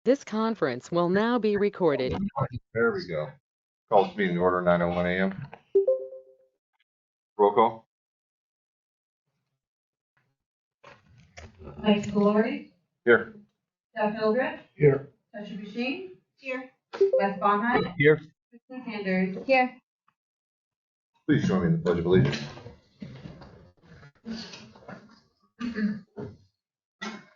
This conference will now be recorded. There we go. Call this meeting to order, 9:01 a.m. Roll call. Mike Glory, Here. Jeff Hildreth, Here. Tasha Basheen, here. Wes Bonheim, Here. Kristen Sanders, here. Please join me in the Pledge of Allegiance.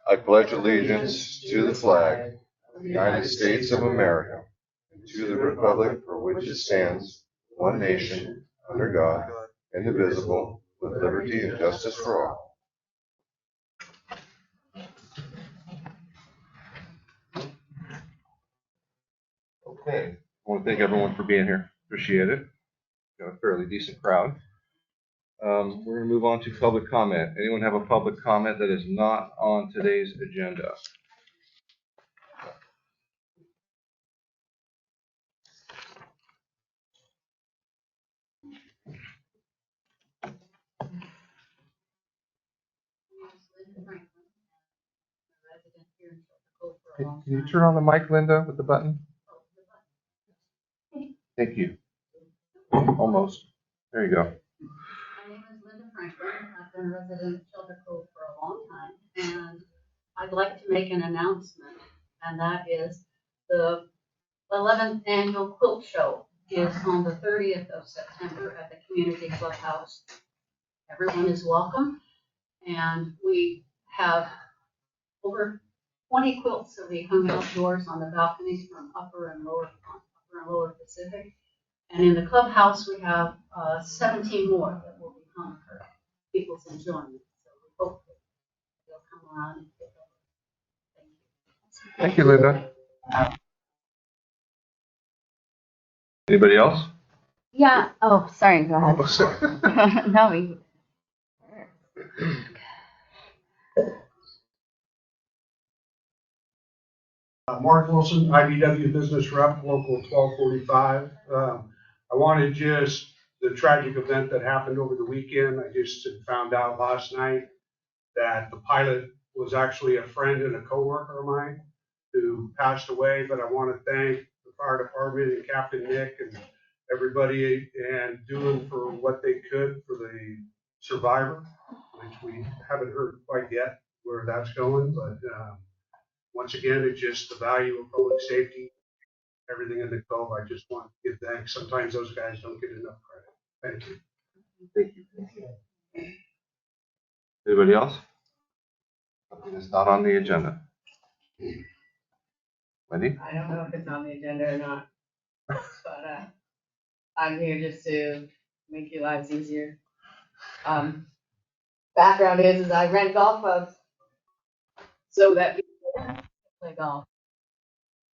I pledge allegiance to the flag of the United States of America, and to the republic for which it stands, one nation, under God, indivisible, with liberty and justice for all. Okay. I want to thank everyone for being here. Appreciate it. Got a fairly decent crowd. We're going to move on to public comment. Anyone have a public comment that is not on today's agenda? Can you turn on the mic, Linda, with the button? Thank you. Almost. There you go. My name is Linda Franklin. I've been a resident of Shelter Cove for a long time, and I'd like to make an announcement, and that is the 11th annual quilt show is on the 30th of September at the community clubhouse. Everyone is welcome, and we have over 20 quilts that we hung outdoors on the balconies from Upper and Lower Pacific. And in the clubhouse, we have 17 more that will be hung for people's enjoyment. So we hope that they'll come around and pick up. Thank you, Linda. Anybody else? Yeah. Oh, sorry. Go ahead. No, we. Mark Wilson, IBW Business Rep, Local 1245. I wanted just the tragic event that happened over the weekend. I just had found out last night that the pilot was actually a friend and a coworker of mine who passed away. But I want to thank the fire department and Captain Nick and everybody and doing for what they could for the survivor, which we haven't heard quite yet where that's going, but once again, it's just the value of public safety, everything in the Cove. I just want to give thanks. Sometimes those guys don't get enough credit. Thank you. Thank you. Anybody else? It's not on the agenda. Wendy? I don't know if it's on the agenda or not, but I'm here just to make your lives easier. Background is I rent golf clubs so that people can play golf,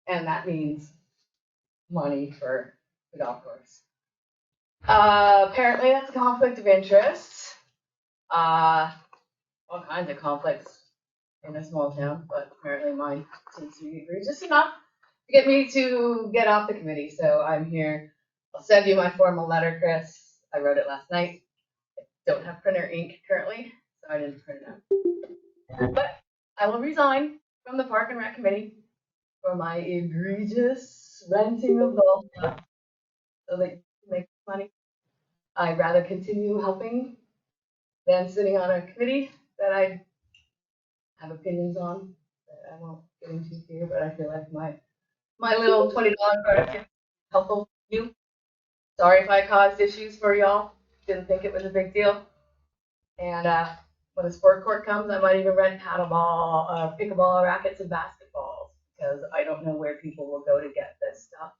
and that means money for the golf course. Apparently that's a conflict of interest. All kinds of conflicts in a small town, but apparently mine seems to be egregious enough to get me to get off the committee. So I'm here. I'll send you my formal letter, Chris. I wrote it last night. I don't have printer ink currently, so I didn't print it out. But I will resign from the Park and Rec Committee for my egregious renting of golf clubs so that you can make money. I'd rather continue helping than sitting on a committee that I have opinions on that I won't get into here, but I feel like my little $20 credit is helpful to you. Sorry if I caused issues for y'all. Didn't think it was a big deal. And when the sport court comes, I might even rent paddleball, pickleball rackets, and basketballs because I don't know where people will go to get this stuff.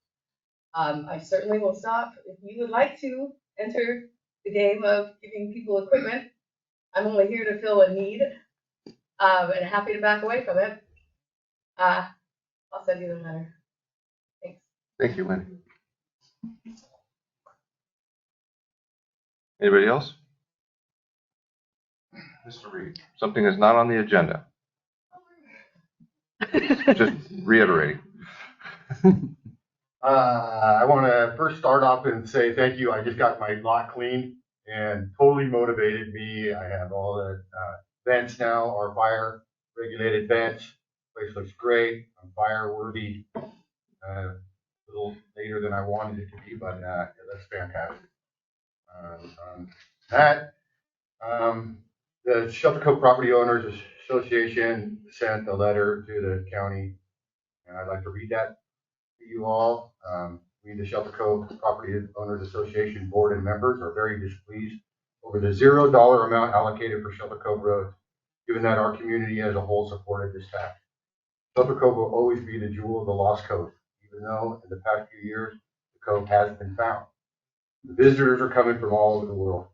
I certainly will stop if you would like to enter the game of giving people equipment. I'm only here to fill a need, and happy to back away from it. I'll send you the letter. Thanks. Thank you, Wendy. Anybody else? Mr. Reed, something is not on the agenda. Just reiterating. I want to first start off and say thank you. I just got my lot cleaned and totally motivated me. I have all the vents now, our fire regulated vents. Place looks great, fire worthy. A little later than I wanted it to be, but it looks fantastic. That the Shelter Cove Property Owners Association sent a letter to the county, and I'd like to read that to you all. We, the Shelter Cove Property Owners Association board and members, are very displeased over the $0 amount allocated for Shelter Cove Road, given that our community as a whole supported this tax. Shelter Cove will always be the jewel of the Lost Cove, even though in the past few years the cove hasn't been found. The visitors are coming from all over the world.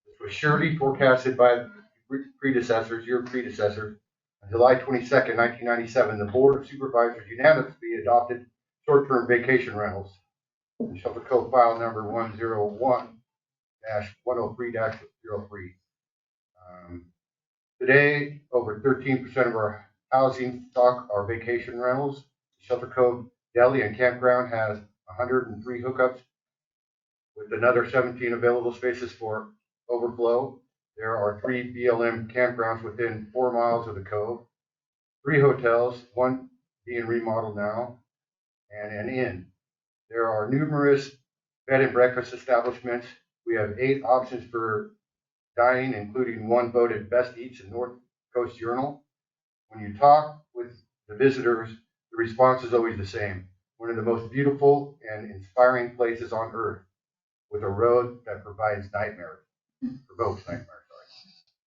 This was surely forecasted by your predecessors. On July 22nd, 1997, the Board of Supervisors unanimously adopted short-term vacation rentals. Shelter Cove file number 101-103-03. Today, over 13% of our housing stock are vacation rentals. Shelter Cove Deli and Campground has 103 hookups with another 17 available spaces for overflow. There are 3 BLM campgrounds within 4 miles of the cove, 3 hotels, 1 being remodeled now, and an inn. There are numerous bed and breakfast establishments. We have 8 options for dining, including 1 voted Best Eats in North Coast Journal. When you talk with the visitors, the response is always the same. One of the most beautiful and inspiring places on earth, with a road that provokes nightmares.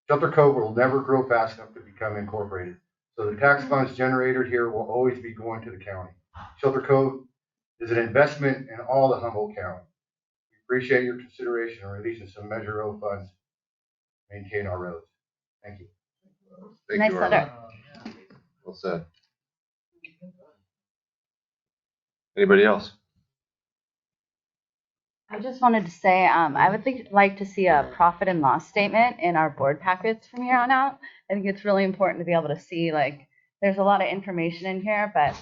Shelter Cove will never grow fast enough to become incorporated, so the tax funds generated here will always be going to the county. Shelter Cove is an investment in all the Humboldt County. We appreciate your consideration in releasing some Measure O funds to maintain our roads. Thank you. Thank Nice you, letter. Arlen. Well said. Anybody else? I just wanted to say, I would like to see a profit and loss statement in our board packets from here on out. I think it's really important to be able to see, like, there's a lot of information in here, but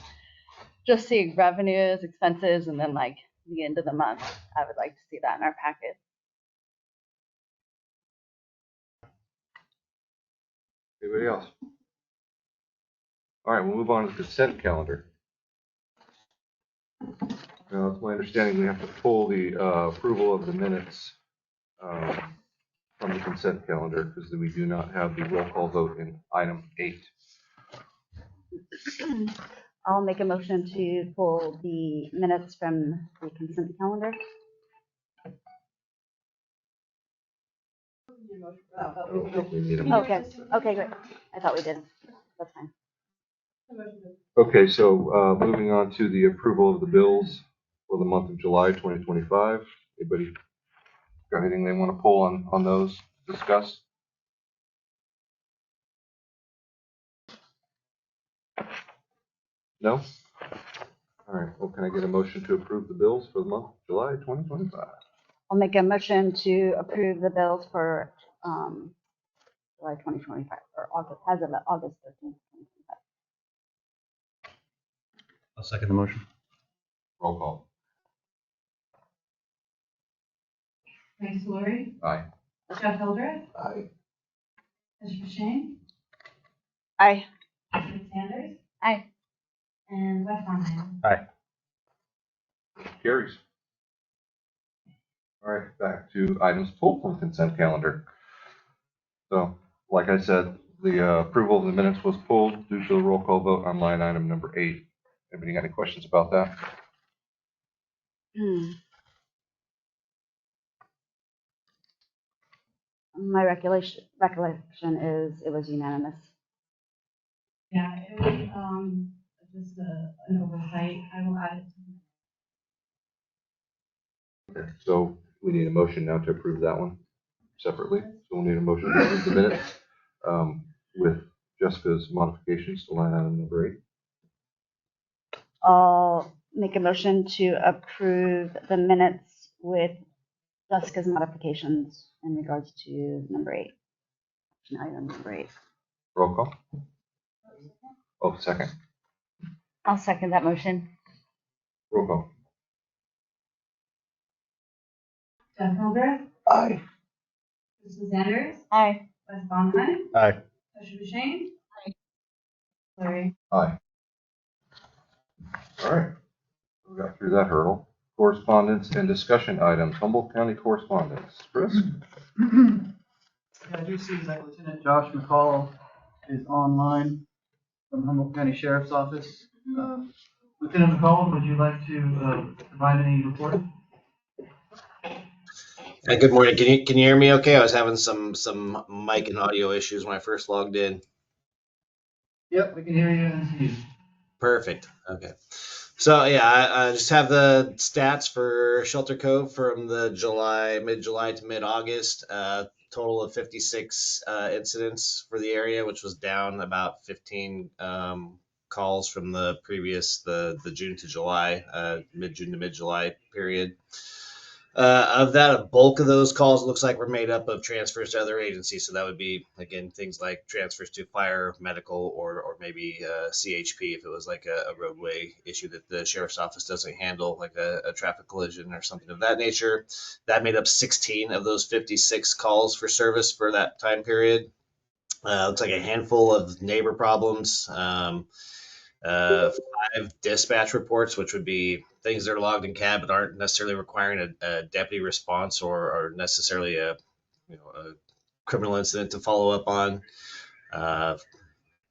just see revenues, expenses, and then like the end of the month. I would like to see that in our packet. Anybody else? All right, we'll move on to the consent calendar. Now, it's my understanding we have to pull the approval of the minutes from the consent calendar because we do not have the roll call vote in item 8. I'll make a motion to pull the minutes from the consent calendar. We need a motion. Okay, great. I thought we did. That's fine. Okay, so moving on to the approval of the bills for the month of July 2025. Anybody got anything they want to pull on those, discuss? No? All right, well, can I get a motion to approve the bills for the month of July 2025? I'll make a motion to approve the bills for July 2025 or August, as of August 13th, 2025. I'll second the motion. Roll call. Frank Solory, Aye. Jeff Hildreth, Aye. Mr. Shane, Aye. Rick Sanders, Aye. and Wes Bonheim. Aye. Carries. All right, back to items pulled from consent calendar. So, like I said, the approval of the minutes was pulled due to a roll call vote on line item number 8. Anybody got any questions about that? My recollection is it was unanimous. Yeah, it was just an oversight. I will add it to Okay, so we need a motion now to approve that one separately. So we'll need a motion to approve the minutes with Jessica's modifications to line item number 8. I'll make a motion to approve the minutes with Jessica's modifications in regards to number 8. Item number 8. Roll call. Oh, second. I'll second that motion. Roll call. Jeff Hildreth, Aye. Mrs. Sanders, Aye. Wes Bonheim, Aye. Mr. Shane, Larry. Aye. All right. We got through that hurdle. Correspondence and discussion items. Humboldt County correspondence. Chris? Yeah, I do see that Lieutenant Josh McCall is online from Humboldt County Sheriff's Office. Lieutenant McCall, would you like to provide any report? Good morning. Can you hear me okay? I was having some mic and audio issues when I first logged in. Yep, we can hear you and see you. Perfect. Okay. So yeah, I just have the stats for Shelter Cove from the mid-July to mid-August. Total of 56 incidents for the area, which was down about 15 calls from the previous the June to July, mid-June to mid-July period. Of that, a bulk of those calls looks like were made up of transfers to other agencies. So that would be, again, things like transfers to fire, medical, or maybe CHP if it was like a roadway issue that the sheriff's office doesn't handle, like a traffic collision or something of that nature. That made up 16 of those 56 calls for service for that time period. Looks like a handful of neighbor problems. 5 dispatch reports, which would be things that are logged in CAB but aren't necessarily requiring a deputy response or necessarily a a criminal incident to follow up on. A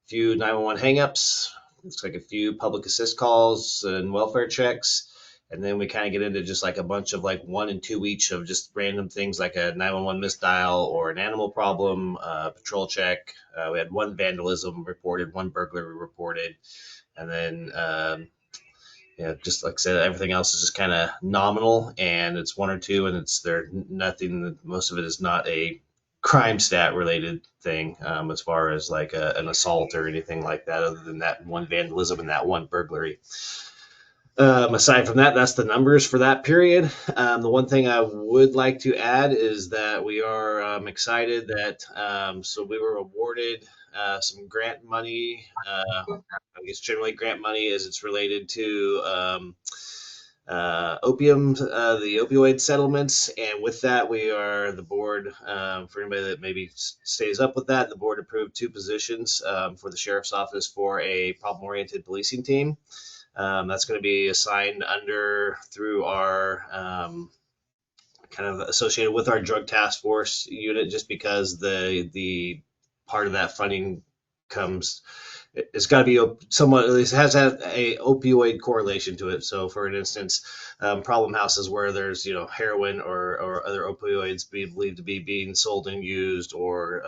few 911 hangups. Looks like a few public assist calls and welfare checks. And then we kind of get into just like a bunch of like 1 and 2 each of just random things like a 911 misdial or an animal problem, patrol check. We had 1 vandalism reported, 1 burglary reported. And then, just like I said, everything else is just kind of nominal, and it's 1 or 2, and it's there nothing. Most of it is not a crime stat related thing, as far as like an assault or anything like that, other than that 1 vandalism and that 1 burglary. Aside from that, that's the numbers for that period. The one thing I would like to add is that we are excited that so we were awarded some grant money. I guess generally grant money as it's related to the opioid settlements. And with that, we are the board, for anybody that maybe stays up with that, the board approved 2 positions for the sheriff's office for a problem-oriented policing team. That's going to be assigned through our kind of associated with our drug task force unit, just because the part of that funding comes. It's got to be somewhat, at least has a opioid correlation to it. So, for an instance, problem houses where there's heroin or other opioids be believed to be being sold and used, or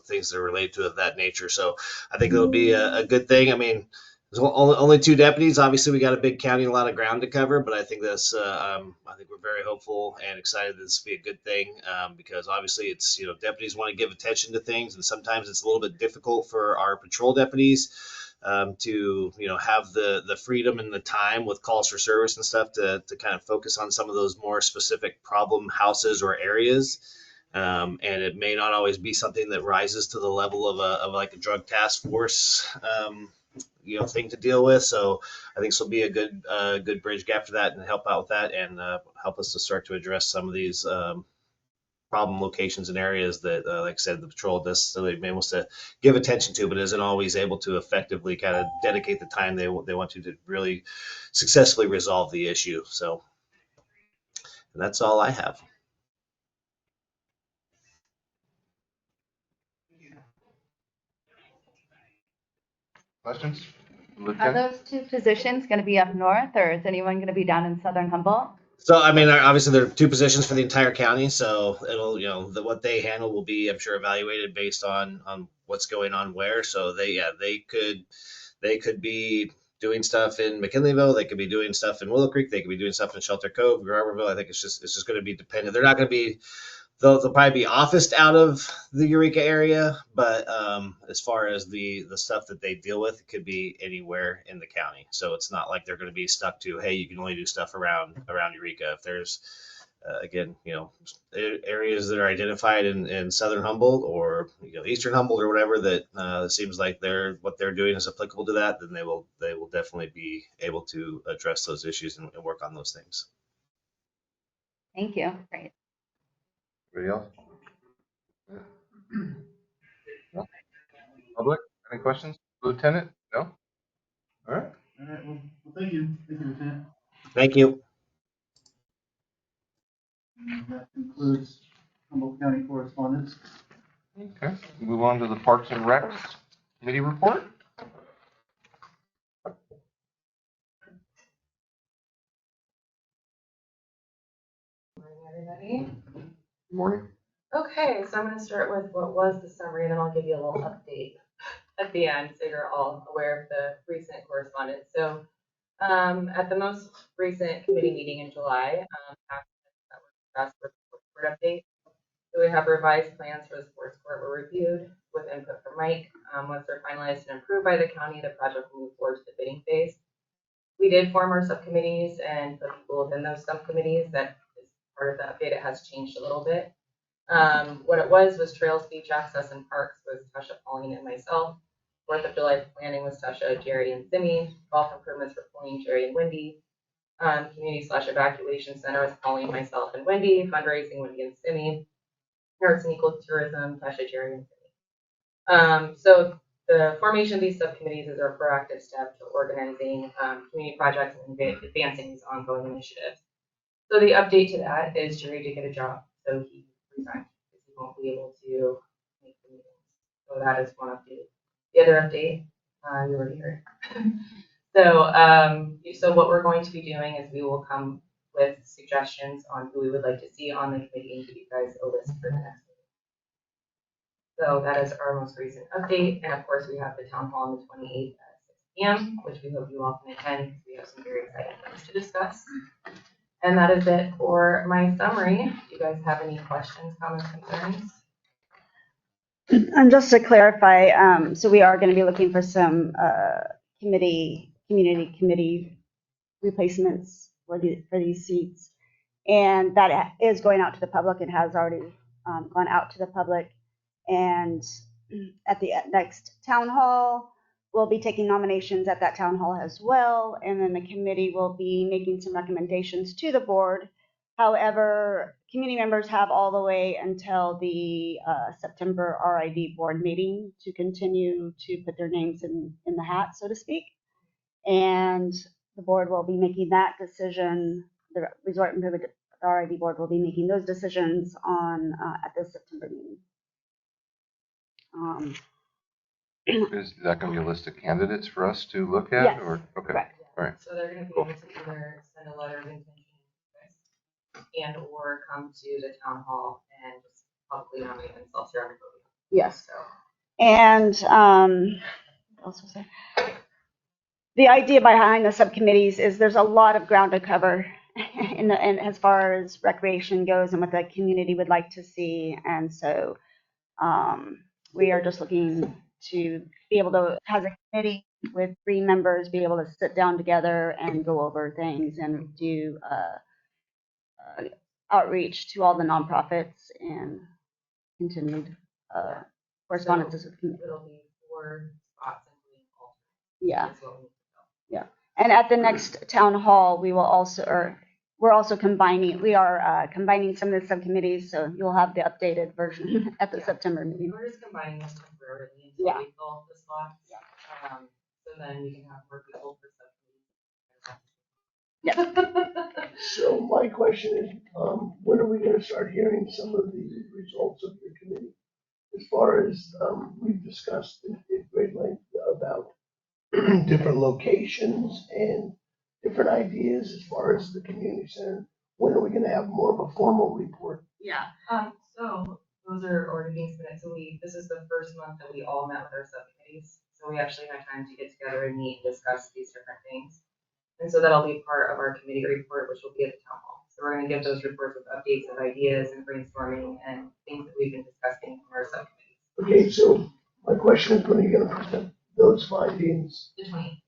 things that are related to it of that nature. So, I think it'll be a good thing. I mean, there's only 2 deputies. Obviously, we got a big county, a lot of ground to cover, but I think I think we're very hopeful and excited that this will be a good thing, because obviously it's, deputies want to give attention to things, and sometimes it's a little bit difficult for our patrol deputies to have the freedom and the time with calls for service and stuff to kind of focus on some of those more specific problem houses or areas. And it may not always be something that rises to the level of like a drug task force thing to deal with. So I think this will be a good bridge gap for that and help out with that, and help us to start to address some of these problem locations and areas that, like I said, the patrol necessarily wants to give attention to, but isn't always able to effectively kind of dedicate the time they want to really successfully resolve the issue. So that's all I have. Questions? Are Lieutenant? those 2 positions going to be up north, or is anyone going to be down in southern Humboldt? So, I mean, obviously there are 2 positions for the entire county, so it'll, what they handle will be, I'm sure, evaluated based on what's going on where. So they could be doing stuff in McKinleyville, they could be doing stuff in Willow Creek, they could be doing stuff in Shelter Cove, Garberville. I think it's just going to be dependent. They're not going to be they'll probably be officed out of the Eureka area, but as far as the stuff that they deal with, it could be anywhere in the county. So it's not like they're going to be stuck to, hey, you can only do stuff around Eureka. If there's again, areas that are identified in southern Humboldt or eastern Humboldt or whatever that seems like what they're doing is applicable to that, then they will definitely be able to address those issues and work on those things. Thank you. Great. Anybody else? No? Public? Any questions? Lieutenant? No? All right. All right, well, thank you. Thank you, Lieutenant. Thank you. And that concludes Humboldt County correspondence. Okay. Move on to the Parks and Recs Committee report. Everybody. Good morning. Okay, so I'm going to start with what was the summary, and then I'll give you a little update at the end, so you're all aware of the recent correspondence. So, at the most recent committee meeting in July, that was discussed for the board update. So we have revised plans for the sports court were reviewed with input from Mike. Once they're finalized and approved by the county, the project will move forward to the bidding phase. We did form our subcommittees and put people within those subcommittees. That is part of the update. It has changed a little bit. What it was trails, beach access, and parks was Tasha, Pauline, and myself. 4th of July planning was Tasha, Jerry, and Simi. Golf improvements for Pauline, Jerry, and Wendy. Community/evacuation center was Pauline, myself, and Wendy. Fundraising, Wendy and Simi. Arts and ecotourism, Tasha, Jerry, and Simi. So the formation of these subcommittees is our proactive step to organizing community projects and advancing these ongoing initiatives. So the update to that is Jerry did get a job, so he resigned because he won't be able to make the meetings. So that is one update. The other update, you already heard. So what we're going to be doing is we will come with suggestions on who we would like to see on the committee and give you guys a list for the next meeting. So that is our most recent update. And of course, we have the town hall on the 28th at 6 p.m., which we hope you all can attend because we have some very exciting things to discuss. And that is it for my summary. Do you guys have any questions, comments, concerns? And just to clarify, so we are going to be looking for some community committee replacements for these seats. And that is going out to the public. It has already gone out to the public. And at the next town hall, we'll be taking nominations at that town hall as well. And then the committee will be making some recommendations to the board. However, community members have all the way until the September RID board meeting to continue to put their names in the hat, so to speak. And the board will be making that decision. The Resort and Privilege RID board will be making those decisions on at the September meeting. Is that going to be a list of candidates for us to look at? Yes, Or okay, correct. all right. So they're going to be able to either send a letter of intention and or come to the town hall and just publicly nominate themselves here on the podium. Yes. So. And what else was there? The idea behind the subcommittees is there's a lot of ground to cover and as far as recreation goes and what the community would like to see. And so we are just looking to be able to, as a committee with 3 members, be able to sit down together and go over things and do outreach to all the nonprofits and continued correspondences with the community. It'll be 4 spots, including all. Yeah. Yeah. And at the next town hall, we will also, we're also combining some of the subcommittees, so you'll have the updated version at the September meeting. We're just combining this temporarily until we fill the slots. Yeah. So then we can have more people for subcommittees. Yeah. So my question is, when are we going to start hearing some of the results of your committee? As far as we've discussed in great length about different locations and different ideas as far as the community center, when are we going to have more of a formal report? Yeah. So those are already being submitted. So this is the first month that we all met with our subcommittees. So we actually had time to get together and meet and discuss these different things. And so that'll be part of our committee report, which will be at the town hall. So we're going to give those reports with updates of ideas and brainstorming and things that we've been discussing from our subcommittees. Okay, so my question is, when are you going to present those findings The 20th.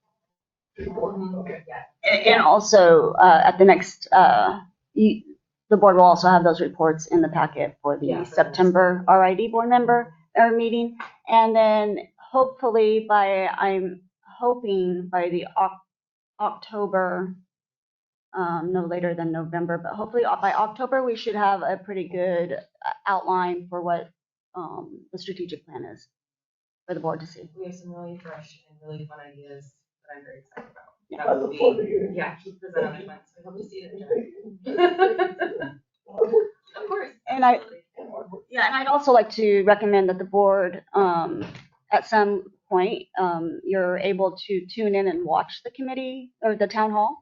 to the board? Okay. And also at the next, the board will also have those reports in the packet for the September RID board member meeting. And then hopefully I'm hoping by the October, no later than November, but hopefully by October, we should have a pretty good outline for what the strategic plan is. for the board to see. We have some really fresh and really fun ideas that I'm very excited about. I That will look forward to be, hearing. yeah, present on the 20th, so I hope to see it in July. Of course. And I, absolutely. yeah, and I'd also like to recommend that the board, at some point, you're able to tune in and watch the committee or the town hall.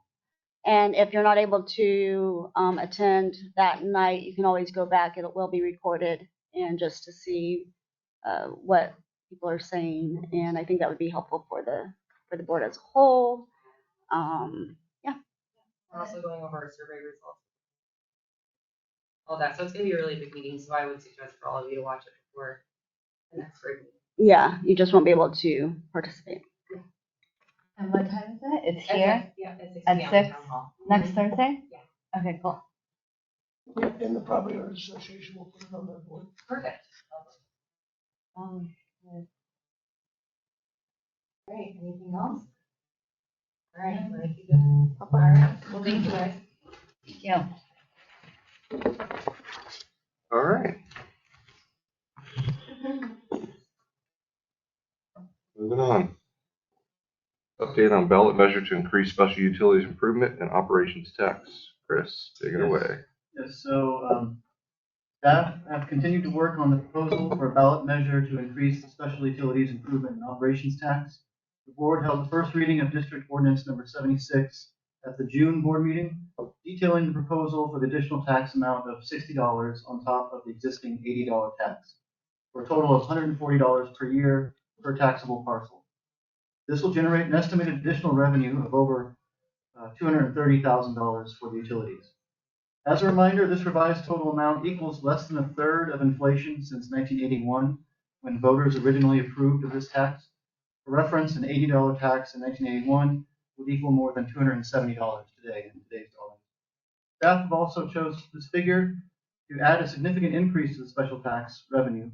And if you're not able to attend that night, you can always go back. It will be recorded, and just to see what people are saying. And I think that would be helpful for the board as a whole. Yeah. We're also going over our survey results. All that. So it's going to be a really big meeting. So I would suggest for all of you to watch it before the next board meeting. Yeah, you just won't be able to participate. And what time is it? It's here Yeah, at 6 at p.m. 6 Town Hall. next Thursday? Yeah. Okay, cool. And the Property Owners Association will put it on their board. Perfect. Good. Great. Anything else? All right. We're gonna keep it. All right. Well, thank you guys. Thank you. All right. Moving on. Update on ballot measure to increase special utilities improvement and operations tax. Chris, take it Yes. away. Yes, so staff have continued to work on the proposal for a ballot measure to increase the special utilities improvement and operations tax. The board held the first reading of District Ordinance number 76 at the June board meeting, detailing the proposal for the additional tax amount of $60 on top of the existing $80 tax, for a total of $140 per year per taxable parcel. This will generate an estimated additional revenue of over $230,000 for the utilities. As a reminder, this revised total amount equals less than a third of inflation since 1981, when voters originally approved of this tax. For reference, an $80 tax in 1981 would equal more than $270 today in today's dollars. Staff have also chose this figure to add a significant increase to the special tax revenue,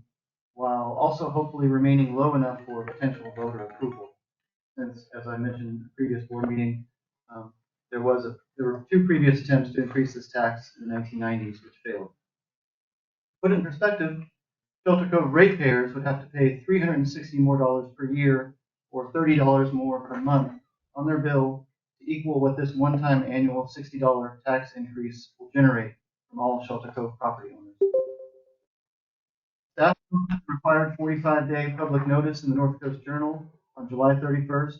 while also hopefully remaining low enough for potential voter approval. Since, as I mentioned in the previous board meeting, there were two previous attempts to increase this tax in the 1990s, which failed. Put in perspective, Shelter Cove ratepayers would have to pay $360 more per year, or $30 more per month on their bill to equal what this one-time annual $60 tax increase will generate from all Shelter Cove property owners. Staff required 45-day public notice in the North Coast Journal on July 31st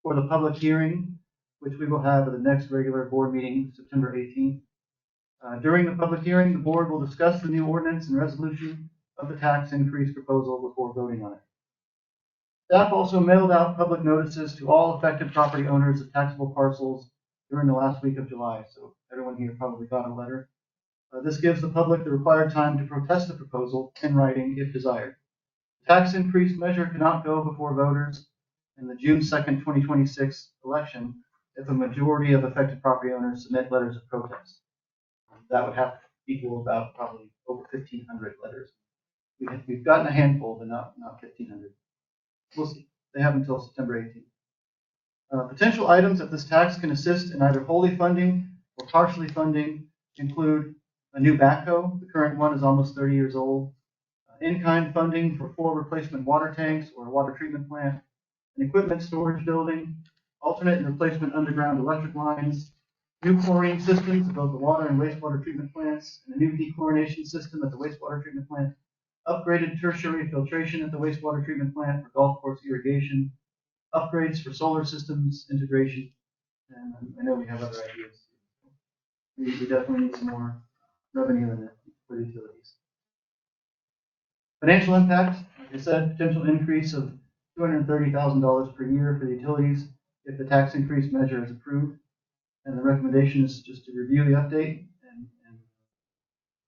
for the public hearing, which we will have at the next regular board meeting, September 18th. During the public hearing, the board will discuss the new ordinance and resolution of the tax increase proposal before voting on it. Staff also mailed out public notices to all affected property owners of taxable parcels during the last week of July, so everyone here probably got a letter. This gives the public the required time to protest the proposal in writing if desired. The tax increase measure cannot go before voters in the June 2nd, 2026 election if a majority of affected property owners submit letters of protest. That would have to equal about probably over 1,500 letters. We've gotten a handful, but not 1,500. We'll see. They have until September 18th. Potential items that this tax can assist in either wholly funding or partially funding include a new backhoe. The current one is almost 30 years old. In-kind funding for 4 replacement water tanks or a water treatment plant, an equipment storage building, alternate and replacement underground electric lines, new chlorine systems at both the water and wastewater treatment plants, and a new dechlorination system at the wastewater treatment plant, upgraded tertiary filtration at the wastewater treatment plant for golf course irrigation, upgrades for solar systems integration, and I know we have other ideas. We definitely need some more revenue in it for the utilities. Financial impact, like I said, potential increase of $230,000 per year for the utilities if the tax increase measure is approved. And the recommendation is just to review the update and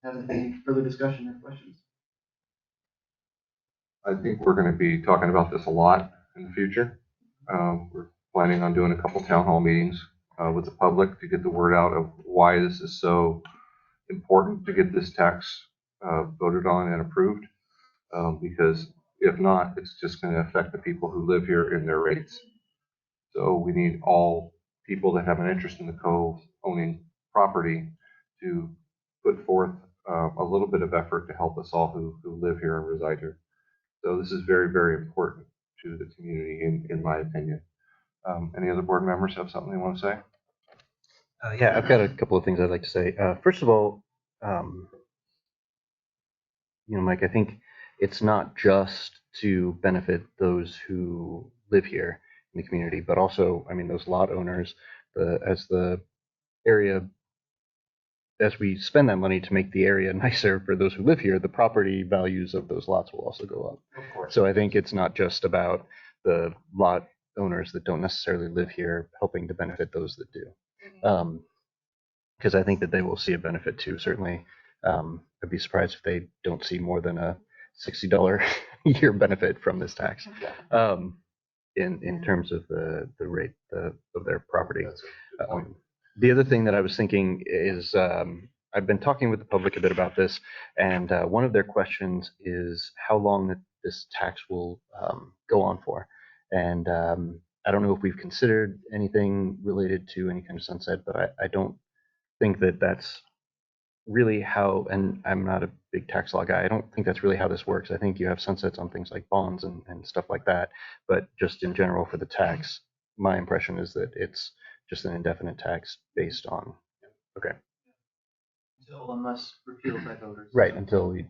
have any further discussion or questions. I think we're going to be talking about this a lot in the future. We're planning on doing a couple town hall meetings with the public to get the word out of why this is so important to get this tax voted on and approved. Because if not, it's just going to affect the people who live here in their rates. So we need all people that have an interest in the cove owning property to put forth a little bit of effort to help us all who live here and reside here. So this is very, very important to the community, in my opinion. Any other board members have something they want to say? Yeah, I've got a couple of things I'd like to say. First of all, Mike, I think it's not just to benefit those who live here in the community, but also, I mean, those lot owners, as the area, as we spend that money to make the area nicer for those who live here, the property values of those lots will also go up. Of course. So I think it's not just about the lot owners that don't necessarily live here helping to benefit those that do. Because I think that they will see a benefit too. Certainly, I'd be surprised if they don't see more than a $60 a year benefit from this tax, in terms of the rate of their property. The other thing that I was thinking is, I've been talking with the public a bit about this, and one of their questions is how long this tax will go on for. And I don't know if we've considered anything related to any kind of sunset, but I don't think that that's really how, and I'm not a big tax law guy, I don't think that's really how this works. I think you have sunsets on things like bonds and stuff like that, but just in general for the tax, my impression is that it's just an indefinite tax based on, okay. Unless repealed by voters. Right, until we,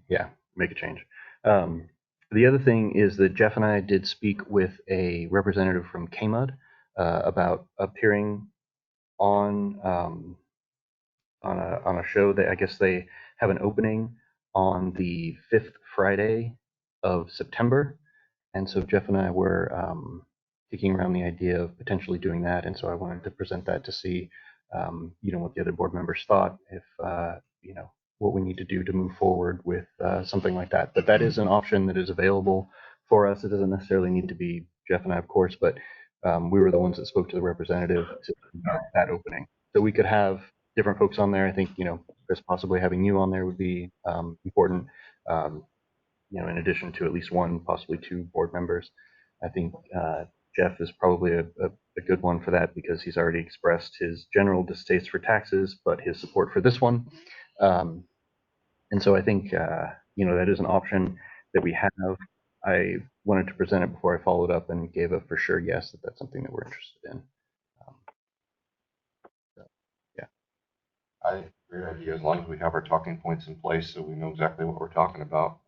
make a change. The other thing is that Jeff and I did speak with a representative from KMUD about appearing on a show. That I guess they have an opening on the 5th Friday of September, and so Jeff and I were kicking around the idea of potentially doing that, and so I wanted to present that to see, what the other board members thought, if what we need to do to move forward with something like that. But that is an option that is available for us. It doesn't necessarily need to be Jeff and I, of course, but we were the ones that spoke to the representative to that opening. So we could have different folks on there. I think, Chris, possibly having you on there would be important, in addition to at least one, possibly two board members. I think Jeff is probably a good one for that because he's already expressed his general distaste for taxes, but his support for this one. And so I think, that is an option that we have. I wanted to present it before I followed up and gave a for sure yes that that's something that we're interested in. I think great idea, as long as we have our talking points in place so we know exactly what we're talking about.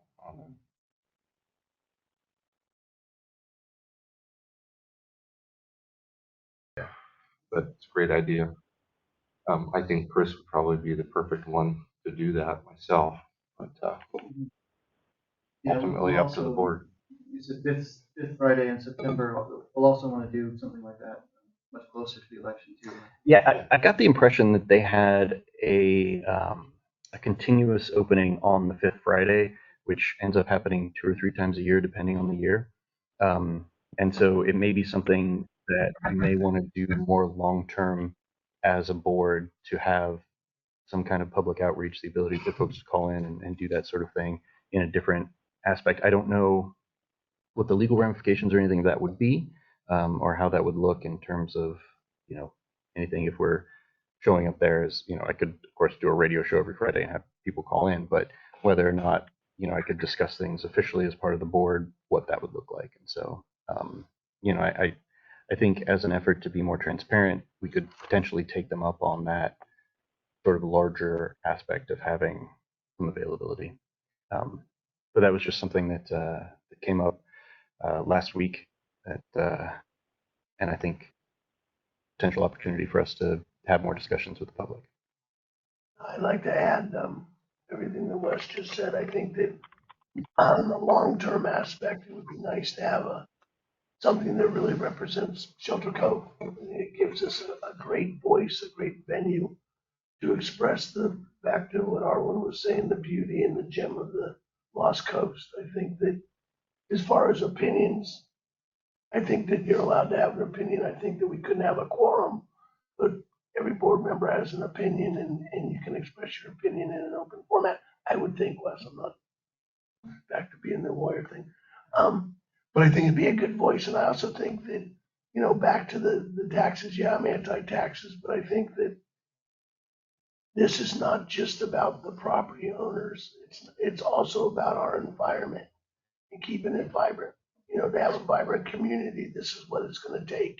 But it's a great idea. I think Chris would probably be the perfect one to do that myself, but ultimately up to the board. You said fifth Friday in September. We'll also want to do something like that much closer to the election too. Yeah, I got the impression that they had a continuous opening on the 5th Friday, which ends up happening 2 or 3 times a year, depending on the year. And so it may be something that I may want to do more long-term as a board, to have some kind of public outreach, the ability for folks to call in and do that sort of thing in a different aspect. I don't know what the legal ramifications or anything of that would be, or how that would look in terms of, anything. If we're showing up there as, I could of course do a radio show every Friday and have people call in, but whether or not, I could discuss things officially as part of the board, what that would look like. And so, I think as an effort to be more transparent, we could potentially take them up on that sort of larger aspect of having some availability. But that was just something that came up last week, and I think potential opportunity for us to have more discussions with the public. I'd like to add everything that Wes just said. I think that on the long-term aspect, it would be nice to have something that really represents Shelter Cove. It gives us a great voice, a great venue to express back to what Arlen was saying, the beauty and the gem of the Lost Coast. I think that as far as opinions, I think that you're allowed to have an opinion. I think that we couldn't have a quorum, but every board member has an opinion, and you can express your opinion in an open format. I would think, Wes, I'm not back to being the lawyer thing. But I think it'd be a good voice, and I also think that, back to the taxes, yeah, I'm anti-taxes, but I think that this is not just about the property owners. It's also about our environment. and keeping it vibrant. You know, to have a vibrant community, this is what it's gonna take.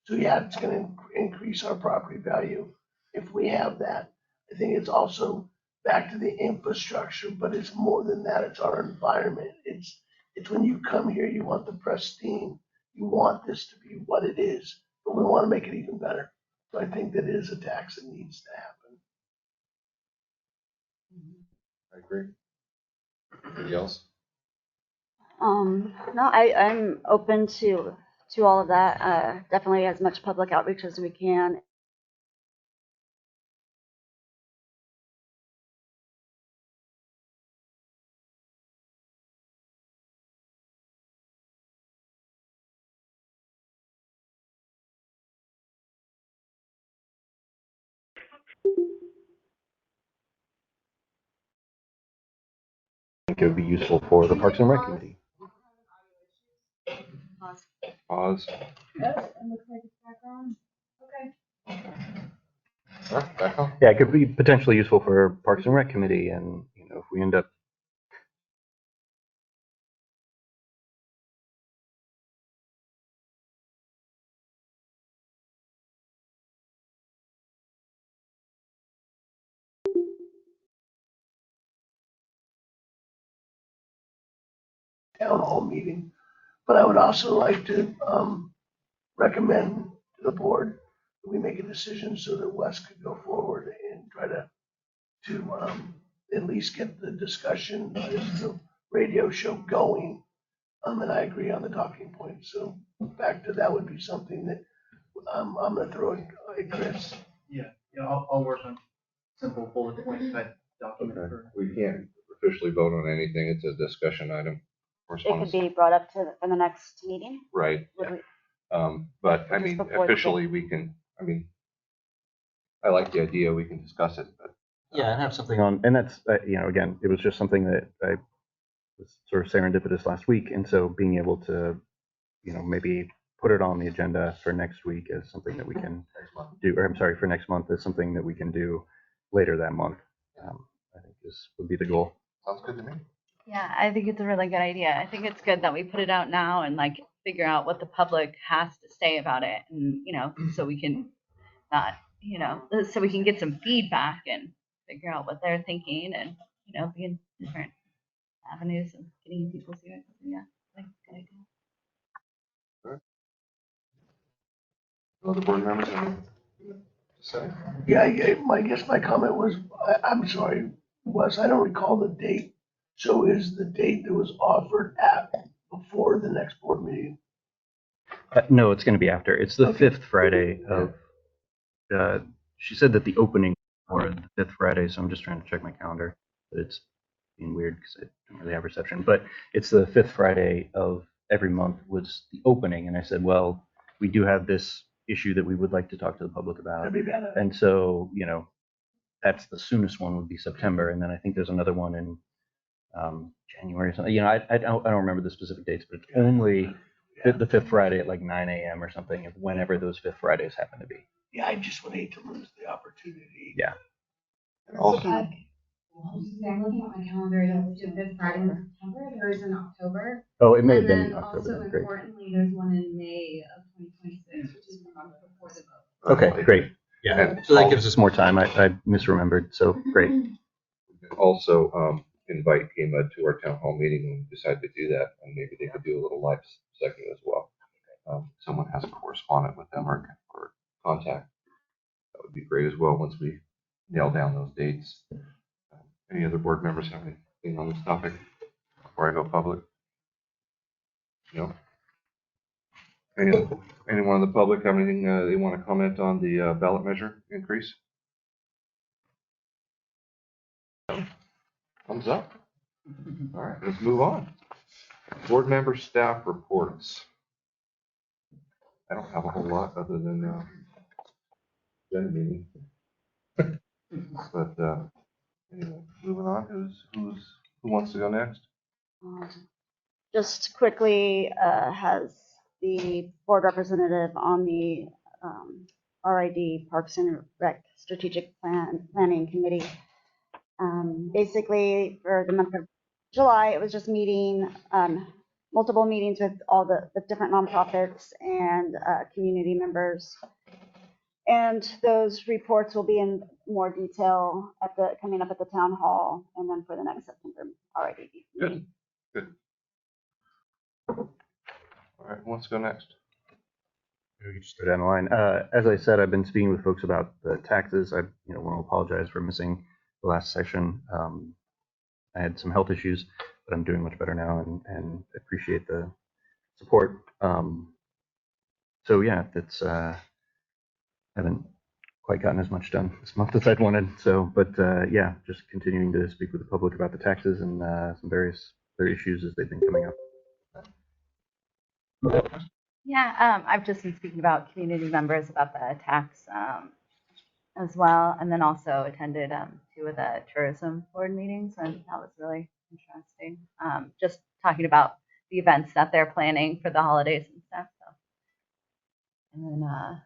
So yeah, it's gonna increase our property value if we have that. I think it's also back to the infrastructure, but it's more than that. It's our environment. It's when you come here, you want the pristine. You want this to be what it is, but we want to make it even better. So I think that is a tax that needs to happen. I agree. Anybody else? No, I'm open to all of that. Definitely as much public outreach as we can. I think it would be useful for the Parks and Rec Committee. Pause. Yes, it looks like it's back on. Okay. Back on. Yeah, it could be potentially useful for Parks and Rec Committee, and you know, if we end up Town hall meeting, but I would also like to recommend to the board that we make a decision so that Wes could go forward and try to at least get the discussion, the radio show going. And I agree on the talking point. So back to that would be something that I'm gonna throw it at Chris. Yeah, I'll work on simple bullet point type document Okay. for. We can't officially vote on anything. It's a discussion item. It could be brought up for the next meeting. Right. Would we- But I Just mean, before the- officially, we can, I mean, I like the idea. We can discuss it, but yeah, and have something on, and that's you know, again, it was just something that I was sort of serendipitous last week, and so being able to, you know, maybe put it on the agenda for next week as something that we can do, or I'm sorry, for next month is something that we can do later that month. I think this would be the goal. sounds good to me. Yeah, I think it's a really good idea. I think it's good that we put it out now and like figure out what the public has to say about it, and you know, so we can not, you know, so we can get some feedback and figure out what they're thinking, and you know, be in different avenues of getting people's ears. Yeah, I think it's a good idea. Other board members have anything to say? Yeah, I guess my comment was, I'm sorry, Wes, I don't recall the date. So is the date that was offered before the next board meeting? No, it's going to be after. It's the Okay. fifth Friday of. She said that the opening or the fifth Friday, so I'm just trying to check my calendar. But it's being weird because I don't really have reception. But it's the fifth Friday of every month was the opening, and I said, well, we do have this issue that we would like to talk to the public about, That'd be better. and so you know, that's the soonest one would be September, and then I think there's another one in January or something. You know, I don't remember the specific dates, but it's only the fifth Friday at like 9 a.m. or something, whenever those fifth Fridays happen to be. Yeah, I just would hate to lose the opportunity. Yeah. And also, I'm looking at my calendar, it'll do fifth Friday in September, there's in October. Oh, it may have And been then October. also Then. Great. importantly, there's one in May of 2026, which is the month before the vote. Okay, great. Yeah. And So that gives us more time. I misremembered. So great. also invite FEMA to our town hall meeting when we decide to do that, and maybe they could do a little live segment as well. Someone has a correspondent with them or contact. That would be great as well once we nail down those dates. Any other board members have anything on this topic before I go public? No? Anyone in the public have anything they want to comment on the ballot measure increase? Thumbs up. All right, let's move on. Board member staff reports. I don't have a whole lot other than agenda meeting. But anyway, moving on. Who wants to go next? Just quickly, has the board representative on the RID Parks and Rec Strategic Planning Committee. Basically, for the month of July, it was just multiple meetings with all the different nonprofits and community members. And those reports will be in more detail coming up at the town hall, and then for the next September already. Good. Good. All right, let's go next. We just go down the line. As I said, I've been speaking with folks about the taxes. I want to apologize for missing the last session. I had some health issues, but I'm doing much better now and appreciate the support. So yeah, it's haven't quite gotten as much done this month as I'd wanted. So, but yeah, just continuing to speak with the public about the taxes and some various other issues as they've been coming up. Yeah, I've just been speaking about community members about the tax as well, and then also attended 2 of the tourism board meetings, and that was really interesting. Just talking about the events that they're planning for the holidays and stuff. So, and then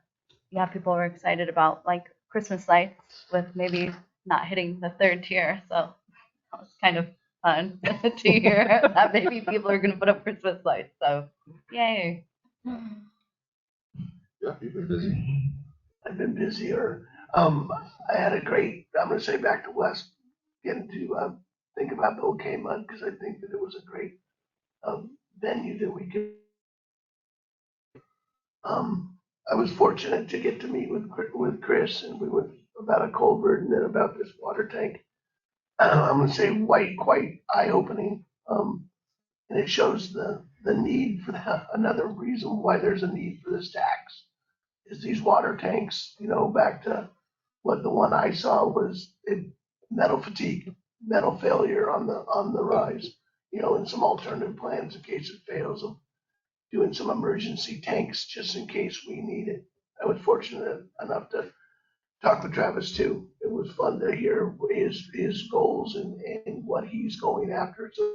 yeah, people were excited about like Christmas lights with maybe not hitting the 3rd tier, so that was kind of fun to hear that maybe people are going to put up Christmas lights. So, yay! Yeah, you've been busy. I've been busier. I had a great, I'm gonna say back to West, getting to think about the OK Mud, because I think that it was a great venue that we could. I was fortunate to get to meet with Chris, and we went about a culvert and then about this water tank. I'm gonna say quite eye-opening. And it shows the need for that. Another reason why there's a need for this tax is these water tanks, back to what the one I saw was metal fatigue, metal failure on the rise, and some alternative plans in case it fails, of doing some emergency tanks just in case we need it. I was fortunate enough to talk with Travis too. It was fun to hear his goals and what he's going after. So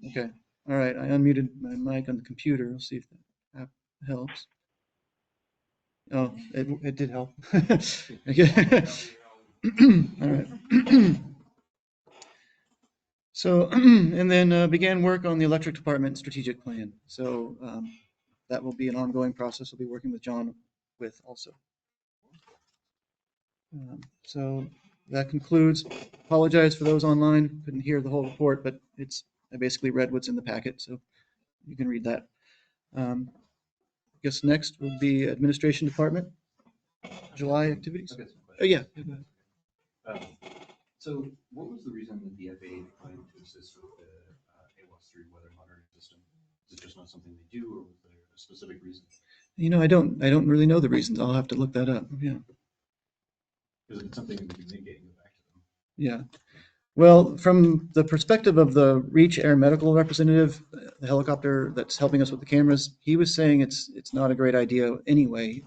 Okay. All right. I unmuted my mic on the computer. We'll see if that helps. Oh, it did help. Okay. All right. So, and then began work on the electric department strategic plan. So that will be an ongoing process. We'll be working with John with also. So that concludes. Apologize for those online. Couldn't hear the whole report, but I basically read what's in the packet, so you can read that. I guess next will be administration department, July activities. Oh, yeah. Go ahead. So what was the reason that the FAA declined to assist with the AWAS-3 weather monitoring system? Is it just not something they do, or was there a specific reason? I don't really know the reasons. I'll have to look that up. Yeah. Because it's something that we can get and go back to them. Yeah. Well, from the perspective of the Reach Air Medical representative, the helicopter that's helping us with the cameras, he was saying it's not a great idea anyway.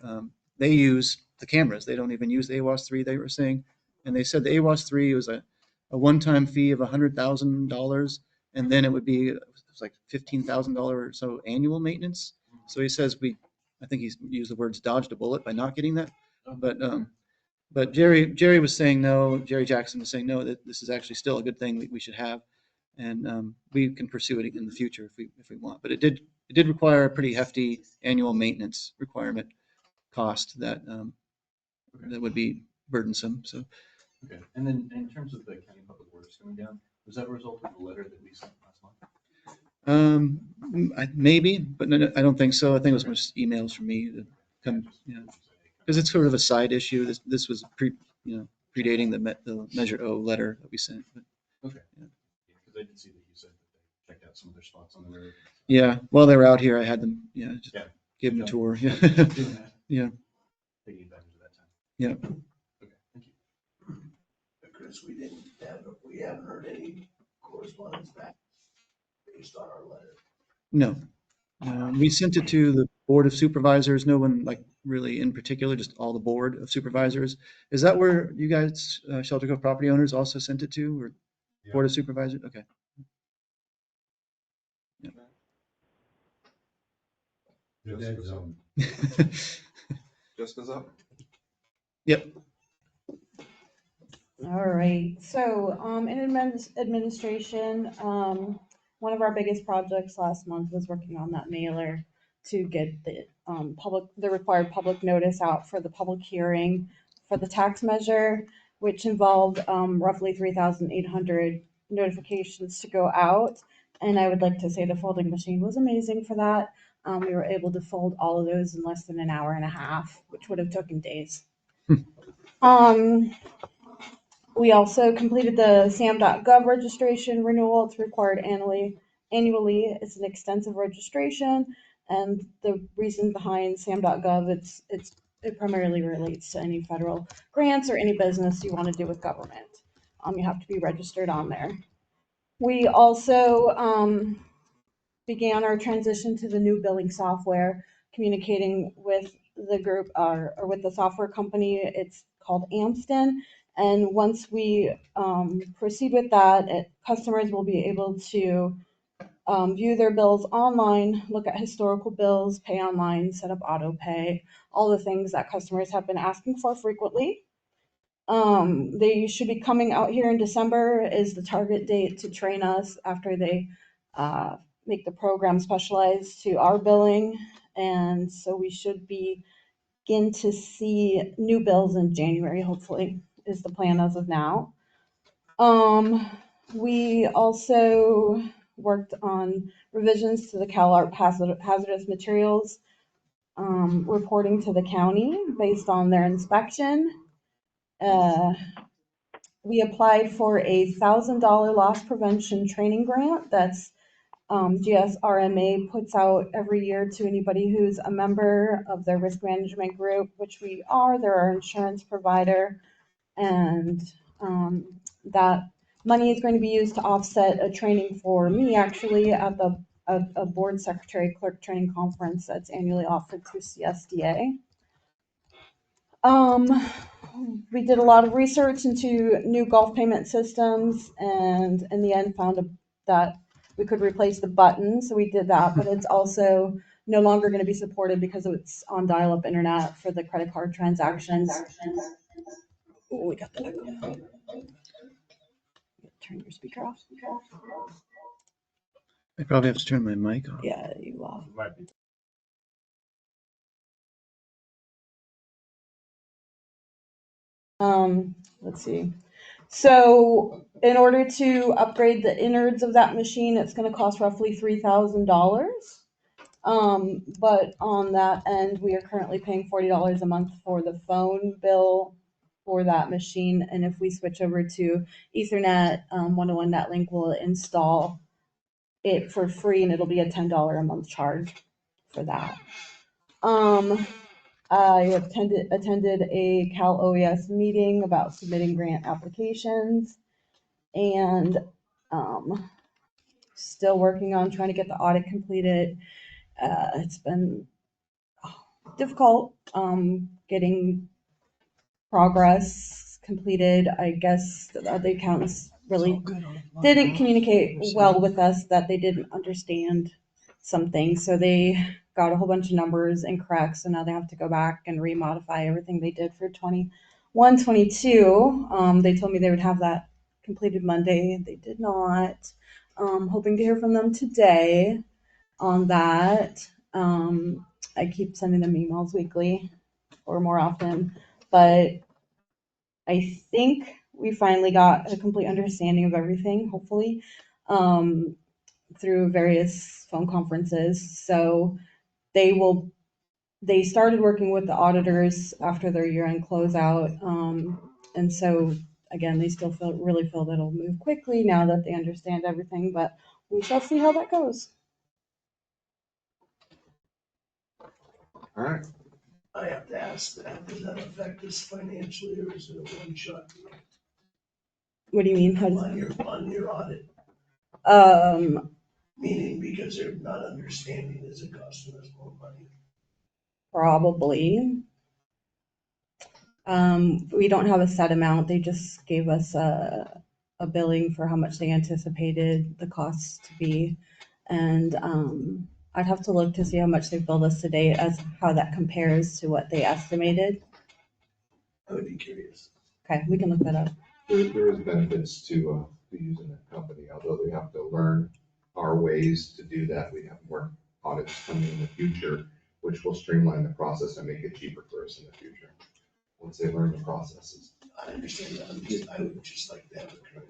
They use the cameras. They don't even use the AWAS-3, they were saying. And they said the AWAS-3 was a one-time fee of $100,000, and then it would be like $15,000 or so annual maintenance. So he says I think he's used the words dodged a bullet by not getting that. But Jerry was saying no. Jerry Jackson was saying no. That this is actually still a good thing we should have, and we can pursue it in the future if we want. But it did require a pretty hefty annual maintenance requirement cost that would be burdensome. So. Okay. And then in terms of the county public works coming down, was that a result of the letter that we sent last month? Maybe, but no, I don't think so. I think it was just emails from me that come, because it's sort of a side issue. This was predating the Measure O letter that we sent. But, okay. Yeah. Because I did see that you said that they checked out some of their spots on the road. Yeah. While they were out here, I had them. Just give them a tour. Yeah. Yeah. Taking advantage of that time. Yeah. Okay. Thank you. Chris, we haven't heard any correspondence back based on our letter. No. We sent it to the Board of Supervisors. No one really in particular, just all the Board of Supervisors. Is that where you guys, Shelter Cove property owners, also sent it to, or Board of Supervisors? Okay. Yeah. Jessica's up. Yep. All right, so in administration, one of our biggest projects last month was working on that mailer to get the required public notice out for the public hearing for the tax measure, which involved roughly 3,800 notifications to go out. And I would like to say the folding machine was amazing for that. We were able to fold all of those in less than an hour and a half, which would have taken days. We also completed the SAM.gov registration renewal. It's required annually. It's an extensive registration, and the reason behind SAM.gov, it primarily relates to any federal grants or any business you want to do with government. You have to be registered on there. We also began our transition to the new billing software, communicating with the group or with the software company. It's called Amston. And once we proceed with that, customers will be able to view their bills online, look at historical bills, pay online, set up auto pay, all the things that customers have been asking for frequently. They should be coming out here in December is the target date to train us after they make the program specialized to our billing. And so we should begin to see new bills in January, hopefully, is the plan as of now. We also worked on revisions to the CalARP hazardous materials reporting to the county based on their inspection. We applied for a $1,000 loss prevention training grant that's GSRMA puts out every year to anybody who's a member of their risk management group, which we are. They're our insurance provider. And that money is going to be used to offset a training for me, actually, at a board secretary clerk training conference that's annually offered through CSDA. We did a lot of research into new golf payment systems, and in the end found that we could replace the button, so we did that, but it's also no longer going to be supported because it's on dial-up internet for the credit card transactions. Oh, we got the echo. Turn your speaker off. I probably have to turn my mic off. Yeah, you off. Let's see. So in order to upgrade the innards of that machine, it's going to cost roughly $3,000. But on that end, we are currently paying $40 a month for the phone bill for that machine. And if we switch over to Ethernet, 101 NetLink will install it for free, and it'll be a $10 a month charge for that. I attended a Cal OES meeting about submitting grant applications, and still working on trying to get the audit completed. It's been difficult getting progress completed. I guess the accountants really didn't communicate well with us, that they didn't understand some things. So they got a whole bunch of numbers incorrect. So now they have to go back and remodify everything they did for 21, 22. They told me they would have that completed Monday. They did not. Hoping to hear from them today on that. I keep sending them emails weekly or more often, but I think we finally got a complete understanding of everything, hopefully, through various phone conferences. So they started working with the auditors after their year-end closeout. And so again, they still really feel that it'll move quickly now that they understand everything, but we shall see how that goes. All right. I have to ask that, does that affect us financially, or is it a one-shot deal What do you mean? How does on your audit? Meaning because they're not understanding, is it costing us more money? Probably. We don't have a set amount. They just gave us a billing for how much they anticipated the costs to be. And I'd have to look to see how much they've billed us to date, as how that compares to what they estimated. I would be curious. Okay, we can look that up. There is benefits to using that company, although they have to learn our ways to do that. We have more audits coming in the future, which will streamline the process and make it cheaper for us in the future, once they learn the processes. I understand that. I would just like to have a current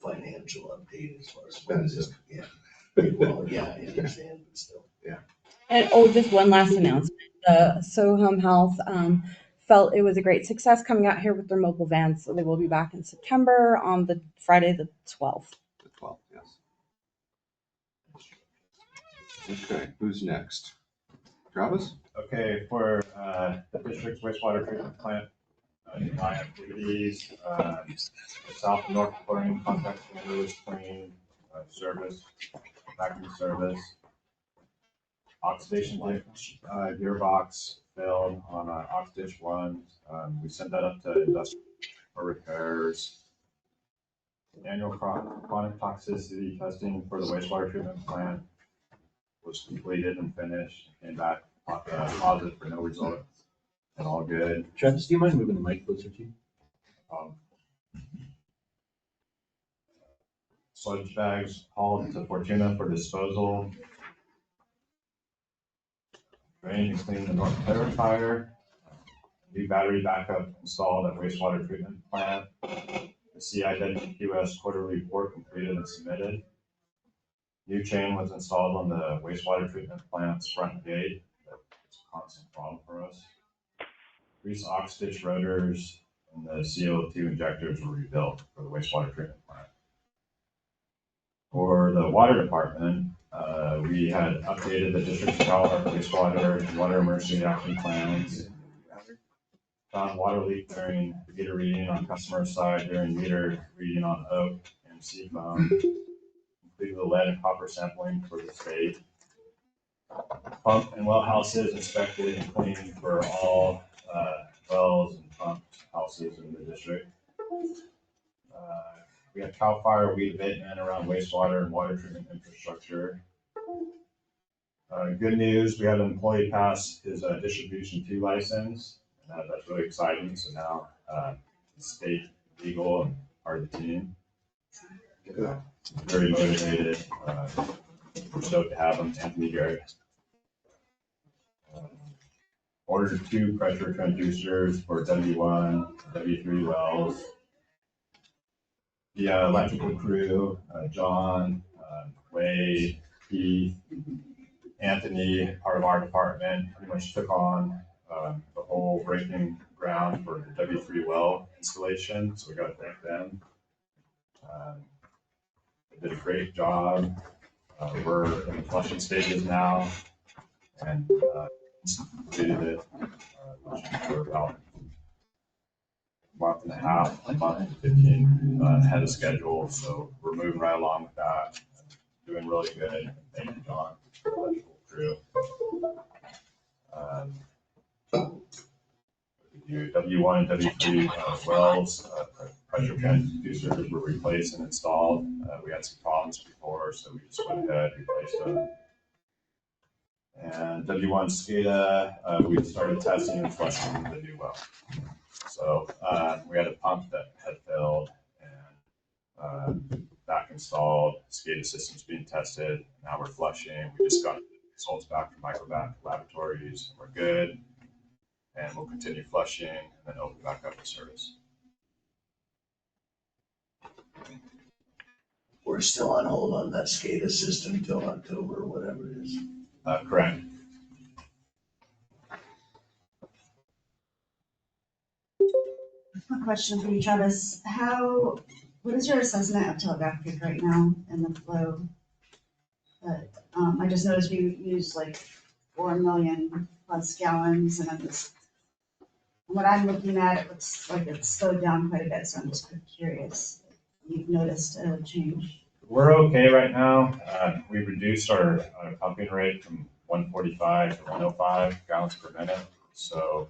financial update as far as what is, yeah. Well, yeah, I understand, but still. Yeah. And just one last announcement. Soham Health felt it was a great success coming out here with their mobile vans. So they will be back in September on the Friday the 12th. The 12th, yes. Okay, who's next? Travis? Okay, for the district's wastewater treatment plant, my activities, south and north chlorine contact windows clean, service, vacuum service, oxidation gearbox filled on Oxdish 1. We sent that up to industrial for repairs. Annual chronic toxicity testing for the wastewater treatment plant was completed and finished, came back positive for no result, and all good. Travis, do you mind moving the mic closer to you? Sludge bags hauled to Fortuna for disposal. Drain and clean the north clarifier. New battery backup installed at wastewater treatment plant. The CIWQS quarterly report completed and submitted. New chain was installed on the wastewater treatment plant's front gate. That's a constant problem for us. Grease oxidized rotors and the CO2 injectors were rebuilt for the wastewater treatment plant. For the water department, we had updated the district's wastewater and water emergency action plans. Found water leak during meter reading on customer side, during meter reading on Oak and Seafoam. Completed the lead and copper sampling for the state. Pump and well houses inspected and cleaned for all wells and pump houses in the district. We got CAL FIRE, weed abatement around wastewater and water treatment infrastructure. Good news, we had an employee pass his distribution 2 license. And that's really exciting. So now state legal and part of the team. Very motivated. We're stoked to have him. Anthony Garrett. Ordered 2 pressure transducers for W1, W3 wells. The electrical crew, John, Wade, Keith, Anthony, part of our department, pretty much took on the whole breaking ground for the W3 well installation. So we got to thank them. They did a great job. We're in the flushing stages now, and completed it for about a month and a half, a month and 15 ahead of schedule. So we're moving right along with that. Doing really good. Thank you, John. Crew. W1 and W3 wells, pressure transducers were replaced and installed. We had some problems before, so we just went ahead and replaced them. And W1 SCADA, we started testing and flushing the new well. So we had a pump that had failed, and back installed, SCADA systems being tested. Now we're flushing. We just got results back from microbat laboratories. We're good. And we'll continue flushing and then open back up the service. We're still on hold on that SCADA system till October or whatever it is. Correct. Quick question for you, Travis. What is your assessment of Telegraph Creek right now and the flow? I just noticed we used like 4 million plus gallons, and what I'm looking at, it looks like it's slowed down quite a bit, so I'm just curious. You've noticed a change? We're okay right now. We reduced our pumping rate from 145 to 105 gallons per minute. So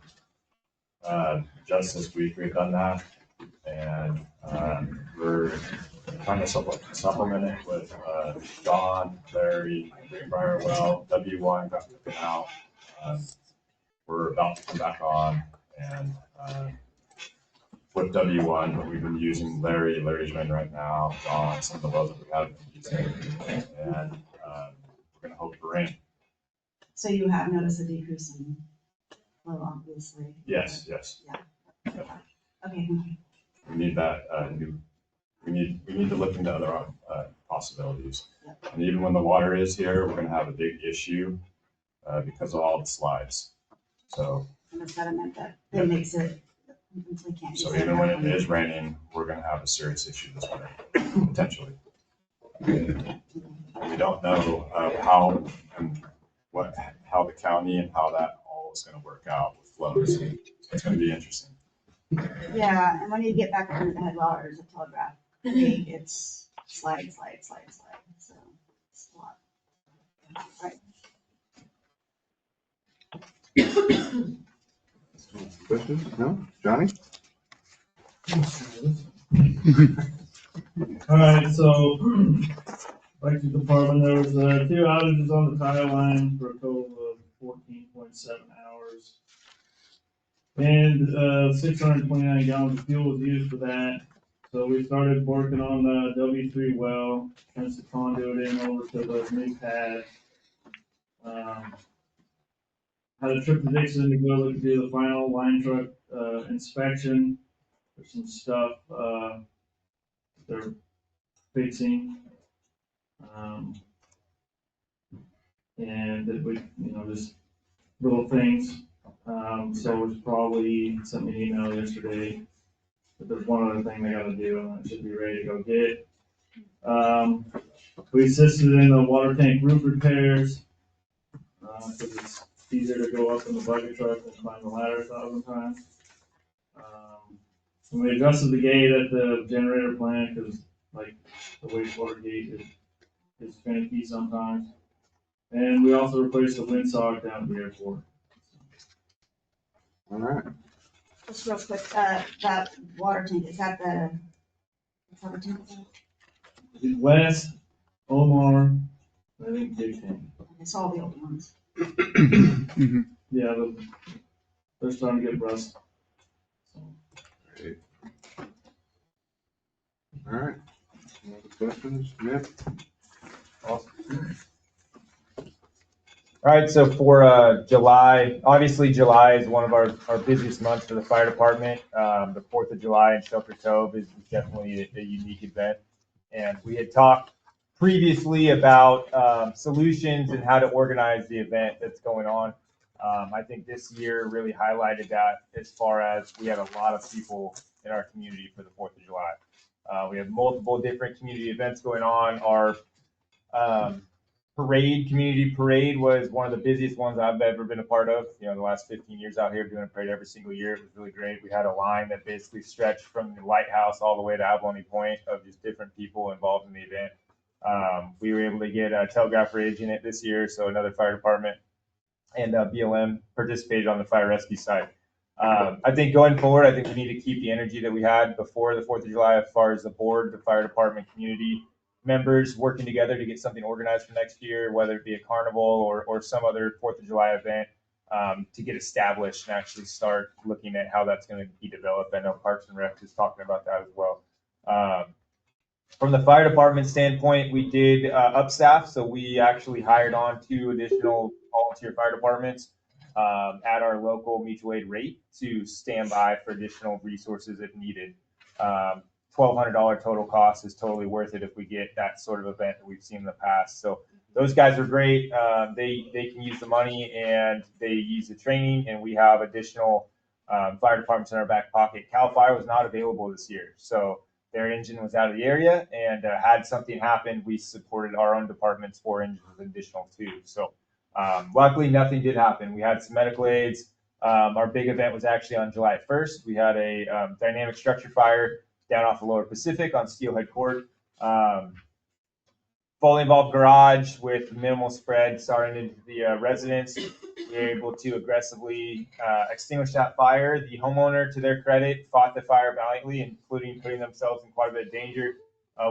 just this week we've done that, and we're trying to supplement it with John, Larry, Greenbrier well, W1 got taken out. We're about to come back on, and with W1, but we've been using Larry's running right now, John, some of the wells that we have been using, and we're going to hope for rain. So you have noticed a decrease in flow, obviously? Yes. Yeah. Okay, thank you. We need that we need to look into other possibilities. Yep. And even when the water is here, we're going to have a big issue because of all the slides. So. And the sediment that makes it. We can't So even when it is raining, we're going to have a serious issue this winter, potentially. We don't know how the county and how that all is going to work out with flows. So it's going to be interesting. Yeah, and when you get back under the headwaters of Telegraph Creek, it's slide. So it's a lot. Right. Questions? No? Johnny? All right, so electric department, there was 2 outages on the tile line for a total of 14.7 hours. And 629 gallons of fuel was used for that. So we started working on the W3 well, fenced the conduit in over to the new pad. Had a trip to Dixon to go do the final line truck inspection. There's some stuff they're fixing. And that we, just little things. So it's probably sent me an email yesterday, but there's one other thing they gotta do, and it should be ready to go get. We assisted in the water tank roof repairs, because it's easier to go up in the bucket truck than climb the ladder 1,000 times. And we adjusted the gate at the generator plant, because like the wastewater gate is finicky sometimes. And we also replaced the windsock down at the airport. All right. Just real quick, that water tank, is that the West, Omar, I think Big Ten. I saw the old ones. Yeah, they're starting to get rust. Great. All right. Any other questions? Nick? Awesome. All right, so for July, obviously July is one of our busiest months for the fire department. The 4th of July in Shelter Cove is definitely a unique event. And we had talked previously about solutions and how to organize the event that's going on. I think this year really highlighted that as far as we had a lot of people in our community for the 4th of July. We have multiple different community events going on. Our community parade was one of the busiest ones I've ever been a part of. You know, the last 15 years out here doing a parade every single year. It was really great. We had a line that basically stretched from the lighthouse all the way to Abalone Point of just different people involved in the event. We were able to get a telegraph ridge in it this year, so another fire department and BLM participated on the fire rescue side. I think going forward, I think we need to keep the energy that we had before the 4th of July as far as the board, the fire department, community members working together to get something organized for next year, whether it be a carnival or some other 4th of July event to get established and actually start looking at how that's going to be developed. I know Parks and Rec is talking about that as well. From the fire department standpoint, we did upstaff, so we actually hired on 2 additional volunteer fire departments at our local mutual aid rate to stand by for additional resources if needed. $1,200 total cost is totally worth it if we get that sort of event that we've seen in the past. So those guys are great. They can use the money and they use the training, and we have additional fire departments in our back pocket. Cal Fire was not available this year, so their engine was out of the area, and had something happen, we supported our own department's 4 engines with additional 2. So luckily, nothing did happen. We had some medical aids. Our big event was actually on July 1st. We had a dynamic structure fire down off the Lower Pacific on Steelhead Court. Fully involved garage with minimal spread starting into the residence. We were able to aggressively extinguish that fire. The homeowner, to their credit, fought the fire valiantly, including putting themselves in quite a bit of danger.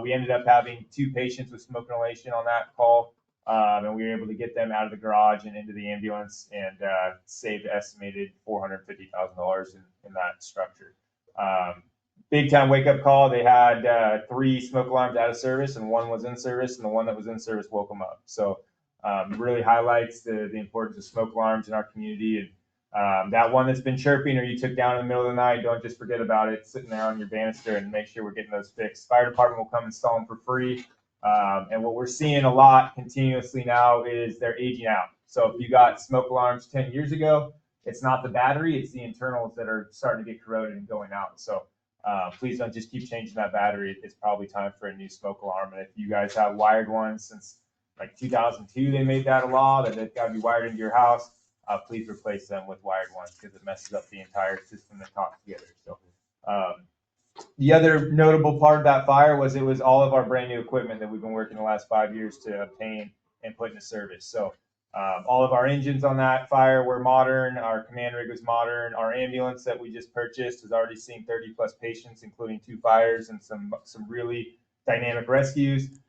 We ended up having 2 patients with smoke inhalation on that call, and we were able to get them out of the garage and into the ambulance and saved estimated $450,000 in that structure. Big time wake up call. They had 3 smoke alarms out of service, and 1 was in service, and the one that was in service woke them up. So really highlights the importance of smoke alarms in our community. And that one that's been chirping or you took down in the middle of the night, don't just forget about it. Sitting there on your banister and make sure we're getting those fixed. Fire department will come install them for free. And what we're seeing a lot continuously now is they're aging out. So if you got smoke alarms 10 years ago, it's not the battery, it's the internals that are starting to get corroded and going out. So please don't just keep changing that battery. It's probably time for a new smoke alarm. And if you guys have wired ones since like 2002, they made that a law that they've got to be wired into your house. Please replace them with wired ones because it messes up the entire system that talks together. So the other notable part of that fire was it was all of our brand new equipment that we've been working the last 5 years to obtain and put into service. So all of our engines on that fire were modern. Our command rig was modern. Our ambulance that we just purchased has already seen 30 plus patients, including 2 fires and some really dynamic rescues.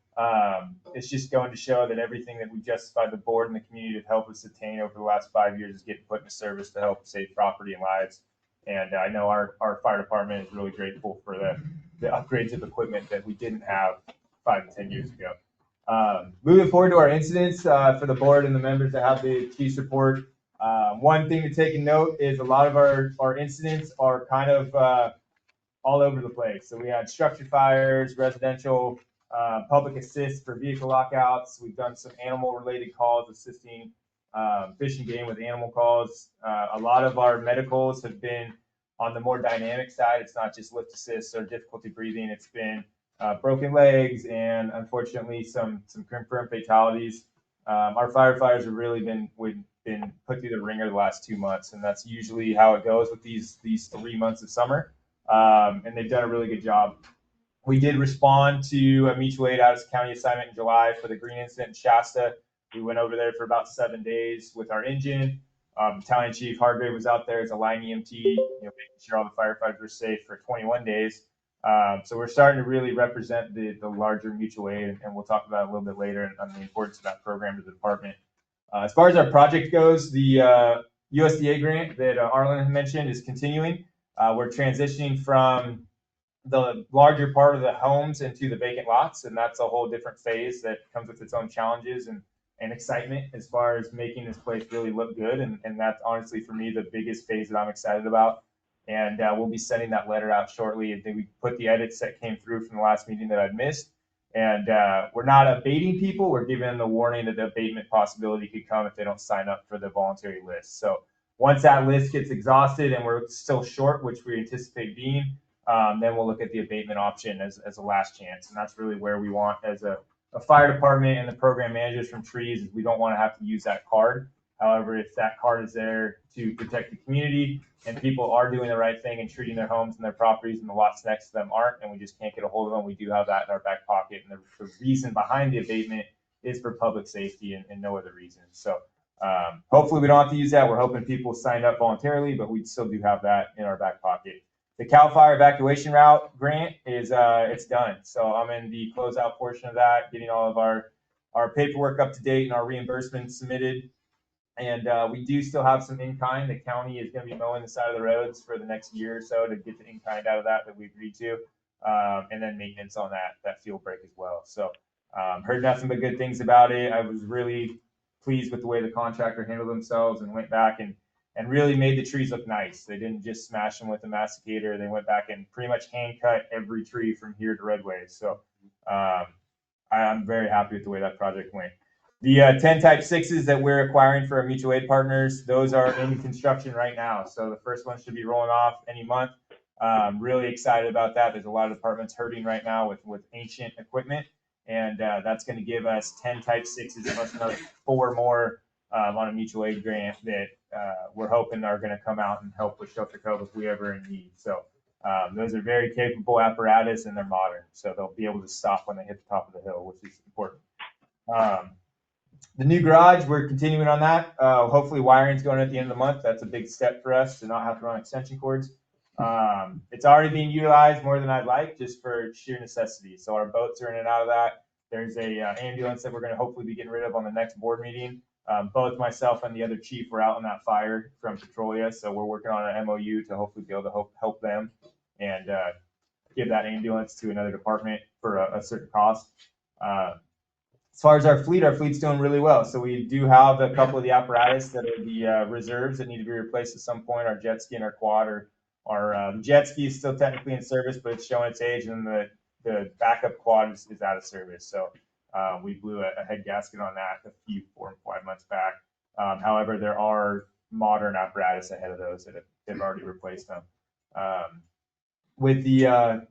It's just going to show that everything that we justified the board and the community to help us attain over the last 5 years is getting put into service to help save property and lives. And I know our fire department is really grateful for the upgrades of equipment that we didn't have 5 to 10 years ago. Moving forward to our incidents for the board and the members that have the chief's report. One thing to take a note is a lot of our incidents are kind of all over the place. So we had structure fires, residential, public assist for vehicle lockouts. We've done some animal related calls assisting Fish and Game with animal calls. A lot of our medicals have been on the more dynamic side. It's not just lift assist or difficulty breathing. It's been broken legs and unfortunately some confirmed fatalities. Our firefighters have really been put through the ringer the last 2 months, and that's usually how it goes with these 3 months of summer. And they've done a really good job. We did respond to a mutual aid out of county assignment in July for the green incident in Shasta. We went over there for about 7 days with our engine. Battalion Chief Hargrave was out there as a line EMT, making sure all the firefighters were safe for 21 days. So we're starting to really represent the larger mutual aid, and we'll talk about it a little bit later on the importance of that program to the department. As far as our project goes, the USDA grant that Arlen had mentioned is continuing. We're transitioning from the larger part of the homes into the vacant lots, and that's a whole different phase that comes with its own challenges and excitement as far as making this place really look good. And that's honestly for me the biggest phase that I'm excited about. And we'll be sending that letter out shortly. And then we put the edits that came through from the last meeting that I'd missed. And we're not abating people. We're giving them the warning that the abatement possibility could come if they don't sign up for the voluntary list. So once that list gets exhausted and we're still short, which we anticipate being, then we'll look at the abatement option as a last chance. And that's really where we want as a fire department and the program managers from trees is we don't want to have to use that card. However, if that card is there to protect the community and people are doing the right thing and treating their homes and their properties and the lots next to them aren't, and we just can't get a hold of them, we do have that in our back pocket. And the reason behind the abatement is for public safety and no other reason. So hopefully we don't have to use that. We're hoping people sign up voluntarily, but we still do have that in our back pocket. The CAL FIRE evacuation route grant is it's done. So I'm in the closeout portion of that, getting all of our paperwork up to date and our reimbursements submitted. And we do still have some in-kind. The county is going to be mowing the side of the roads for the next year or so to get the in-kind out of that we agreed to. And then maintenance on that field break as well. So heard nothing but good things about it. I was really pleased with the way the contractor handled themselves and went back and really made the trees look nice. They didn't just smash them with a masticator. They went back and pretty much hand cut every tree from here to Redway. So I'm very happy with the way that project went. The 10 Type 6s that we're acquiring for our mutual aid partners, those are in construction right now. So the first one should be rolling off any month. Really excited about that. There's a lot of departments hurting right now with ancient equipment. And that's going to give us 10 Type 6s plus another 4 more on a mutual aid grant that we're hoping are going to come out and help with Shelter Cove if we ever in need. So those are very capable apparatus and they're modern. So they'll be able to stop when they hit the top of the hill, which is important. The new garage, we're continuing on that. Hopefully wiring's going at the end of the month. That's a big step for us to not have to run extension cords. It's already being utilized more than I'd like just for sheer necessity. So our boats are in and out of that. There's a ambulance that we're going to hopefully be getting rid of on the next board meeting. Both myself and the other chief were out on that fire from Petrolia. So we're working on an MOU to hopefully be able to help them and give that ambulance to another department for a certain cost. As far as our fleet's doing really well. So we do have a couple of the apparatus that are the reserves that need to be replaced at some point. Our jet ski and our quad the jet ski is still technically in service, but it's showing its age, and the backup quad is out of service. So we blew a head gasket on that 4 and 5 months back. However, there are modern apparatus ahead of those that have already replaced them. With the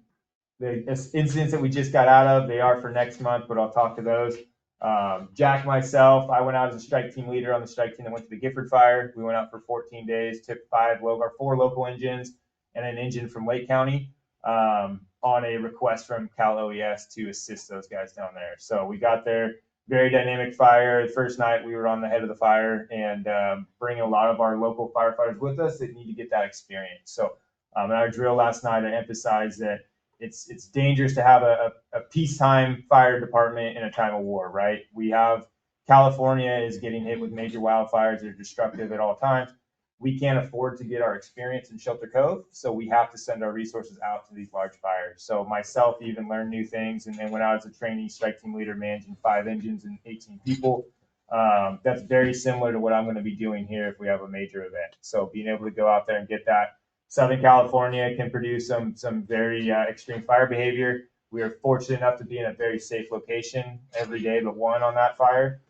incidents that we just got out of, they are for next month, but I'll talk to those. Jack, myself, I went out as a strike team leader on the strike team that went to the Gifford fire. We went out for 14 days, took 4 local engines and an engine from Lake County on a request from Cal OES to assist those guys down there. So we got there, very dynamic fire. The first night we were on the head of the fire and bringing a lot of our local firefighters with us that need to get that experience. So in our drill last night, I emphasized that it's dangerous to have a peacetime fire department in a time of war, right? We have California is getting hit with major wildfires that are destructive at all times. We can't afford to get our experience in Shelter Cove, so we have to send our resources out to these large fires. So myself even learned new things, and when I was a trainee strike team leader managing 5 engines and 18 people, that's very similar to what I'm going to be doing here if we have a major event. So being able to go out there and get that. Southern California can produce some very extreme fire behavior. We are fortunate enough to be in a very safe location every day but one on that fire.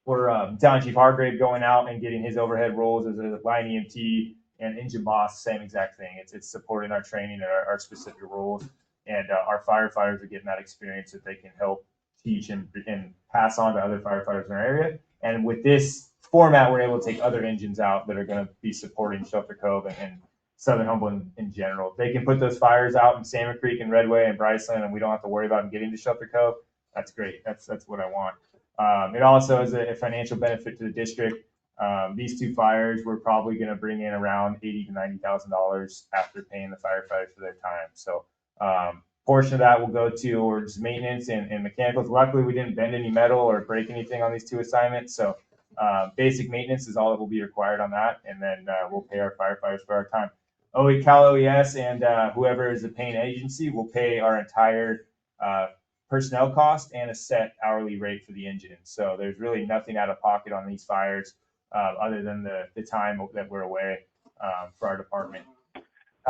We're Town Chief Hargrave going out and getting his overhead roles as a line EMT and engine boss, same exact thing. It's supporting our training and our specific roles. And our firefighters are getting that experience that they can help teach and pass on to other firefighters in our area. And with this format, we're able to take other engines out that are going to be supporting Shelter Cove and Southern Humboldt in general. They can put those fires out in Salmon Creek and Redway and Bryceland, and we don't have to worry about them getting to Shelter Cove. That's great. That's what I want. It also has a financial benefit to the district. These two fires, we're probably going to bring in around $80,000 to $90,000 after paying the firefighters for their time. So portion of that will go towards maintenance and mechanicals. Luckily, we didn't bend any metal or break anything on these two assignments. So basic maintenance is all that will be required on that. And then we'll pay our firefighters for our time. Cal OES and whoever is the paying agency will pay our entire personnel cost and a set hourly rate for the engine. So there's really nothing out of pocket on these fires other than the time that we're away for our department.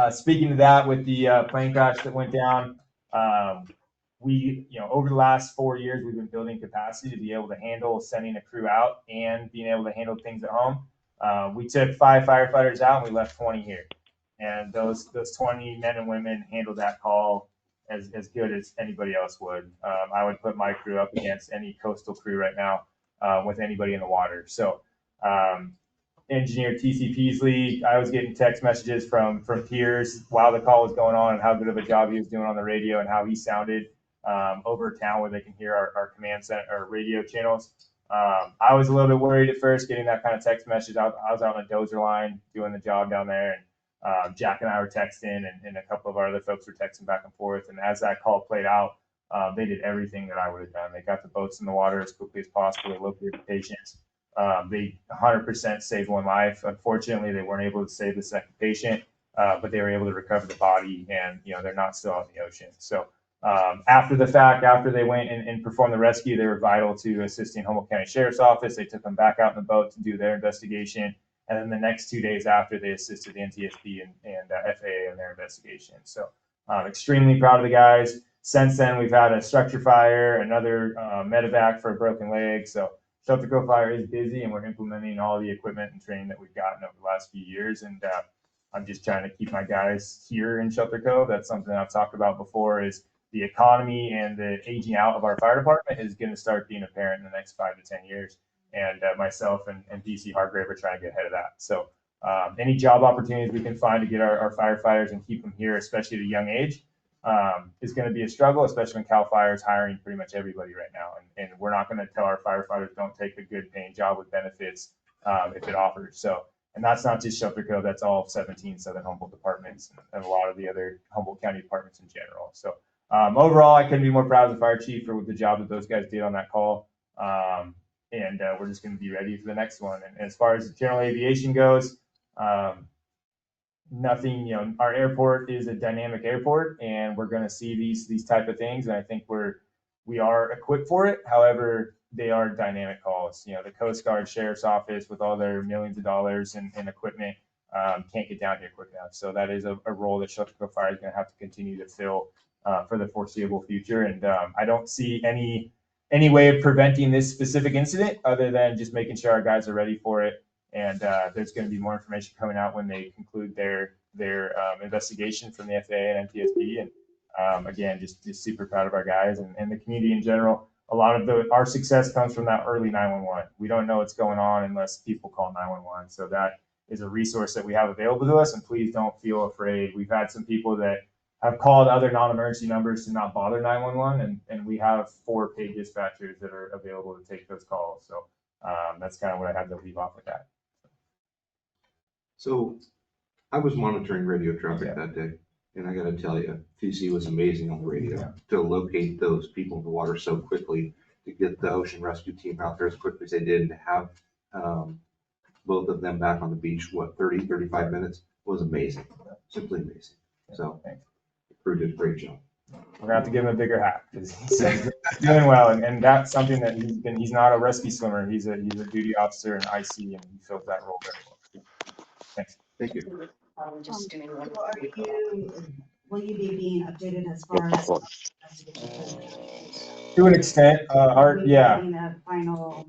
Speaking of that, with the plane crash that went down, we, over the last 4 years, we've been building capacity to be able to handle sending a crew out and being able to handle things at home. We took 5 firefighters out and we left 20 here. And those 20 men and women handled that call as good as anybody else would. I would put my crew up against any coastal crew right now with anybody in the water. So engineer TC Peasley, I was getting text messages from peers while the call was going on and how good of a job he was doing on the radio and how he sounded over town where they can hear our command center or radio channels. I was a little bit worried at first getting that kind of text message. I was out on a dozer line doing the job down there, and Jack and I were texting, and a couple of our other folks were texting back and forth. And as that call played out, they did everything that I would have done. They got the boats in the water as quickly as possible. They located the patients. They 100% saved one life. Unfortunately, they weren't able to save the second patient, but they were able to recover the body, and they're not still out in the ocean. So after the fact, after they went and performed the rescue, they were vital to assisting Humboldt County Sheriff's Office. They took them back out in the boat to do their investigation. And then the next 2 days after, they assisted the NTSB and FAA in their investigation. So extremely proud of the guys. Since then, we've had a structure fire, another medevac for a broken leg. So Shelter Cove Fire is busy, and we're implementing all the equipment and training that we've gotten over the last few years. And I'm just trying to keep my guys here in Shelter Cove. That's something I've talked about before, is the economy and the aging out of our fire department is going to start being apparent in the next 5 to 10 years. And myself and DC Hargrave are trying to get ahead of that. So any job opportunities we can find to get our firefighters and keep them here, especially at a young age, is going to be a struggle, especially when CAL FIRE is hiring pretty much everybody right now. And we're not going to tell our firefighters don't take a good paying job with benefits if it offers. So, and that's not just Shelter Cove, that's all 17 Southern Humboldt departments and a lot of the other Humboldt County departments in general. So overall, I couldn't be more proud of the fire chief for the job that those guys did on that call. And we're just going to be ready for the next one. And as far as general aviation goes, nothing, our airport is a dynamic airport, and we're going to see these type of things. And I think we are equipped for it. However, they are dynamic calls. The Coast Guard Sheriff's Office with all their millions of dollars and equipment can't get down here quick enough. So that is a role that Shelter Cove Fire is going to have to continue to fill for the foreseeable future. And I don't see any way of preventing this specific incident other than just making sure our guys are ready for it. And there's going to be more information coming out when they conclude their investigation from the FAA and NTSB. And again, just super proud of our guys and the community in general. A lot of our success comes from that early 911. We don't know what's going on unless people call 911. So that is a resource that we have available to us. And please don't feel afraid. We've had some people that have called other non-emergency numbers to not bother 911, and we have 4 paid dispatchers that are available to take those calls. So that's kind of what I had to leave off with that. So I was monitoring radio traffic that day, and I got to tell you, TC was amazing on the radio to locate those people in the water so quickly, to get the ocean rescue team out there as quickly as they did, and to have both of them back on the beach, 35 minutes, was amazing, simply amazing. So the crew did a great job. We're gonna have to give him a bigger hat because he's doing well, and that's something that he's not a rescue swimmer. He's a duty officer in IC, and he fills that role very well. Thanks. Thank you. Just doing one. Will you be being updated as far as to an extent, getting a final?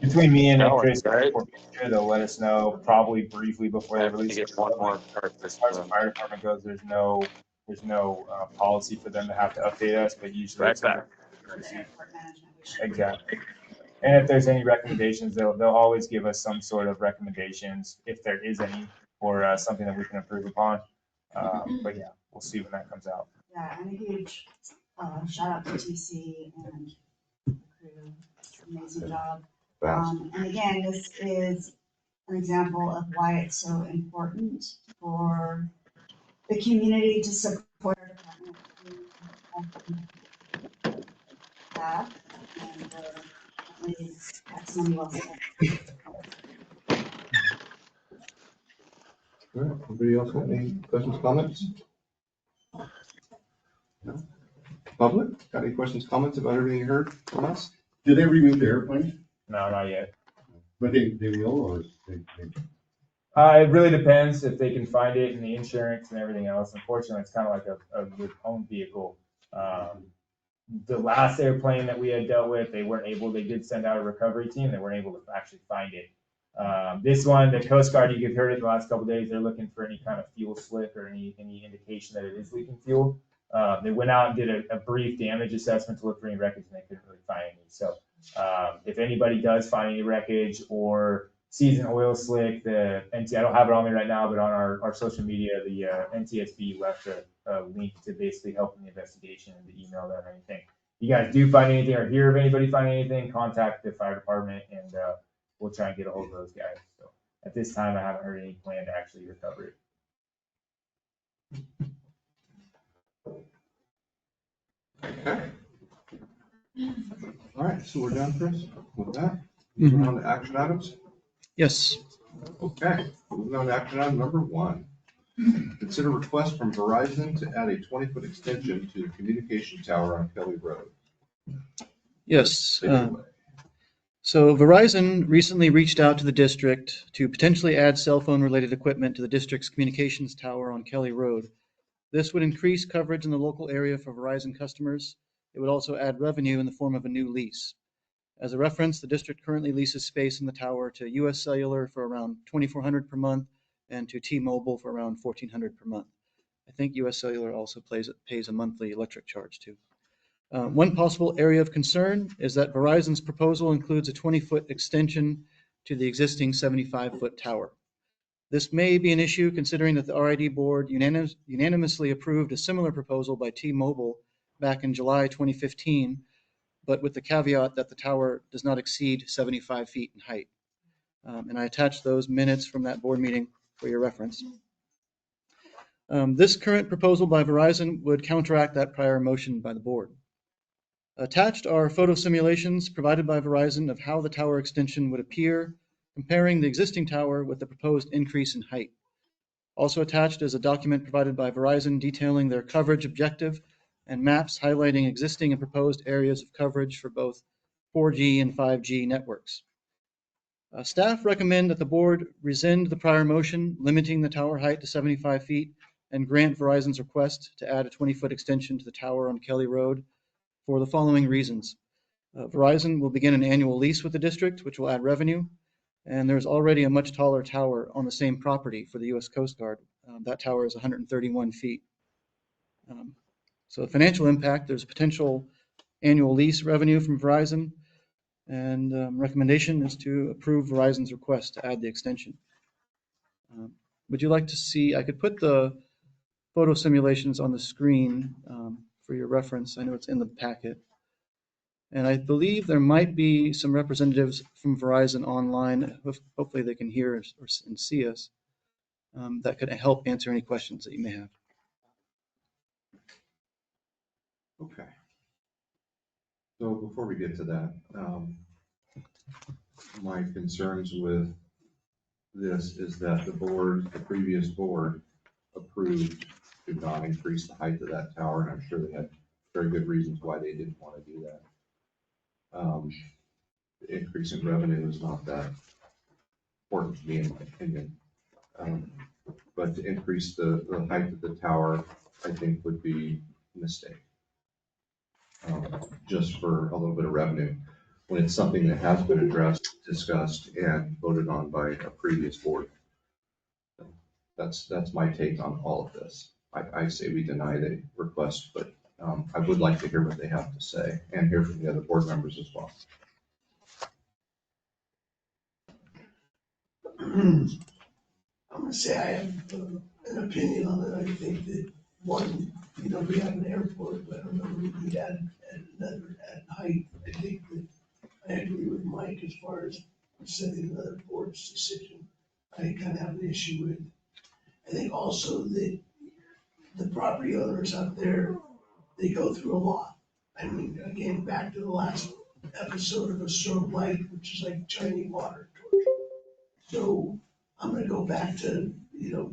Between me and Chris, they'll let us know probably briefly before they release it. As far as the fire department goes, there's no policy for them to have to update us, but usually it's exactly. And if there's any recommendations, they'll always give us some sort of recommendations if there is any, or something that we can improve upon. But yeah, we'll see when that comes out. Yeah, and a huge shout out to TC and the crew. Amazing job. Fast. And again, this is an example of why it's so important for the community to support our department. Have, and certainly that's money well spent. All right, anybody else got any questions, comments? No? Public, got any questions, comments about everything you heard from us? Did they remove the airplane? No, not yet. But they will, or they? It really depends if they can find it and the insurance and everything else. Unfortunately, it's kind of like a owned vehicle. The last airplane that we had dealt with, they did send out a recovery team. They weren't able to actually find it. This one, the Coast Guard, you've heard it the last couple of days, they're looking for any kind of fuel slick or any indication that it is leaking fuel. They went out and did a brief damage assessment to look for any wreckage, and they couldn't really find any. So if anybody does find any wreckage or sees an oil slick, the NT, I don't have it on me right now, but on our social media, the NTSB left a link to basically help in the investigation and the email them anything. If you guys do find anything or hear of anybody finding anything, contact the fire department and we'll try and get a hold of those guys. So at this time, I haven't heard any plan to actually recover it. Okay. All right, so we're done, Chris, with that. Moving on to action items. Yes. Okay, moving on to action item number 1. Consider request from Verizon to add a 20-foot extension to the communication tower on Kelly Road. Yes. Take it away. So Verizon recently reached out to the district to potentially add cell phone related equipment to the district's communications tower on Kelly Road. This would increase coverage in the local area for Verizon customers. It would also add revenue in the form of a new lease. As a reference, the district currently leases space in the tower to US Cellular for around $2,400 per month and to T-Mobile for around $1,400 per month. I think US Cellular also pays a monthly electric charge too. One possible area of concern is that Verizon's proposal includes a 20-foot extension to the existing 75-foot tower. This may be an issue considering that the RID board unanimously approved a similar proposal by T-Mobile back in July 2015, but with the caveat that the tower does not exceed 75 feet in height. And I attached those minutes from that board meeting for your reference. This current proposal by Verizon would counteract that prior motion by the board. Attached are photo simulations provided by Verizon of how the tower extension would appear, comparing the existing tower with the proposed increase in height. Also attached is a document provided by Verizon detailing their coverage objective and maps highlighting existing and proposed areas of coverage for both 4G and 5G networks. Staff recommend that the board rescind the prior motion limiting the tower height to 75 feet and grant Verizon's request to add a 20-foot extension to the tower on Kelly Road for the following reasons. Verizon will begin an annual lease with the district, which will add revenue, and there's already a much taller tower on the same property for the U.S. Coast Guard. That tower is 131 feet. So the financial impact, there's potential annual lease revenue from Verizon, and recommendation is to approve Verizon's request to add the extension. Would you like to see, I could put the photo simulations on the screen for your reference. I know it's in the packet. And I believe there might be some representatives from Verizon online. Hopefully they can hear us and see us. That could help answer any questions that you may have. Okay. So before we get to that, my concerns with this is that the previous board approved to not increase the height of that tower, and I'm sure they had very good reasons why they didn't want to do that. The increase in revenue is not that important to me, in my opinion. But to increase the height of the tower, I think would be a mistake. Just for a little bit of revenue, when it's something that has been addressed, discussed, and voted on by a previous board. That's my take on all of this. I say we deny the request, but I would like to hear what they have to say and hear from the other board members as well. I'm gonna say I have an opinion on it. I think that one, we have an airport, but I don't know if we add another at height. I think that I agree with Mike. as far as setting another board's decision, I kind of have an issue with. I think also that the property owners out there, they go through a lot. I mean, again, back to the last episode of a strobe light, which is like Chinese water torture. So I'm gonna go back to,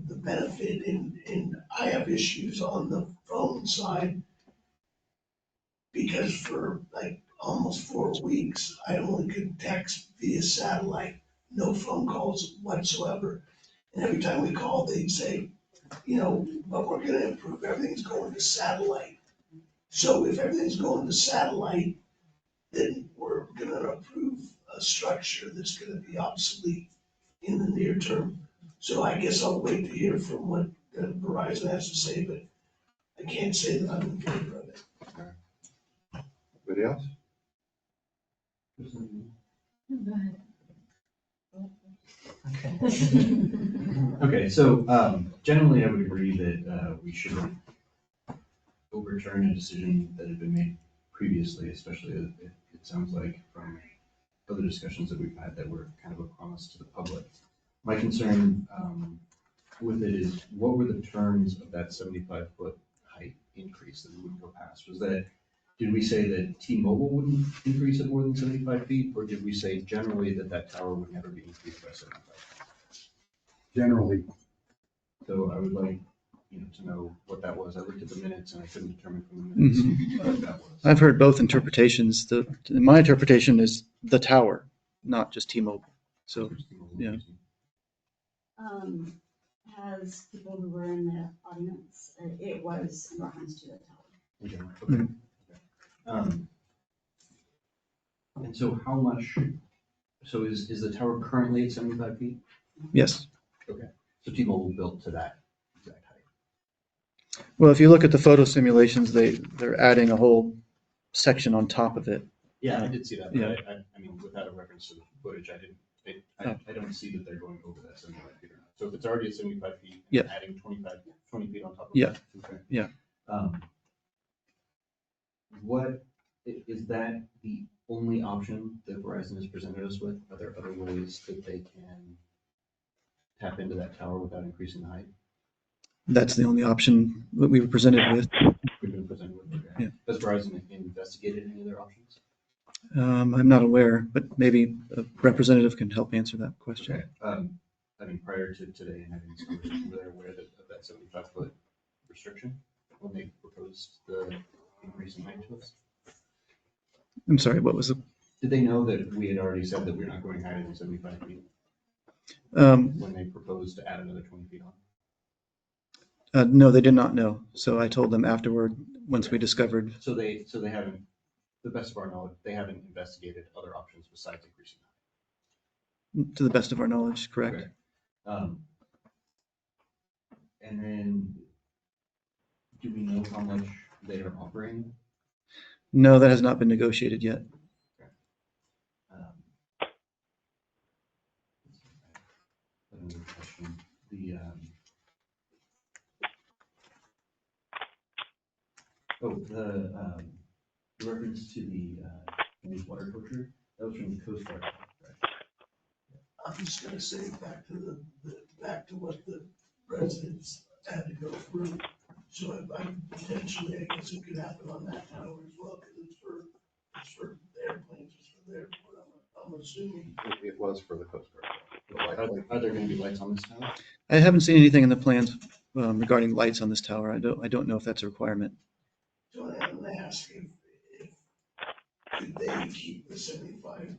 the benefit and I have issues on the phone side because for like almost 4 weeks, I only could text via satellite, no phone calls whatsoever. And every time we called, they'd say, but we're gonna improve, everything's going to satellite. So if everything's going to satellite, then we're gonna approve a structure that's gonna be obsolete in the near term. So I guess I'll wait to hear from what Verizon has to say, but I can't say that I'm in favor of it. Anybody else? Okay, so generally I would agree that we should overturn a decision that had been made previously, especially it sounds like from other discussions that we've had that were kind of a promise to the public. My concern with it is, what were the terms of that 75-foot height increase that we would go past? Did we say that T-Mobile wouldn't increase it more than 75 feet, or did we say generally that tower would never be increased by 75 feet? Generally. So I would like, to know what that was. I looked at the minutes and I couldn't determine from the minutes what that was. I've heard both interpretations. My interpretation is the tower, not just T-Mobile. So, yeah. As people who were in the audience, it was in reference to the tower. Okay. Okay. And so how much, so is the tower currently at 75 feet? Yes. Okay. So T-Mobile built to that exact height. Well, if you look at the photo simulations, they're adding a whole section on top of it. Yeah, I did see that. But Yeah. I mean, without a reference to the footage, I don't see that they're going over that 75 feet or not. So if it's already at 75 feet, and Yeah. adding 20 feet on top of Yeah. that. Okay. Yeah. What, is that the only option that Verizon has presented us with? Are there other ways that they can tap into that tower without increasing the height? That's the only option that we were presented with. We've been presented with, okay. Yeah. Has Verizon investigated any other options? I'm not aware, but maybe a representative can help answer that question. Okay. I mean, prior to today and having this conversation, were they aware of that 75-foot restriction when they proposed the increase in height to us? I'm sorry, what was the? Did they know that we had already said that we're not going higher than 75 feet? When they proposed to add another 20 feet on? No, they did not know. So I told them afterward, once we discovered. So they haven't, to the best of our knowledge, they haven't investigated other options besides increasing height? To the best of our knowledge, correct. Okay. And then, do we know how much they are offering? No, that has not been negotiated yet. Another question. The reference to the wastewater torture, that was from the Coast Guard, right? I'm just gonna say back to what the residents had to go through. So I potentially, I guess it could happen on that tower as well, because it's for the airplanes, it's for their, I'm assuming. It was for the Coast Guard. Are there going to be lights on this tower? I haven't seen anything in the plans regarding lights on this tower. I don't know if that's a requirement. So I'm gonna ask if could they keep the 75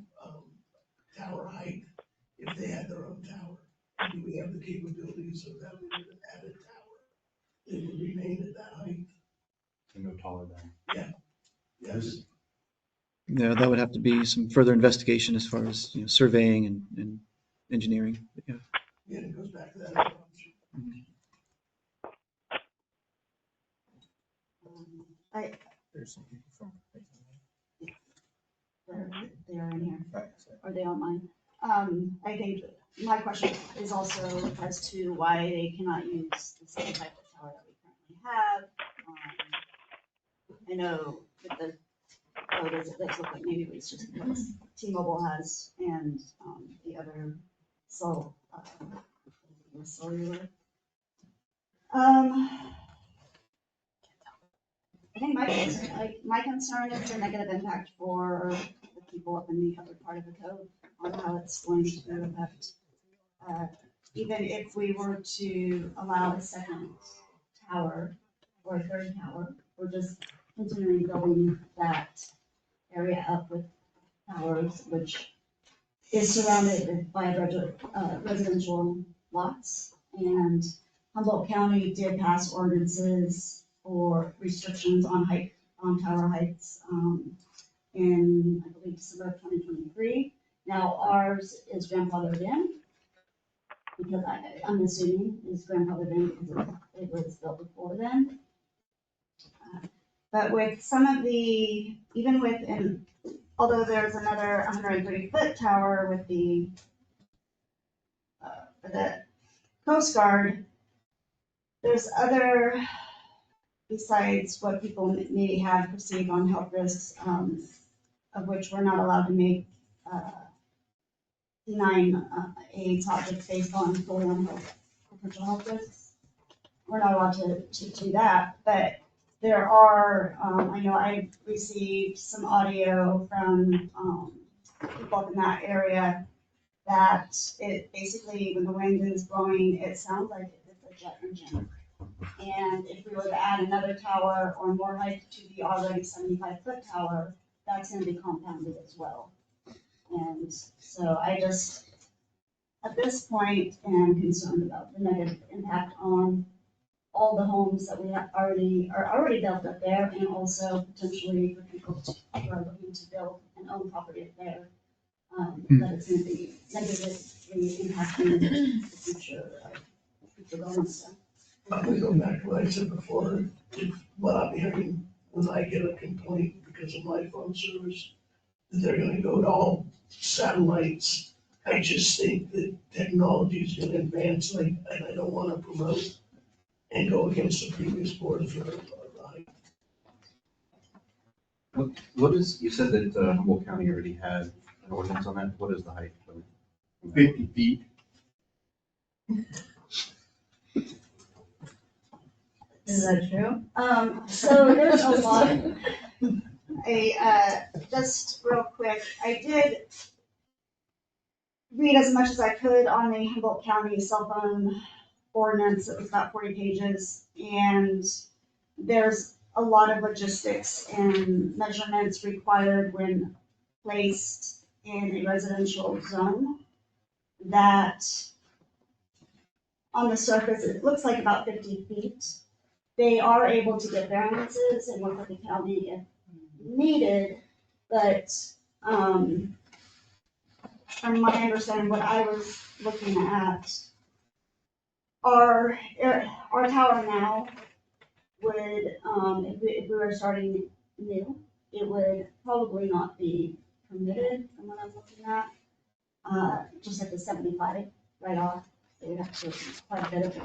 tower height if they had their own tower? Do we have the capabilities of having an added tower? They would remain at that height? And no taller than? Yeah. Yes. Yeah, that would have to be some further investigation as far as surveying and engineering. But yeah. Yeah, it goes back to that other option. There's some people from. They are in here. Are they online? I think my question is also as to why they cannot use the same type of tower that we currently have. I know with the photos, it does look like maybe it's just because T-Mobile has and the other cellular. I think my concern is the negative impact for the people up in the upper part of the cove on how it's going to affect. Even if we were to allow a second tower or a third tower, we're just continuing building that area up with towers, which is surrounded by residential lots. And Humboldt County did pass ordinances for restrictions on tower heights, in, I believe, December of 2023. Now ours is grandfathered in, because I'm assuming is grandfathered in because it was built before then. But with some of the, even with, and although there's another 130-foot tower with the Coast Guard, there's other, besides what people may have perceived on health risks, of which we're not allowed to make denying a project based on fully on potential health risks. We're not allowed to do that, but there are, I know I received some audio from people up in that area that it basically, when the wind is blowing, it sounds like it's a jet engine. And if we were to add another tower or more height to the already 75-foot tower, that's going to be compounded as well. And so I just, at this point, am concerned about the negative impact on all the homes that we are already built up there, and also potentially for people who are looking to build and own property up there, that it's going to be negatively impacting the future development. I'm gonna go back to what I said before. If what I'm hearing, when I get a complaint because of my phone service, that they're gonna go to all satellites. I just think that technology is gonna advance, like, and I don't wanna promote and go against the previous board for the height. What is, you said that Humboldt County already had an ordinance on that. What is the height? 50 feet. Is that true? So there's a lot. Just real quick, I did read as much as I could on the Humboldt County cell phone ordinance. It was about 40 pages, and there's a lot of logistics and measurements required when placed in a residential zone that on the surface, it looks like about 50 feet. They are able to get variances and work with the county if needed, but from my understanding, what I was looking at, our tower now would, if we were starting new, it would probably not be permitted from what I'm looking at, just at the 75 right off. They would have to do quite a bit of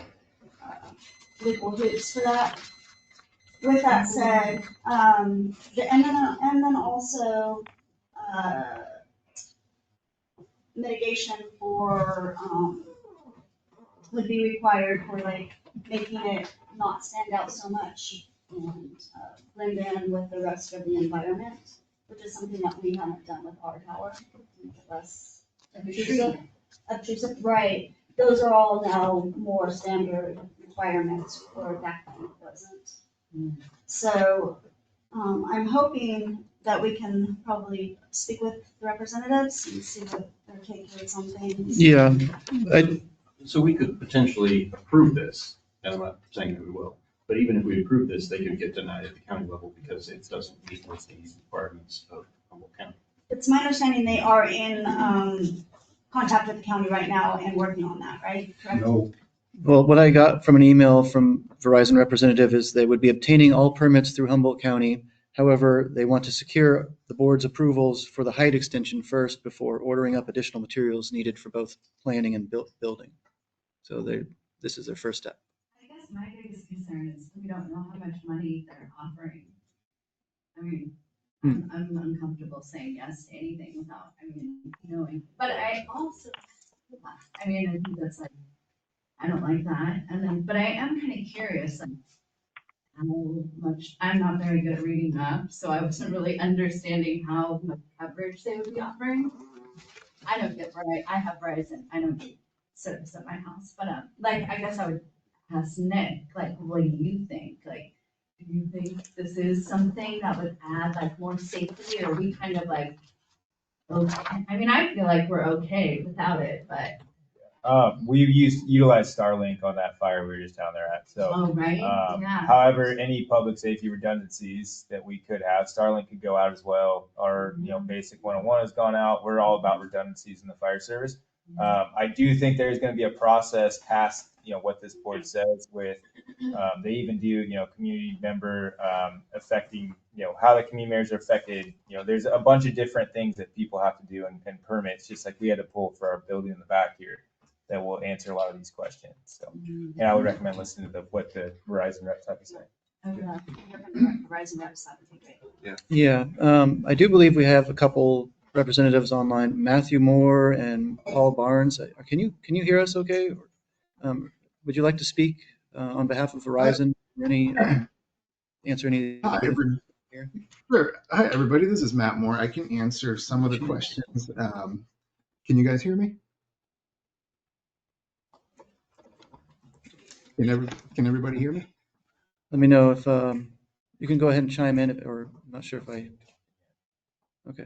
legal hoops for that. With that said, and then also mitigation for would be required for like making it not stand out so much and blend in with the rest of the environment, which is something that we haven't done with our tower. Less obtrusive, right? Those are all now more standard requirements for back then it wasn't. So I'm hoping that we can probably speak with the representatives and see what their take is on things. Yeah, So we could potentially approve this, and I'm not saying that we will, but even if we approve this, they could get denied at the county level because it doesn't meet with the requirements of Humboldt County. It's my understanding they are in contact with the county right now and working on that, right? Correct? No. well, what I got from an email from Verizon representative is they would be obtaining all permits through Humboldt County. However, they want to secure the board's approvals for the height extension first before ordering up additional materials needed for both planning and building. So this is their first step. I guess my biggest concern is we don't know how much money they're offering. I mean, I'm uncomfortable saying yes to anything without, knowing. But I also, I think that's like, I don't like that. And then, but I am kind of curious, like, how much, I'm not very good at reading up, so I wasn't really understanding how much coverage they would be offering. I don't get I have Verizon, I don't do service at my house, but like, I guess I would ask Nick, like, what do you think? Like, do you think this is something that would add like more safety, or are we kind of like, okay? I feel like we're okay without it, but. We utilized Starlink on that fire we were just down there at. So, Oh, right? Yeah. However, any public safety redundancies that we could have, Starlink could go out as well. Our basic 101 has gone out. We're all about redundancies in the fire service. I do think there's going to be a process past what this board says with. They even do community member affecting how the community members are affected. There's a bunch of different things that people have to do and permits, just like we had to pull for our building in the back here, that will answer a lot of these questions. So, and I would recommend listening to what the Verizon reps have to say. Verizon reps have to take it. Yeah, I do believe we have a couple representatives online, Matthew Moore and Paul Barnes. Can you hear us okay? Would you like to speak on behalf of Verizon? Answer any? Hi, Sure. Hi, everybody. This is Matt Moore. I can answer some of the questions. Can you guys hear me? Can everybody hear me? Let me know if you can go ahead and chime in, or I'm not sure if I. Okay.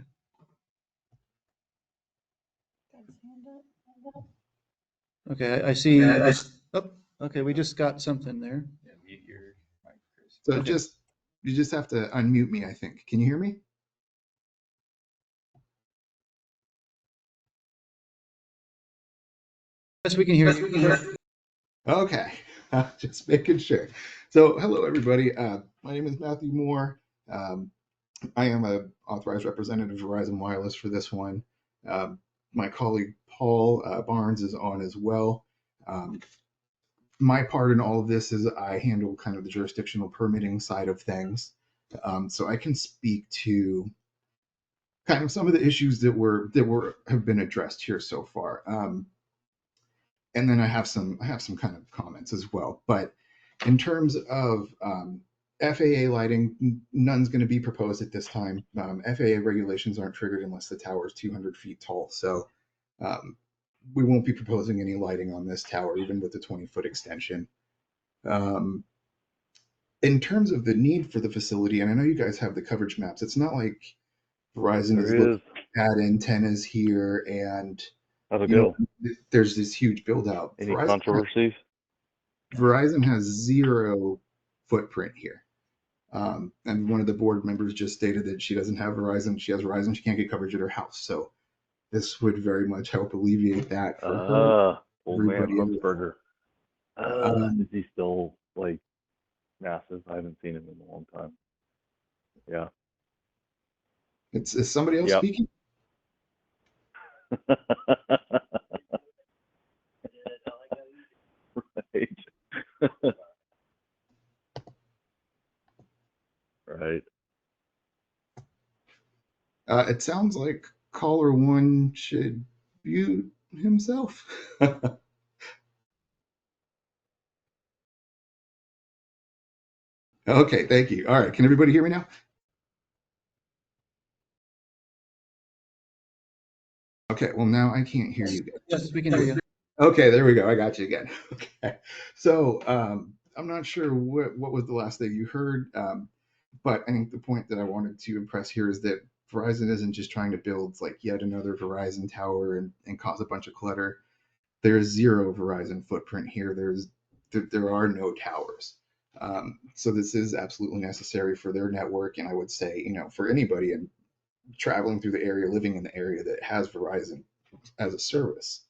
Okay, I see. Okay, we just got something there. So Okay. you just have to unmute me, I think. Can you hear me? Yes, we can hear you. Okay, just making sure. So, hello, everybody. My name is Matthew Moore. I am a authorized representative of Verizon Wireless for this one. My colleague Paul Barnes is on as well. My part in all of this is I handle kind of the jurisdictional permitting side of things. So I can speak to kind of some of the issues that have been addressed here so far. And then I have some kind of comments as well. But in terms of FAA lighting, none's going to be proposed at this time. FAA regulations aren't triggered unless the tower is 200 feet tall. So we won't be proposing any lighting on this tower, even with the 20-foot extension. In terms of the need for the facility, and I know you guys have the coverage maps, it's not like Verizon is looking at antennas here and how's it go? There's this huge build out. Any controversies? Verizon has zero footprint here. And one of the board members just stated that she doesn't have Verizon. She has Verizon. She can't get coverage at her house. So this would very much help alleviate that for her. Old man Huntsberger. Is he still like massive? I haven't seen him in a long time. Yeah. Is somebody else speaking? Right. Right. It sounds like caller one should mute himself. Okay, thank you. All right, can everybody hear me now? Okay, well now I can't hear you guys. Yes, we can hear you. Okay, there we go. I got you again. Okay, so I'm not sure what was the last thing you heard, but I think the point that I wanted to impress here is that Verizon isn't just trying to build like yet another Verizon tower and cause a bunch of clutter. There's zero Verizon footprint here. There are no towers. So this is absolutely necessary for their network, and I would say, for anybody and traveling through the area, living in the area that has Verizon as a service.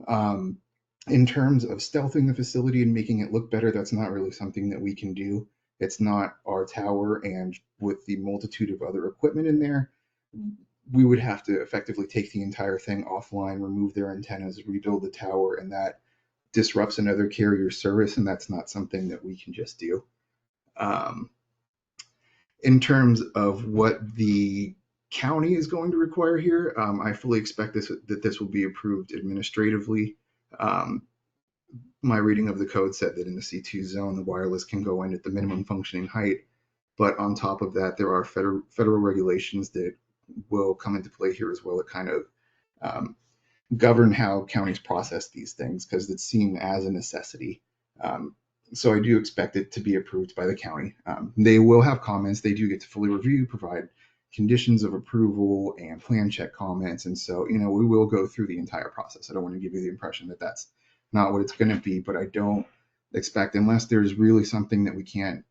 In terms of stealthing the facility and making it look better, that's not really something that we can do. It's not our tower, and with the multitude of other equipment in there, we would have to effectively take the entire thing offline, remove their antennas, rebuild the tower, and that disrupts another carrier service, and that's not something that we can just do. In terms of what the county is going to require here, I fully expect that this will be approved administratively. Um, my reading of the code said that in the C2 zone, the wireless can go in at the minimum functioning height. But on top of that, there are federal regulations that will come into play here as well that kind of um, govern how counties process these things because it's seen as a necessity. So I do expect it to be approved by the county. They will have comments. They do get to fully review, provide conditions of approval and plan check comments. And so, we will go through the entire process. I don't want to give you the impression that that's not what it's going to be, but I don't expect, unless there's really something that we can't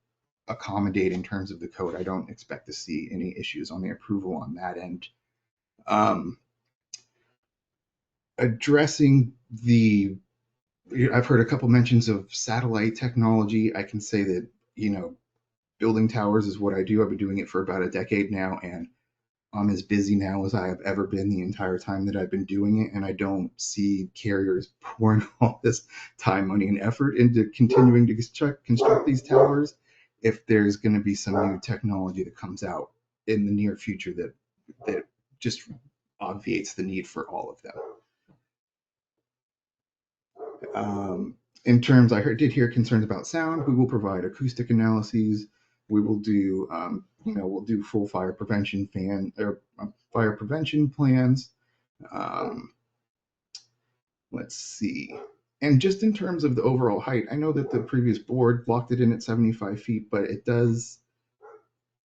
accommodate in terms of the code, I don't expect to see any issues on the approval on that end. Addressing I've heard a couple mentions of satellite technology. I can say that, building towers is what I do. I've been doing it for about a decade now, and I'm as busy now as I have ever been the entire time that I've been doing it. And I don't see carriers pouring all this time, money, and effort into continuing to construct these towers if there's going to be some new technology that comes out in the near future that just obviates the need for all of them. In terms, did hear concerns about sound. We will provide acoustic analyses. We will do, we'll do full fire prevention fire prevention plans. Let's see. And just in terms of the overall height, I know that the previous board blocked it in at 75 feet, but it does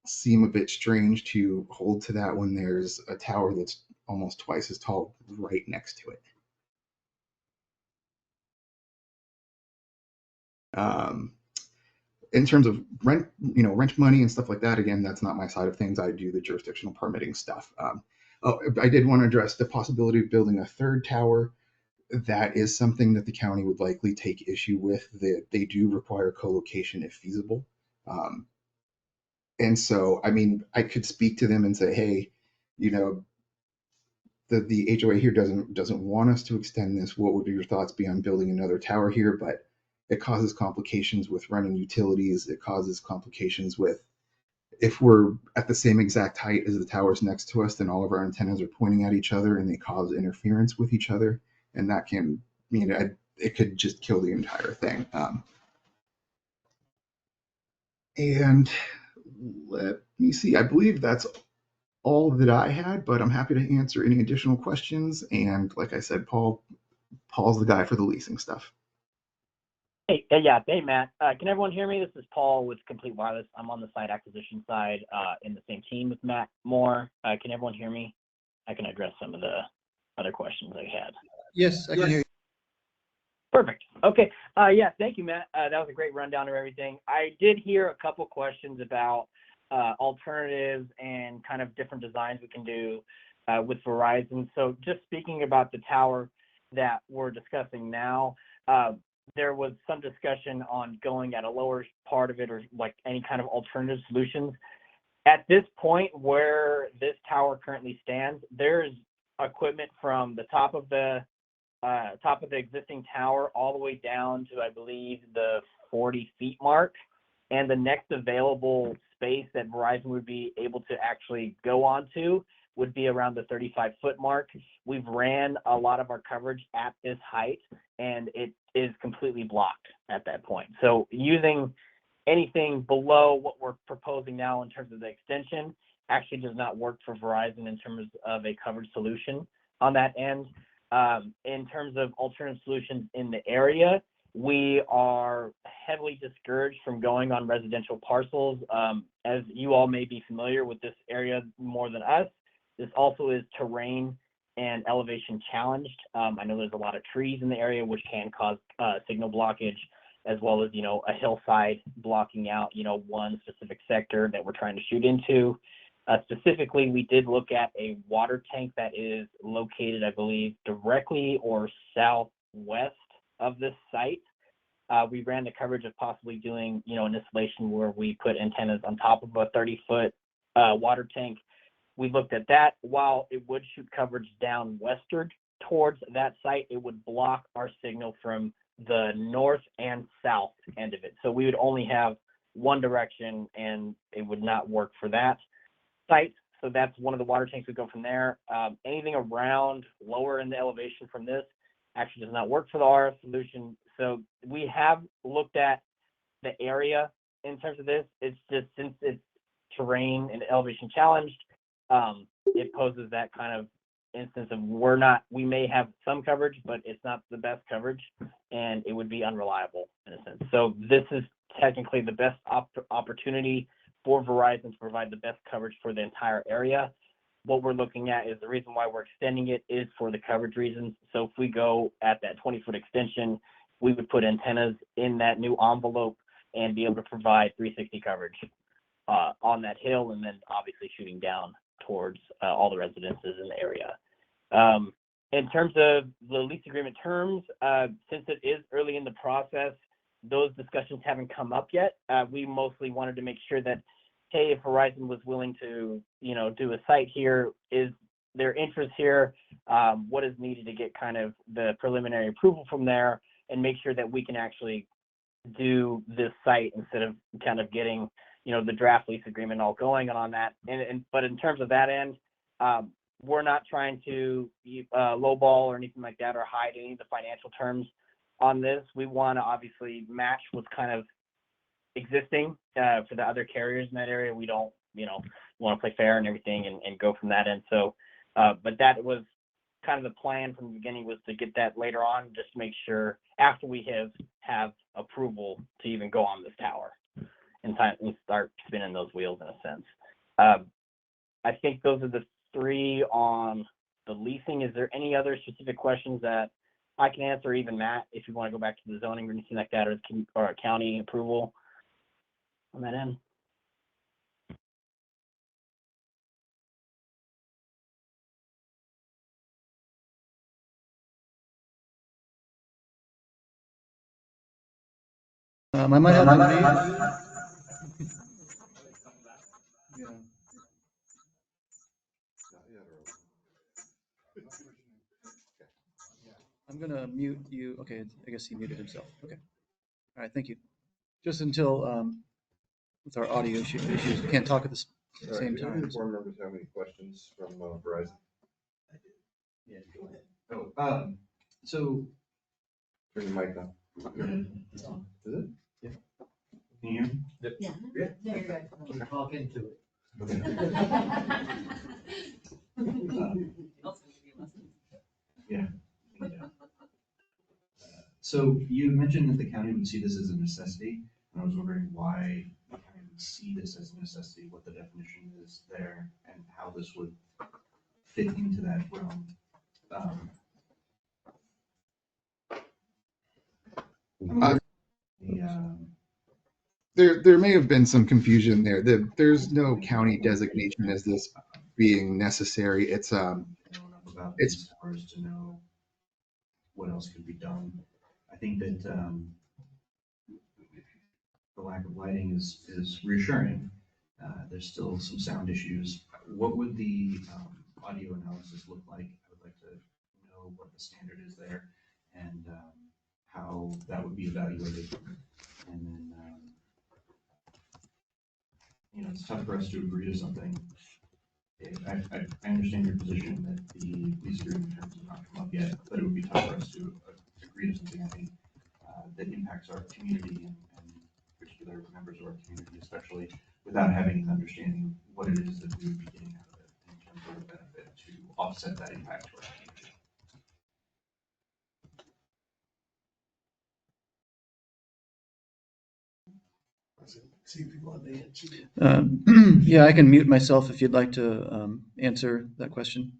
seem a bit strange to hold to that when there's a tower that's almost twice as tall right next to it. In terms of rent money and stuff like that, again, that's not my side of things. I do the jurisdictional permitting stuff. I did want to address the possibility of building a third tower. That is something that the county would likely take issue with, that they do require co-location if feasible. And so, I could speak to them and say, hey, the HOA here doesn't want us to extend this. What would your thoughts be on building another tower here? But it causes complications with running utilities. It causes complications with, if we're at the same exact height as the towers next to us, then all of our antennas are pointing at each other and they cause interference with each other. And that can, it could just kill the entire thing. And let me see, I believe that's all that I had, but I'm happy to answer any additional questions. And like I said, Paul's the guy for the leasing stuff. Hey, Matt. Can everyone hear me? This is Paul with Complete Wireless. I'm on the site acquisition side in the same team with Matt Moore. Can everyone hear me? I can address some of the other questions I had. Yes, I can hear you. Perfect. Okay. Thank you, Matt. That was a great rundown of everything. I did hear a couple questions about alternatives and kind of different designs we can do with Verizon. So just speaking about the tower that we're discussing now, there was some discussion on going at a lower part of it or like any kind of alternative solutions. At this point where this tower currently stands, there's equipment from the top of the existing tower all the way down to, I believe, the 40 feet mark. And the next available space that Verizon would be able to actually go onto would be around the 35-foot mark. We've ran a lot of our coverage at this height, and it is completely blocked at that point. So using anything below what we're proposing now in terms of the extension actually does not work for Verizon in terms of a coverage solution on that end. In terms of alternative solutions in the area, we are heavily discouraged from going on residential parcels. As you all may be familiar with this area more than us, this also is terrain and elevation challenged. I know there's a lot of trees in the area which can cause signal blockage, as well as, a hillside blocking out, one specific sector that we're trying to shoot into. Specifically, we did look at a water tank that is located, I believe, directly or southwest of this site. We ran the coverage of possibly doing, an installation where we put antennas on top of a 30-foot water tank. We looked at that. While it would shoot coverage down westward towards that site, it would block our signal from the north and south end of it. So we would only have one direction and it would not work for that site. So that's one of the water tanks would go from there. Anything around lower in the elevation from this actually does not work for the RF solution. So we have looked at the area in terms of this. It's just, since it's terrain and elevation challenged, it poses that kind of instance of we may have some coverage, but it's not the best coverage, and it would be unreliable in a sense. So this is technically the best opportunity for Verizon to provide the best coverage for the entire area. What we're looking at is the reason why we're extending it is for the coverage reasons. So if we go at that 20-foot extension, we would put antennas in that new envelope and be able to provide 360 coverage on that hill, and then obviously shooting down towards all the residences in the area. In terms of the lease agreement terms, since it is early in the process, those discussions haven't come up yet. We mostly wanted to make sure that, hey, if Verizon was willing to, do a site here, is their interest here, what is needed to get kind of the preliminary approval from there, and make sure that we can actually do this site instead of kind of getting, the draft lease agreement all going on that. But in terms of that end, we're not trying to lowball or anything like that, or hide any of the financial terms on this. We want to obviously match what's kind of existing for the other carriers in that area. We don't, want to play fair and everything and go from that end. So, but that was kind of the plan from the beginning, was to get that later on, just to make sure after we have approval to even go on this tower and start spinning those wheels in a sense. I think those are the three on the leasing. Is there any other specific questions that I can answer, even Matt, if you want to go back to the zoning or anything like that, or a county approval on that end? I might have to leave. Yeah. I'm gonna mute you. Okay, I guess he muted himself. Okay. All right, thank you. Just until, with our audio issues, we can't talk at the same Do any time. of the board members have any questions from Verizon? Yeah, go ahead. So. Turn your mic on. Is it? Yeah. Can you hear me? Yeah. Yeah. There you go. Okay. Talk into it. Yeah. So you mentioned that the county would see this as a necessity, and I was wondering why the county would see this as a necessity, what the definition is there, and how this would fit into that realm. There may have been some confusion there. There's no county designation as this being necessary. It's About this as far as to know what else could be done. I think that the lack of lighting is reassuring. There's still some sound issues. What would the audio analysis look like? I would like to know what the standard is there, and how that would be evaluated. And then, it's tough for us to agree to something. I understand your position that the lease agreement terms have not come up yet, but it would be tough for us to agree to something, I think, that impacts our community and particular members of our community, especially without having an understanding of what it is that we would be getting out of it in terms of the benefit to offset that impact to our community. See if you want to answer. Yeah, I can mute myself if you'd like to answer that question.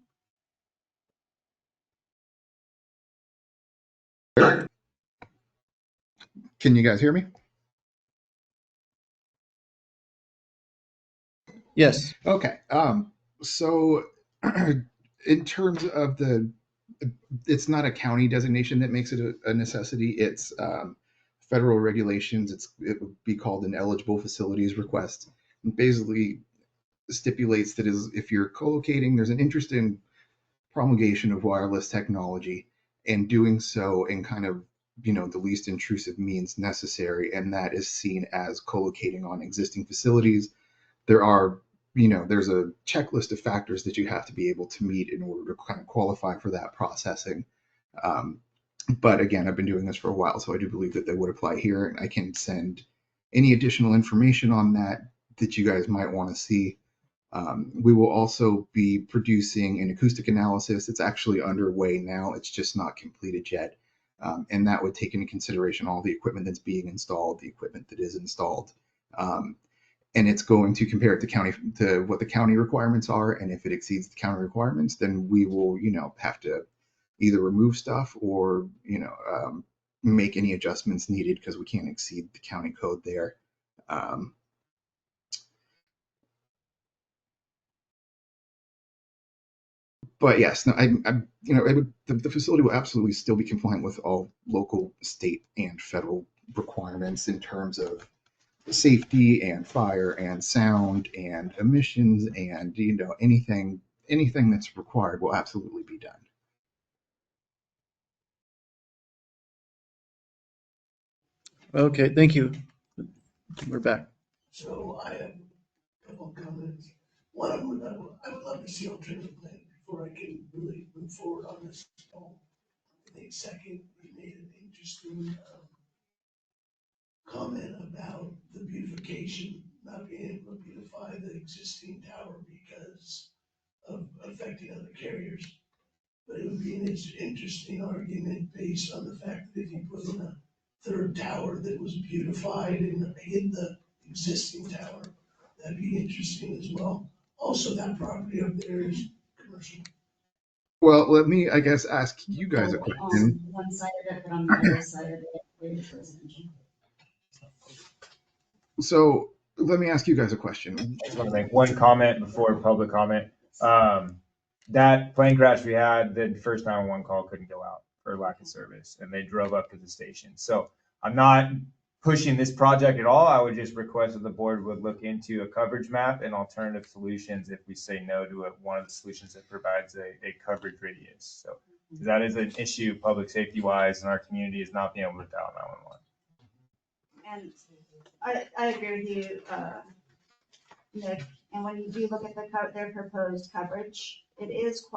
Can you guys hear me? Yes. Okay. So in terms of it's not a county designation that makes it a necessity. It's federal regulations. It would be called an eligible facilities request. And basically stipulates that if you're co-locating, there's an interest in promulgation of wireless technology, and doing so in kind of the least intrusive means necessary, and that is seen as co-locating on existing facilities. There's a checklist of factors that you have to be able to meet in order to kind of qualify for that processing. But again, I've been doing this for a while, so I do believe that they would apply here, and I can send any additional information on that you guys might want to see. We will also be producing an acoustic analysis. It's actually underway now. It's just not completed yet. And that would take into consideration all the equipment that's being installed, the equipment that is installed. And it's going to compare it to what the county requirements are. And if it exceeds the county requirements, then we will, have to either remove stuff or, make any adjustments needed because we can't exceed the county code there. But yes, no, the facility will absolutely still be compliant with all local, state, and federal requirements in terms of safety and fire and sound and emissions and anything that's required will absolutely be done. Okay, thank you. We're back. So I have a couple of comments. One of them, I would love to see alternative plan before I can really move forward on this. I think second, you made an interesting comment about the beautification, not being able to beautify the existing tower because of affecting other carriers. But it would be an interesting argument based on the fact that if you put in a third tower that was beautified and hid the existing tower, that'd be interesting as well. Also, that property up there is commercial. Well, let me, I guess, ask you guys a On question. one side of it, but on the other side of it is residential. So let me ask you guys a question. I just want to make one comment before public comment. That plane crash we had, the first 911 call couldn't go out for lack of service, and they drove up to the station. So I'm not pushing this project at all. I would just request that the board would look into a coverage map and alternative solutions if we say no to one of the solutions that provides a coverage radius. So that is an issue public safety wise in our community, is not being able to dial 911. And I agree with you, Nick. And when you do look at their proposed coverage, it is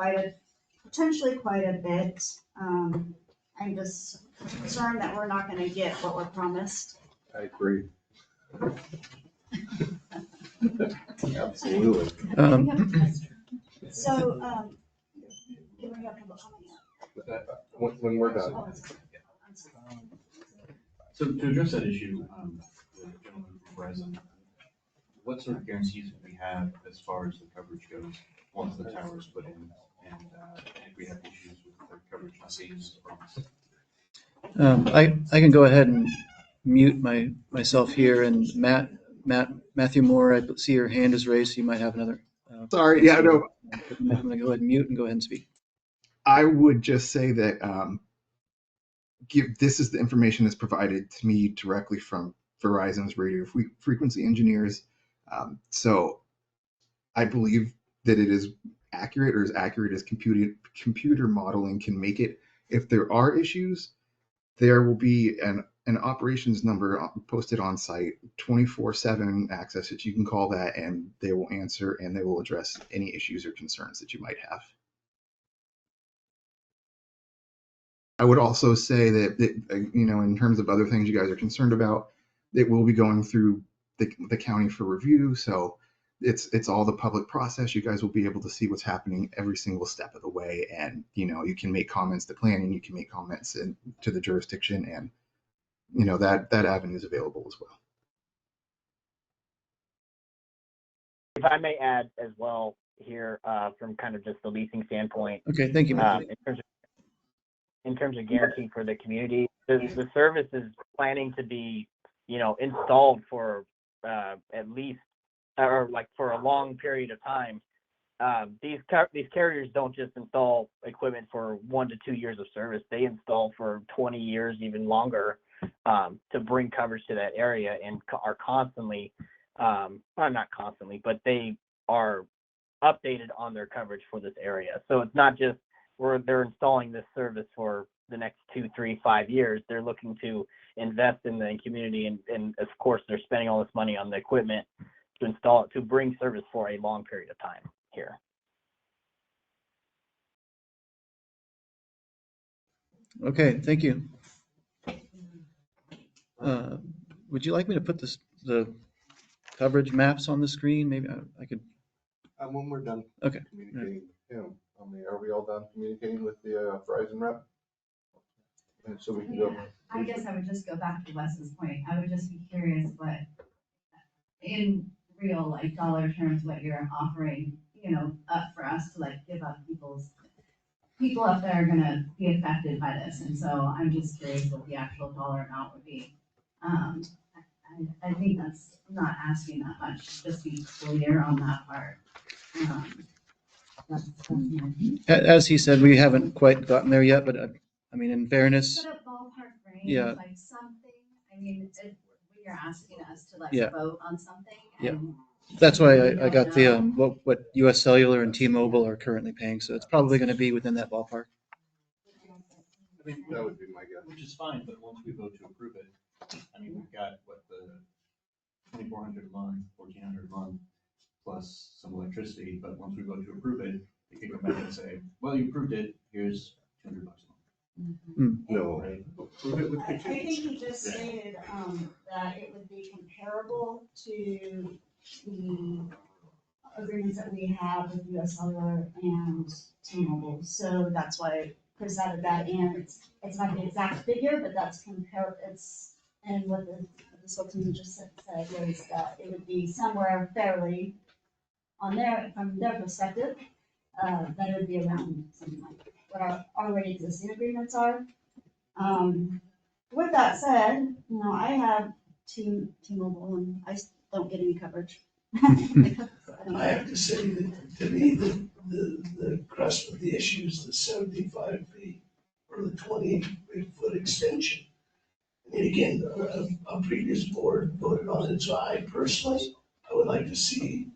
potentially quite a bit. I'm just concerned that we're not going to get what we're promised. I agree. Absolutely. So, can we have public comment yet? When we're done. So to address that issue, the gentleman from Verizon, what sort of guarantees would we have as far as the coverage goes once the tower is put in, and if we have issues with the coverage not being promised? I can go ahead and mute myself here, and Matthew Moore, I see your hand is raised, so you might have another. Sorry, yeah, no. I'm gonna go ahead and mute and go ahead and speak. I would just say that this is the information that's provided to me directly from Verizon's radio frequency engineers. So I believe that it is accurate, or as accurate as computer modeling can make it. If there are issues, there will be an operations number posted on site, 24/7 access that you can call that, and they will answer and they will address any issues or concerns that you might have. I would also say that in terms of other things you guys are concerned about, it will be going through the county for review. So it's all the public process. You guys will be able to see what's happening every single step of the way, and you can make comments to planning, you can make comments to the jurisdiction, and that avenue is available as well. If I may add as well here, from kind of just the leasing standpoint. Okay, thank you, Matthew. In terms of guaranteeing for the community, the service is planning to be, installed for at least, or like for a long period of time. These carriers don't just install equipment for 1 to 2 years of service. They install for 20 years, even longer, to bring coverage to that area, and are constantly, well, not constantly, but they are updated on their coverage for this area. So it's not just they're installing this service for the next 2, 3, 5 years. They're looking to invest in the community, and of course, they're spending all this money on the equipment to install it, to bring service for a long period of time here. Okay, thank you. Would you like me to put the coverage maps on the screen? Maybe I could. When we're done Okay. communicating with him, are we all done communicating with the Verizon rep? And so we can go. I guess I would just go back to Wes's point. I would just be curious what, in real like dollar terms, what you're offering, up for us to like give up people up there are gonna be affected by this. And so I'm just curious what the actual dollar amount would be. I think that's not asking that much, just be clear on that part. That's my opinion. As he said, we haven't quite gotten there yet, but I mean, in fairness, Put a ballpark range, yeah. like something, I mean, when you're asking us to like Yeah. vote on something. Yeah. And That's why we I got don't the what US Cellular and T-Mobile are currently paying, so it's probably going to be within that ballpark. I mean, that would be my guess. Which is fine, but once we vote to approve it, I mean, we've got what, the 2,400 a month, 1,400 a month, plus some electricity, but once we vote to approve it, they can come back and say, well, you approved it, here's $200 a month. No. Right? Approve it with I think contingency. he just stated that it would be comparable to the agreements that we have with US Cellular and T-Mobile. So that's why Chris added that in. It's not the exact figure, but that's and what the spokesman just said was that it would be somewhere fairly from their perspective, that it would be around something like what our already existing agreements are. With that said, I have T-Mobile and I don't get any coverage. I have to say that to me, the crust of the issue is the 75 feet or the 28-foot extension. And again, a previous board voted on it, so I personally, I would like to see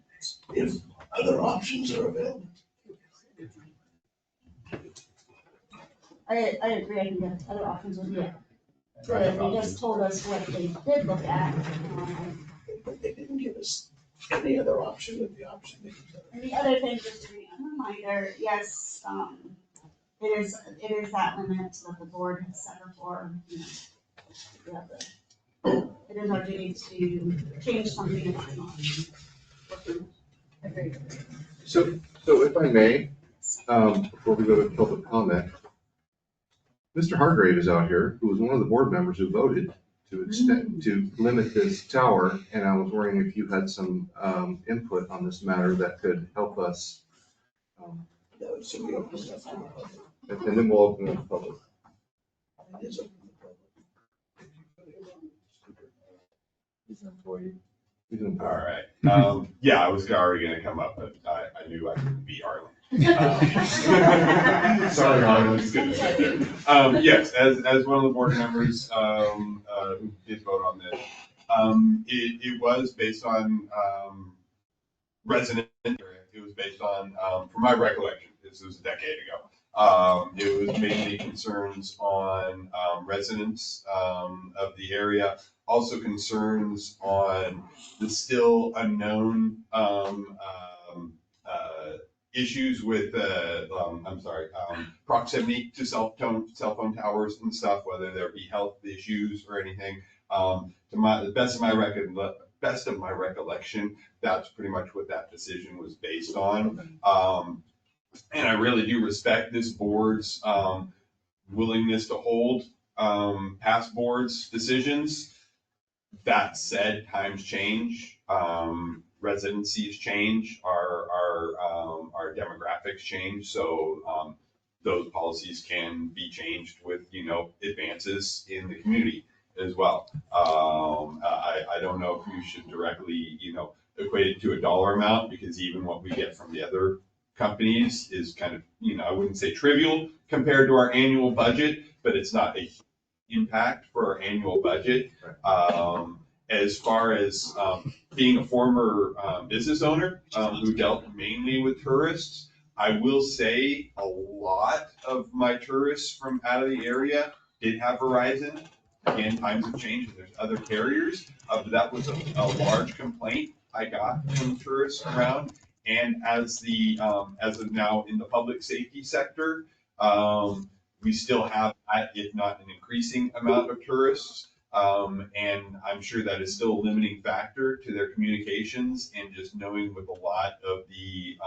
if other options are available. I agree, I think that other options would be good. They just told us what they did look at. But they didn't give us any other option with the option. And the other thing, just to be a reminder, yes, it is that limit that the board has set before. It is our duty to change something if it's not. Agreed. So if I may, before we go to public comment, Mr. Hargrave is out here, who was one of the board members who voted to limit this tower, and I was wondering if you had some input on this matter that could help us. So we open it up to the public. And then we'll open it up to public. It is open to the public. All right. Yeah, I was already going to come up, but I knew I couldn't beat Arlen. Sorry, Arlen, I was going to sit there. Yes, as one of the board members who did vote on this, it was based on resident. It was based on, from my recollection, this was a decade ago. It was mainly concerns on residents of the area. Also concerns on the still unknown issues with proximity to cell phone towers and stuff, whether there be health issues or anything. To the best of my recollection, that's pretty much what that decision was based on. And I really do respect this board's willingness to hold past boards' decisions. That said, times change, residencies change, our demographics change, so those policies can be changed with advances in the community as well. I don't know if you should directly equate it to a dollar amount, because even what we get from the other companies is kind of I wouldn't say trivial compared to our annual budget, but it's not a impact for our annual budget. As far as being a former business owner who dealt mainly with tourists, I will say a lot of my tourists from out of the area did have Verizon. Again, times have changed and there's other carriers, but that was a large complaint I got from tourists around. And as of now in the public safety sector, we still have, if not an increasing amount of tourists. And I'm sure that is still a limiting factor to their communications, and just knowing with a lot of the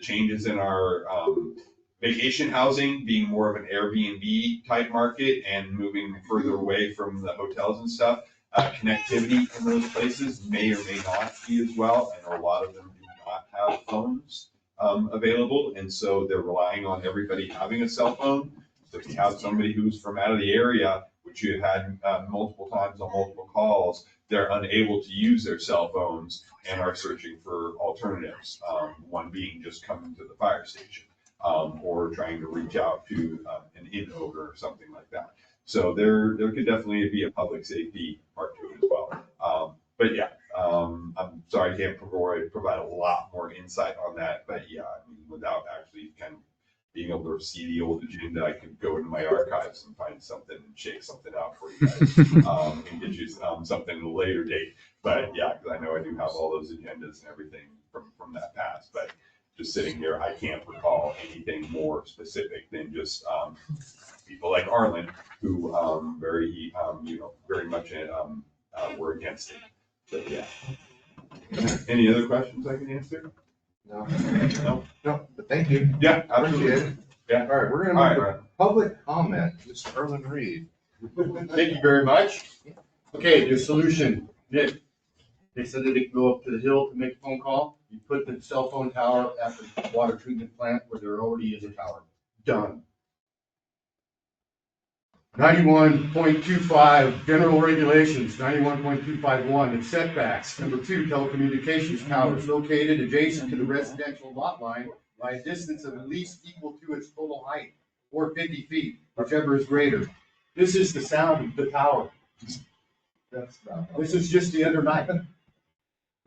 changes in our vacation housing being more of an Airbnb type market and moving further away from the hotels and stuff, connectivity in those places may or may not be as well. I know a lot of them do not have phones available, and so they're relying on everybody having a cell phone. So if you have somebody who's from out of the area, which you have had multiple times on multiple calls, they're unable to use their cell phones and are searching for alternatives. One being just coming to the fire station, or trying to reach out to an inn owner or something like that. So there could definitely be a public safety part to it as well. But yeah, I'm sorry I can't provide a lot more insight on that. But yeah, I mean, without actually kind of being able to see the old agenda, I could go into my archives and find something and shake something out for you guys, and get you something at a later date. But yeah, because I know I do have all those agendas and everything from that past. But just sitting here, I can't recall anything more specific than just people like Arlen who very much were against it. But yeah. Any other questions I can answer? No. No, but thank you. Yeah, absolutely. Appreciate it. Yeah. All right, we're gonna move to public comment. Mr. Erlen Reed. Thank you very much. Okay, the solution, Nick. They said that they could go up to the hill to make a phone call. You put the cell phone tower at the water treatment plant where there already is a tower. Done. 91.25, general regulations, 91.251, it's setbacks. Number 2, telecommunications towers located adjacent to the residential lot line by a distance of at least equal to its total height, or 50 feet, whichever is greater. This is the sound of the tower. This is just the other night.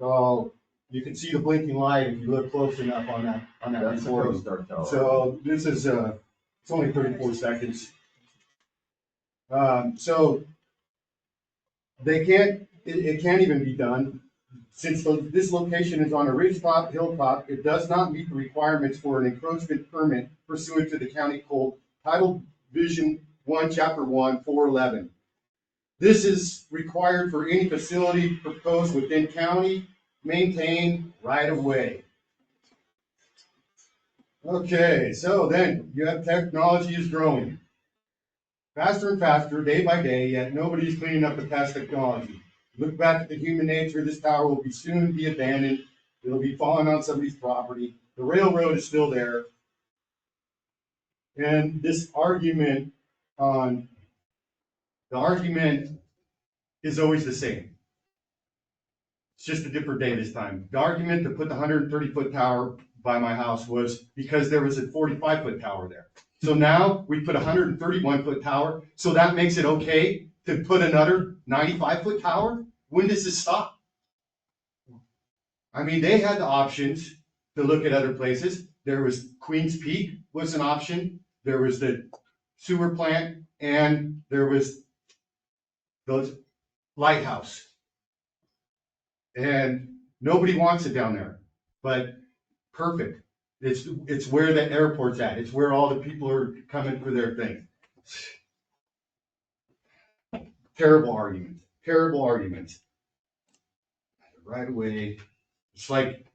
So you can see the blinking light if you look close enough on that recording. So this is it's only 34 seconds. So they can't, it can't even be done. Since this location is on a ridgetop, hilltop, it does not meet the requirements for an encroachment permit pursuant to the county code, Title Division 1, Chapter 1, 411. This is required for any facility proposed within county maintained right of way. Okay, so then you have technology is growing faster and faster, day by day, yet nobody's cleaning up the past technology. Look back at the human nature, this tower will soon be abandoned. It'll be falling on somebody's property. The railroad is still there. And this argument is always the same. It's just a different day this time. The argument to put the 130-foot tower by my house was because there was a 45-foot tower there. So now we put a 131-foot tower, so that makes it okay to put another 95-foot tower? When does this stop? I mean, they had the options to look at other places. There was Queens Peak was an option. There was the sewer plant, and there was the lighthouse. And nobody wants it down there, but perfect. It's where the airport's at. It's where all the people are coming for their thing. Terrible arguments. Terrible arguments. Right away. It's like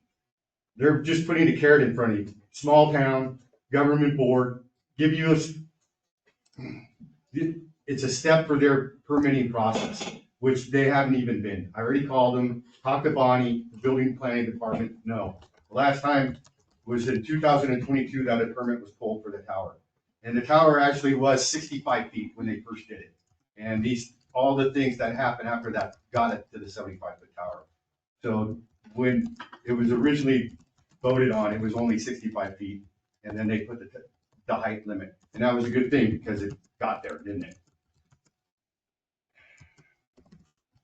they're just putting a carrot in front of you. Small town, government board, give you it's a step for their permitting process, which they haven't even been. I already called them, talked to Bonnie, the building planning department. No. The last time was in 2022 that a permit was pulled for the tower. And the tower actually was 65 feet when they first did it. And all the things that happened after that got it to the 75-foot tower. So when it was originally voted on, it was only 65 feet. And then they put the height limit. And that was a good thing because it got there, didn't it?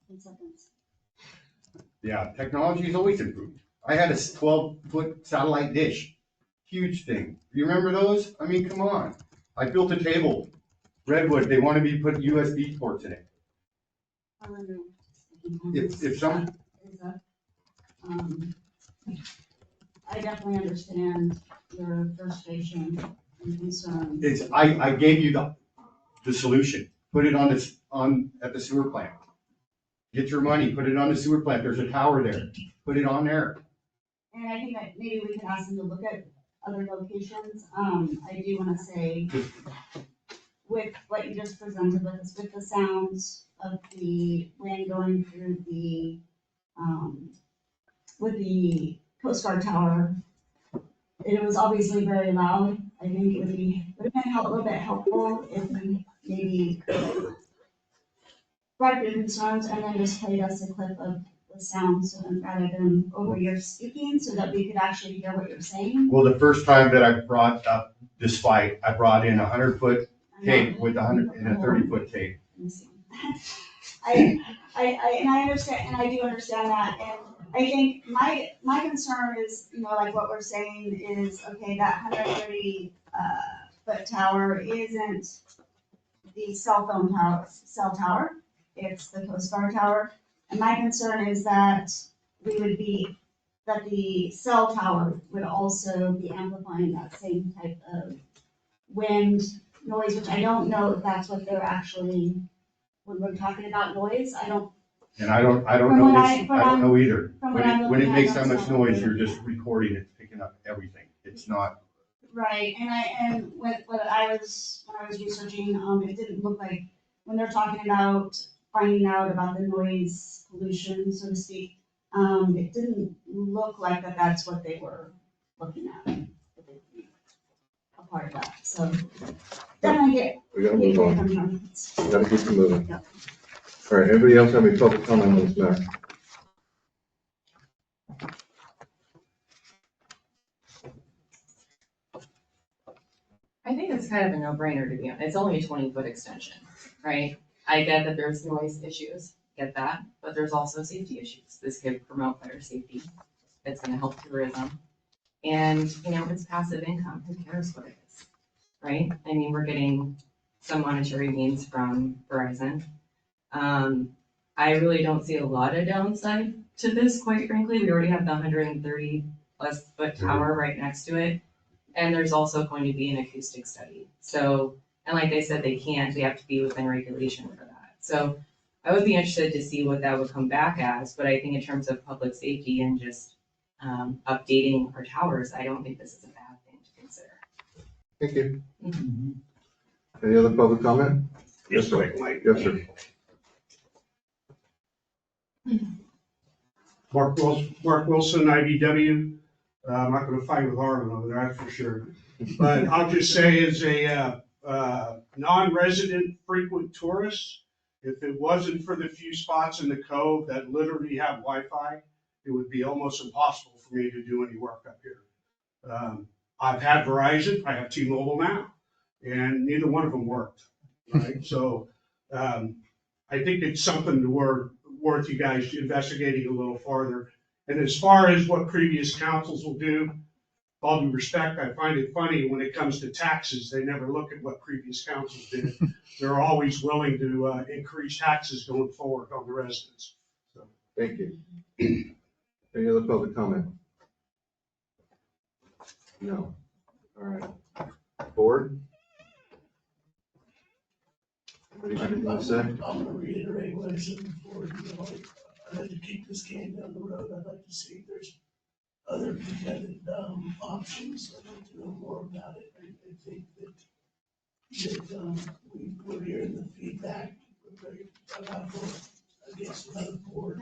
10 seconds. Yeah, technology has always improved. I had a 12-foot satellite dish huge thing. You remember those? I mean, come on. I built a table, redwood, they wanted me to put USB ports in it. If some, I definitely understand your frustration and concern. I gave you the solution. Put it at the sewer plant. Get your money, put it on the sewer plant. There's a tower there. Put it on there. And I think that maybe we can ask them to look at other locations. I do wanna say, with what you just presented with us, with the sounds of the wind going through with the Coast Guard tower, it was obviously very loud. I think it would have been a little bit helpful if we maybe brought up your concerns and then just played us a clip of the sound, so then rather than over your speaking, so that we could actually hear what you're saying. Well, the first time that I brought up this fight, I brought in 100-foot tape with 130-foot tape. And I understand, and I do understand that, and I think my concern is, like what we're saying is, okay, that 130 foot tower isn't the cell tower, it's the Coast Guard tower. And my concern is that the cell tower would also be amplifying that same type of wind noise, which I don't know if that's what they're actually, when we're talking about noise, I don't. And I don't know either. When it makes that much noise, you're just recording it, picking up everything. It's not. Right, and when I was researching, it didn't look like, when they're talking about finding out about the noise pollution, so to speak, it didn't look like that's what they were looking at. A part of that, so definitely We gotta move on. on. We gotta keep it moving. All right, anybody else have any public comment on this matter? I think it's kind of a no-brainer, to be honest. It's only a 20-foot extension, right? I get that there's noise issues, get that, but there's also safety issues. This could promote better safety. It's gonna help tourism. And, it's passive income. Who cares what it is, right? I mean, we're getting some monetary gains from Verizon. I really don't see a lot of downside to this, quite frankly. We already have the 130+ foot tower right next to it. And there's also going to be an acoustic study. So, and like I said, we have to be within regulation for that. So I would be interested to see what that would come back as, but I think in terms of public safety and just updating our towers, I don't think this is a bad thing to consider. Thank you. Any other public comment? Yes, sir. Yes, sir. Mark Wilson, IBW. I'm not going to fight with Harlan over there, that's for sure. But I'll just say, as a non-resident frequent tourist, if it wasn't for the few spots in the cove that literally have Wi-Fi, it would be almost impossible for me to do any work up here. I've had Verizon, I have T-Mobile now, and neither one of them worked, right? So I think it's something worth you guys investigating a little farther. And as far as what previous councils will do, with all due respect, I find it funny when it comes to taxes, they never look at what previous councils did. They're always willing to increase taxes going forward on the residents. So. Thank you. Any other public comment? No. All right. Board? Anybody got anything to say? I'm gonna reiterate what I said before, I'd like to keep this game down the road. I'd like to see if there's other competitive options. I'd like to know more about it. I think that we're hearing the feedback about against another board.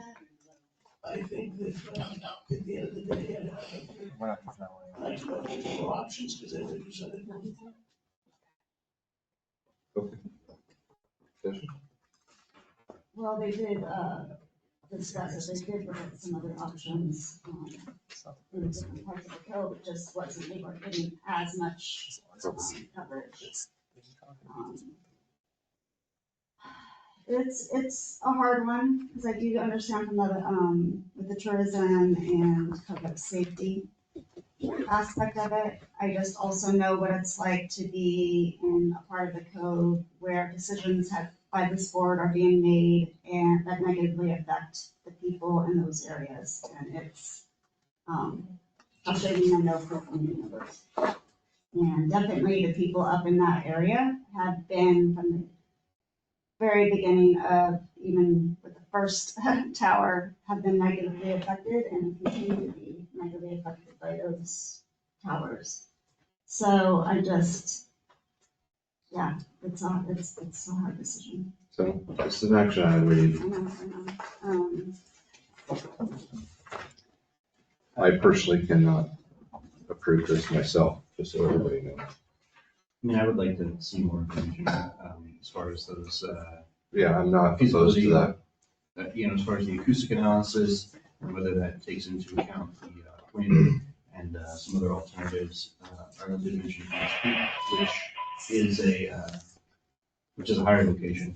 I think that at the end of the day, I'd like to know if there's more options because they presented one. Okay. Session? Well, they did discuss it, they did look at some other options in different parts of the code, it just wasn't, they weren't getting as much coverage. It's a hard one, because I do understand from the with the tourism and public safety. aspect of it. I just also know what it's like to be in a part of the code where decisions by this board are being made and that negatively affect the people in those areas. And it's, frustrating, I know, for community members. And definitely the people up in that area have been from the very beginning of, even with the first tower, have been negatively affected and continue to be negatively affected by those towers. So I just, yeah, it's a hard decision. So it's an action item we need. I know. I personally cannot approve this myself, just so everybody knows. I mean, I would like to see more information, as far as those, Yeah, I'm not opposed to that. You know, as far as the acoustic analysis and whether that takes into account the wind and some other alternatives. Arlen did mention Fox Creek, which is a higher location,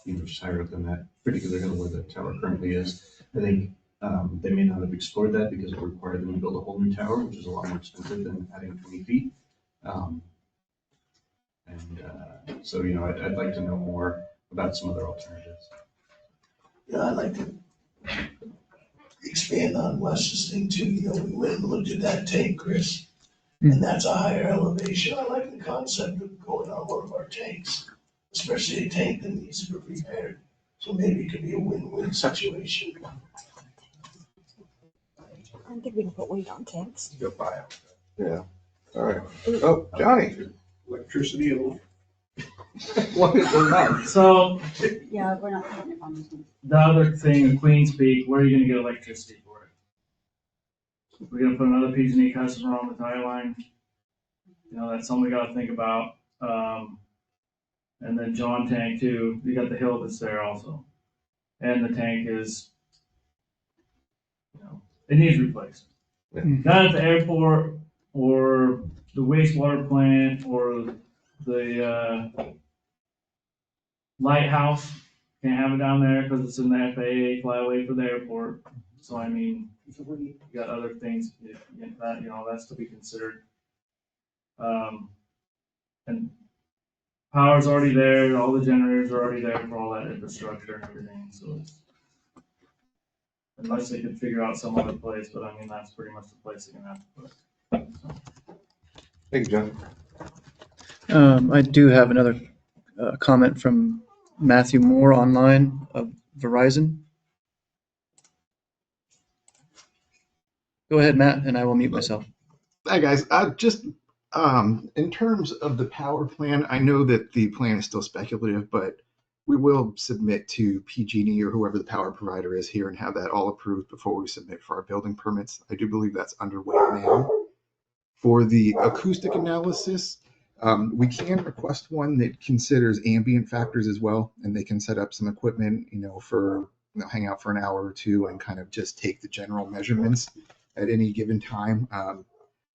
you know, just higher up than that particular hill where the tower currently is. I think they may not have explored that because it required them to build a whole new tower, which is a lot more expensive than adding 20 feet. So, you know, I'd like to know more about some other alternatives. Yeah, I'd like to expand on Wes's thing too. You know, we went and looked at that tank, Chris, and that's a higher elevation. I like the concept of going on one of our tanks, especially a tank that needs to be repaired. So maybe it could be a win-win situation. I don't think we can put weight on tanks. Go buy it. Yeah. All right. Oh, Johnny. Electricity and. What is that? So Yeah, we're not putting it on this one. the other thing, Queens Peak, where are you gonna get electricity for it? We're gonna put another PG&E customer on the tie line. You know, that's something we gotta think about. And then John Tank too, you got the hill that's there also. And the tank is, you know, it needs replaced. Yeah. Not at the airport or the wastewater plant or the lighthouse. Can't have it down there because it's in the FAA flyway for the airport. So I mean, you got other things, that, you know, that's to be considered. And power's already there, all the generators are already there for all that infrastructure and everything, so it's, unless they could figure out some other place, but I mean, that's pretty much the place they're gonna have to put it. So. Thank you, John. I do have another comment from Matthew Moore online of Verizon. Go ahead, Matt, and I will mute myself. Hi, guys. Just in terms of the power plan, I know that the plan is still speculative, but we will submit to PG&E or whoever the power provider is here and have that all approved before we submit for our building permits. I do believe that's underway now. For the acoustic analysis, we can request one that considers ambient factors as well, and they can set up some equipment, you know, for hang out for an hour or two and kind of just take the general measurements at any given time.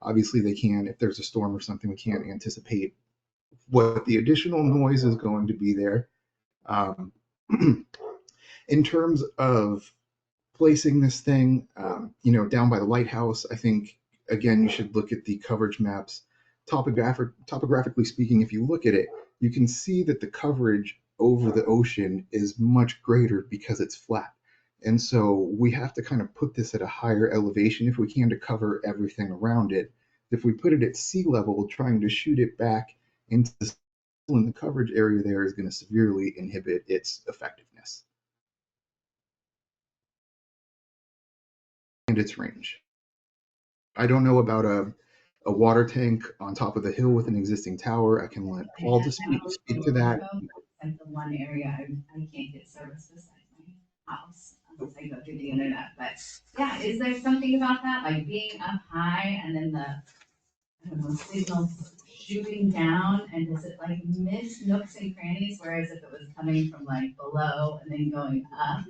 Obviously, they can, if there's a storm or something, we can't anticipate what the additional noise is going to be there. In terms of placing this thing, you know, down by the lighthouse, I think, again, you should look at the coverage maps. Topographically speaking, if you look at it, you can see that the coverage over the ocean is much greater because it's flat. And so we have to kind of put this at a higher elevation if we can to cover everything around it. If we put it at sea level, trying to shoot it back into the coverage area there is going to severely inhibit its effectiveness and its range. I don't know about a water tank on top of the hill with an existing tower. I can let Paul to speak to that. Like the one area I can't get service beside my house unless I go through the internet. But yeah, is there something about that, like being up high and then the, I don't know, signal shooting down, and does it like miss nooks and crannies? Whereas if it was coming from like below and then going up.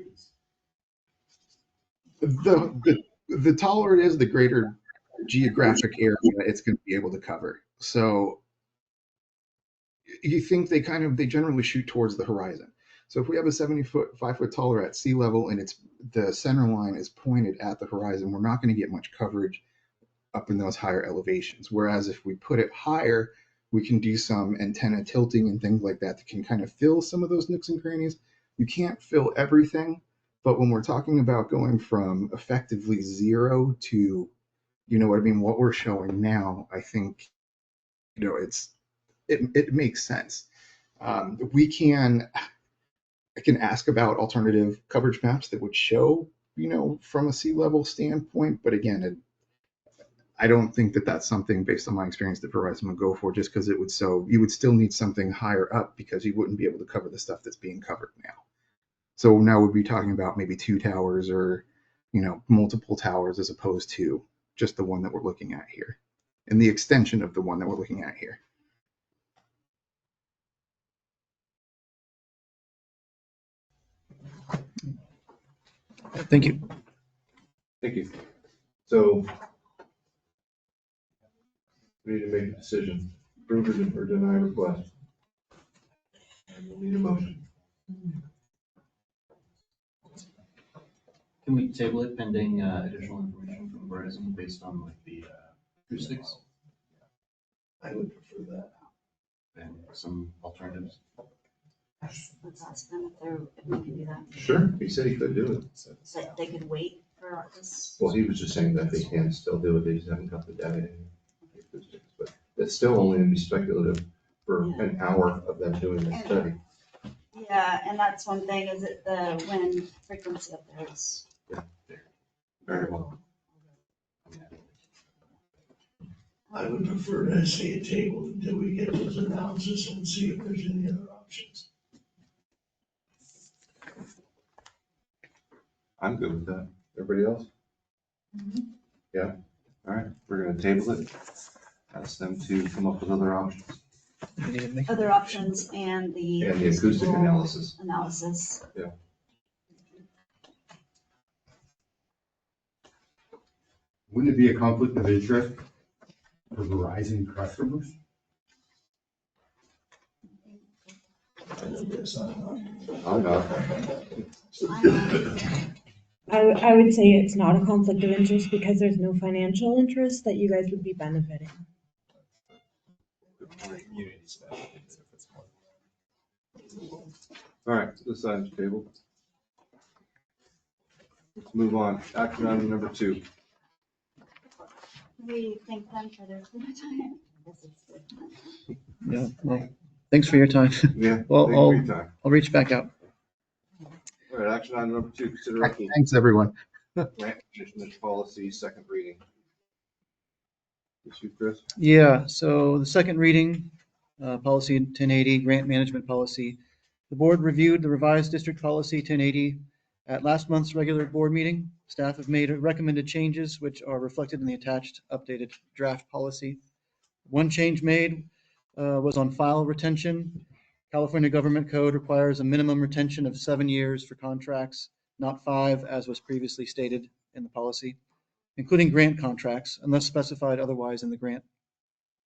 The taller it is, the greater geographic area it's going to be able to cover. So you think they generally shoot towards the horizon. So if we have a 5 foot taller at sea level and the center line is pointed at the horizon, we're not going to get much coverage up in those higher elevations. Whereas if we put it higher, we can do some antenna tilting and things like that can kind of fill some of those nooks and crannies. You can't fill everything, but when we're talking about going from effectively 0 to, you know what I mean, what we're showing now, I think, you know, it makes sense. I can ask about alternative coverage maps that would show, you know, from a sea level standpoint, but again, I don't think that that's something based on my experience that Verizon would go for, just because you would still need something higher up because you wouldn't be able to cover the stuff that's being covered now. So now we'd be talking about maybe 2 towers or, you know, multiple towers as opposed to just the one that we're looking at here and the extension of the one that we're looking at here. Thank you. Thank you. So we need to make a decision, approve or deny request. And we'll need a motion. Can we table it pending additional information from Verizon based on like the acoustics I would prefer that. and some alternatives? Let's ask them if we can do that. Sure, he said he could do it. So they could wait for this. Well, he was just saying that they can still do it, they just haven't got the data in. But it's still only going to be speculative for an hour of them doing the study. Yeah, and that's one thing, is it the wind frequency up there is. Very well. I would prefer to see a table until we get those analysis and see if there's any other options. I'm good with that. Everybody else? Yeah, all right, we're gonna table it. Ask them to come up with other options. Other options and the. And the acoustic analysis. Analysis. Yeah. Wouldn't it be a conflict of interest for Verizon customers? I'm not. I would say it's not a conflict of interest because there's no financial interest that you guys would be benefiting. All right, this item's tabled. Let's move on. Action item number 2. We thank them for their time. This is good. Yeah, well, thanks for your time. Yeah, Well, thank you for your time. I'll reach back out. All right, action item number 2, consider Thanks, everyone. grant management policy, second reading. This you, Chris? Yeah, so the second reading, policy 1080, grant management policy. The board reviewed the revised district policy 1080 at last month's regular board meeting. Staff have made recommended changes, which are reflected in the attached updated draft policy. One change made was on file retention. California Government Code requires a minimum retention of 7 years for contracts, not 5, as was previously stated in the policy, including grant contracts, unless specified otherwise in the grant.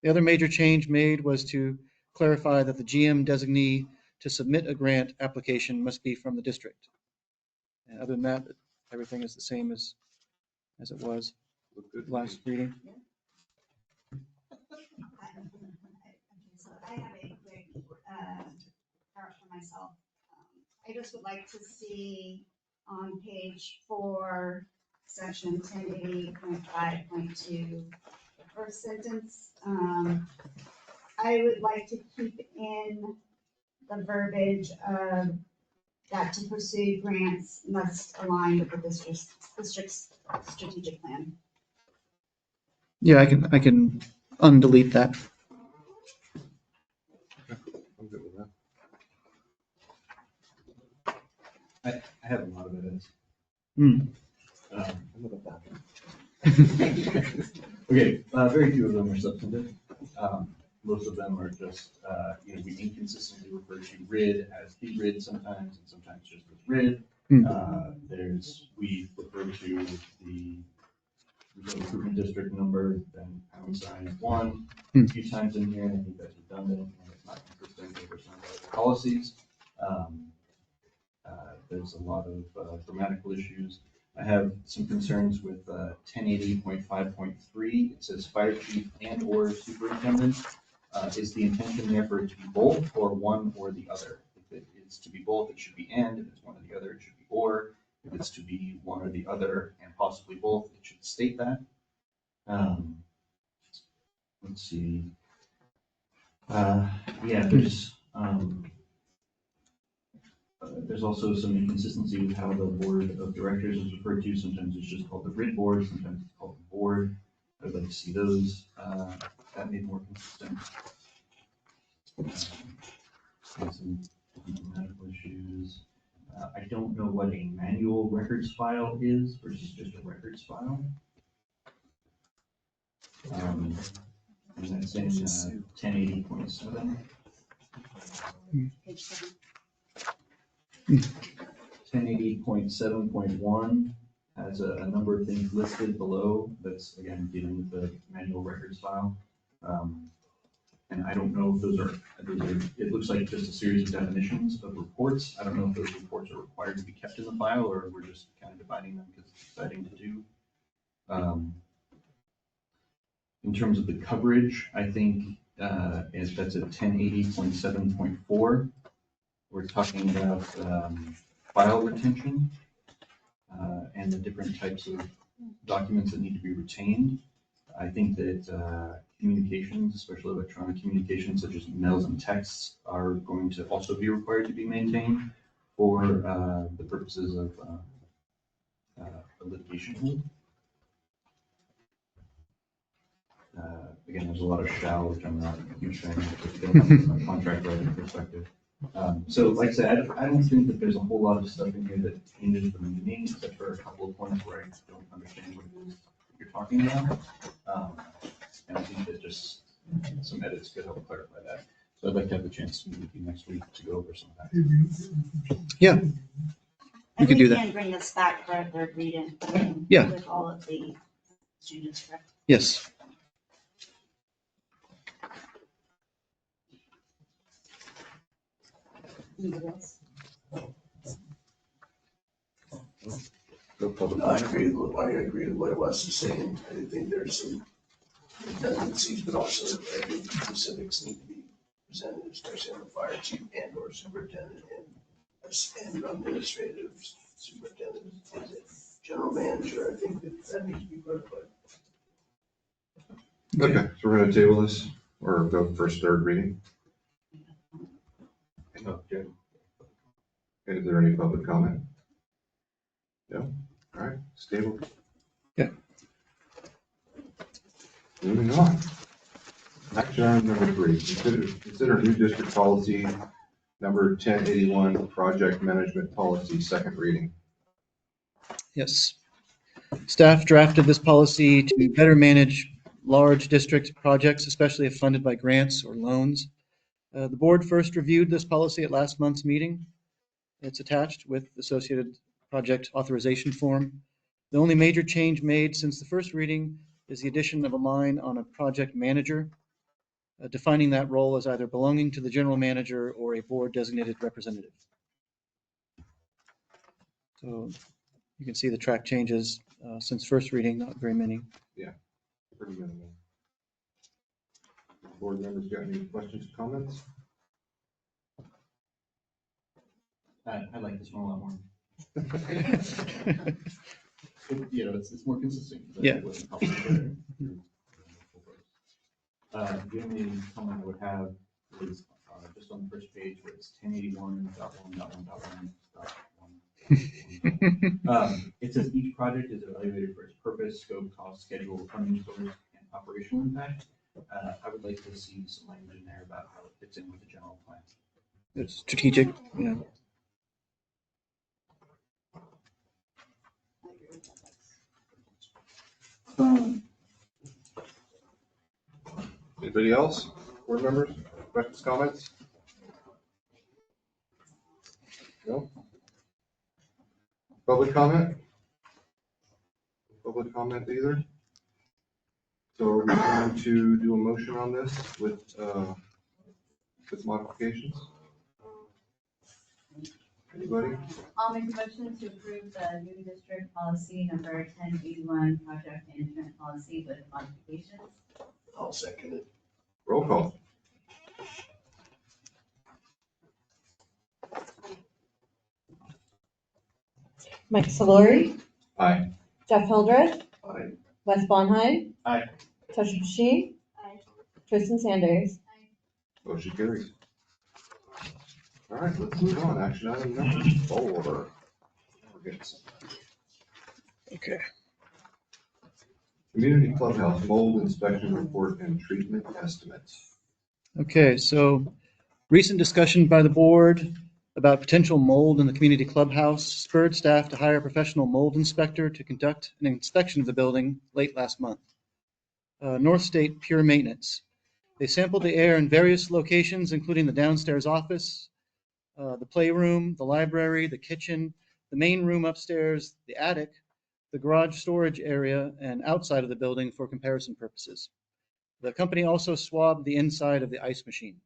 The other major change made was to clarify that the GM designee to submit a grant application must be from the district. And other than that, everything is the same as it was last reading. So I have a quick part for myself. I just would like to see on page 4, section 1080.5.2, the first sentence. I would like to keep in the verbiage of that to pursue grants must align with the district's strategic plan. Yeah, I can undelete that. I'm good with that. I have a lot of edits. Okay, very few of them are substantive. Most of them are just, we inconsistently refer to RID as the RID sometimes, and sometimes just as RID. We refer to the recruitment district number, then #1 a few times in here, and I think that's redundant, and it's not consistent with some of the policies. There's a lot of grammatical issues. I have some concerns with 1080.5.3. It says fire chief and or superintendent. Is the intention there for it to be both or one or the other? If it is to be both, it should be and. If it's one or the other, it should be or. If it's to be one or the other and possibly both, it should state that. Let's see. Yeah, there's also some inconsistency with how the board of directors is referred to. Sometimes it's just called the grid board, sometimes it's called the board. I'd like to see those that made more consistent. Some medical issues. I don't know what a manual records file is versus just a records file. And that's in 1080.7. 1080.7.1 has a number of things listed below. That's again dealing with the manual records file. And I don't know if those are, it looks like just a series of definitions of reports. I don't know if those reports are required to be kept in the file or we're just kind of dividing them because it's exciting to do. In terms of the coverage, I think that's at 1080.7.4. We're talking about file retention and the different types of documents that need to be retained. I think that communications, especially electronic communications such as emails and texts, are going to also be required to be maintained for the purposes of litigation hold. Again, there's a lot of shall, which I'm not a huge fan of from a contract writing perspective. So like I said, I don't think that there's a whole lot of stuff in here that changes the meaning, except for a couple of points where I don't understand what it is you're talking about. And I think that just some edits could help clarify that. So I'd like to have the chance to meet with you next week to go over some of that. Yeah. We could do that. And we can bring this back for a third reading. Yeah. With all of the changes, correct? Yes. Anybody else? No public I agree with what Wes is saying. I think there's some redundancies, but also I think the specifics need to be presented, especially on the fire chief and or superintendent and administrative superintendent. Is it general manager? I think that needs to be clarified. Okay, so we're gonna table this or go first, third reading. Okay. Is there any public comment? No? All right, it's tabled. Yeah. Moving on. Action item number 3, consider new district policy number 1081, project management policy, second reading. Yes. Staff drafted this policy to better manage large district projects, especially if funded by grants or loans. The board first reviewed this policy at last month's meeting. It's attached with associated project authorization form. The only major change made since the first reading is the addition of a line on a project manager, defining that role as either belonging to the general manager or a board designated representative. So you can see the track changes since first reading, not very many. Yeah, pretty minimal. Board members got any questions or comments? I like this one a lot more. You know, it's more consistent. Yeah. The only comment I would have is just on the first page where it's 1081.1.1.1.1. It says each project is evaluated for its purpose, scope, cost, schedule, funding source, and operational impact. I would like to see some language in there about how it fits in with the general plan. It's strategic, yeah. Anybody else? Board members? Questions, comments? No? Public comment? Public comment either? So are we going to do a motion on this with modifications? Anybody? I'll make a motion to approve the new district policy number 1081, project management policy with modifications. I'll second it. Roll call. Mike Solori, Aye. Jeff Hildreth, Aye. Wes Bonheim. Aye. Tasha Shi. Tristan Sanders. Motion carries. All right, let's move on. Action item number 4. We're getting somewhere. Okay. Community clubhouse mold inspection report and treatment estimates. Okay, so recent discussion by the board about potential mold in the community clubhouse spurred staff to hire a professional mold inspector to conduct an inspection of the building late last month. North State Pure Maintenance. They sampled the air in various locations, including the downstairs office, the playroom, the library, the kitchen, the main room upstairs, the attic, the garage storage area, and outside of the building for comparison purposes. The company also swabbed the inside of the ice machine.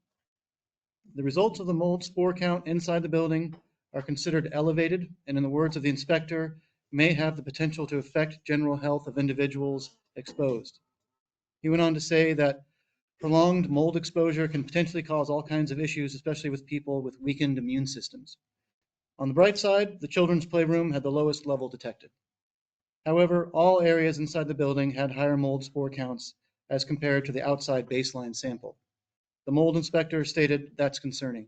The results of the mold spore count inside the building are considered elevated, and in the words of the inspector, may have the potential to affect general health of individuals exposed. He went on to say that prolonged mold exposure can potentially cause all kinds of issues, especially with people with weakened immune systems. On the bright side, the children's playroom had the lowest level detected. However, all areas inside the building had higher mold spore counts as compared to the outside baseline sample. The mold inspector stated that's concerning.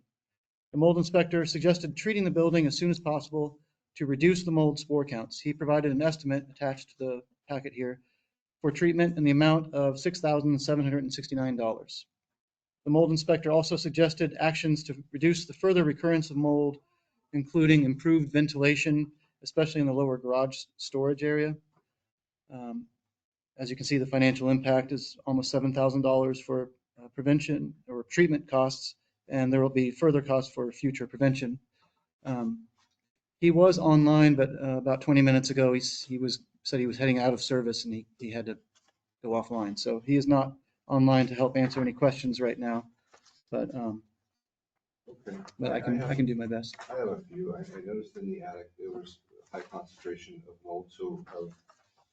The mold inspector suggested treating the building as soon as possible to reduce the mold spore counts. He provided an estimate attached to the packet here for treatment in the amount of $6,769. The mold inspector also suggested actions to reduce the further recurrence of mold, including improved ventilation, especially in the lower garage storage area. As you can see, the financial impact is almost $7,000 for prevention or treatment costs, and there will be further costs for future prevention. He was online, but about 20 minutes ago, he said he was heading out of service and he had to go offline. So he is not online to help answer any questions right now, but Okay. I can do my best. I have a few. I noticed in the attic there was a high concentration of mold,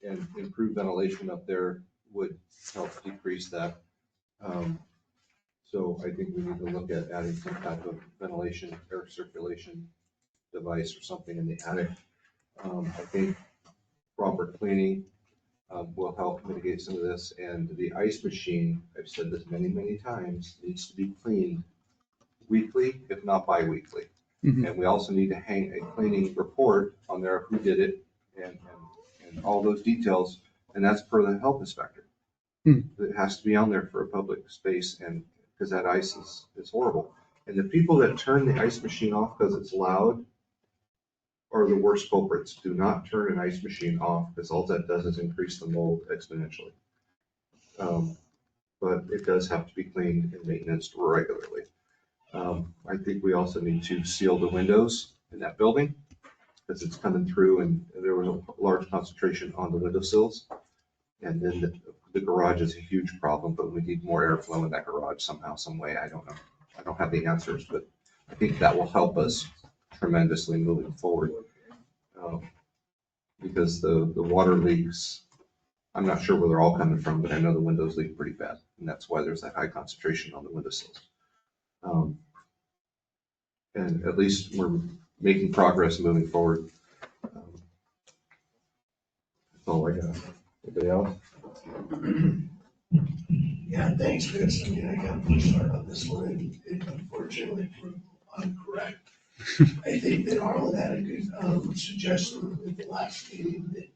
and improved ventilation up there would help decrease that. So I think we need to look at adding some type of ventilation, air circulation device or something in the attic. I think proper cleaning will help mitigate some of this. And the ice machine, I've said this many, many times, needs to be cleaned weekly, if not bi-weekly. Mhm. And we also need to hang a cleaning report on there, who did it, and all those details, and that's per the health inspector. It has to be on there for a public space, and because that ice is horrible. And the people that turn the ice machine off because it's loud are the worst culprits. Do not turn an ice machine off, because all that does is increase the mold exponentially. But it does have to be cleaned and maintenance regularly. I think we also need to seal the windows in that building, because it's coming through, and there was a large concentration on the windowsills. And then the garage is a huge problem, but we need more airflow in that garage somehow, some way. I don't know. I don't have the answers, but I think that will help us tremendously moving forward. Because the water leaks, I'm not sure where they're all coming from, but I know the windows leak pretty bad. And that's why there's that high concentration on the windowsills. And at least we're making progress moving forward. That's all I got. Anybody else? Yeah, thanks, Chris. I mean, I got to start on this one, and unfortunately proved incorrect. I think that Arlen had a good suggestion at the last meeting that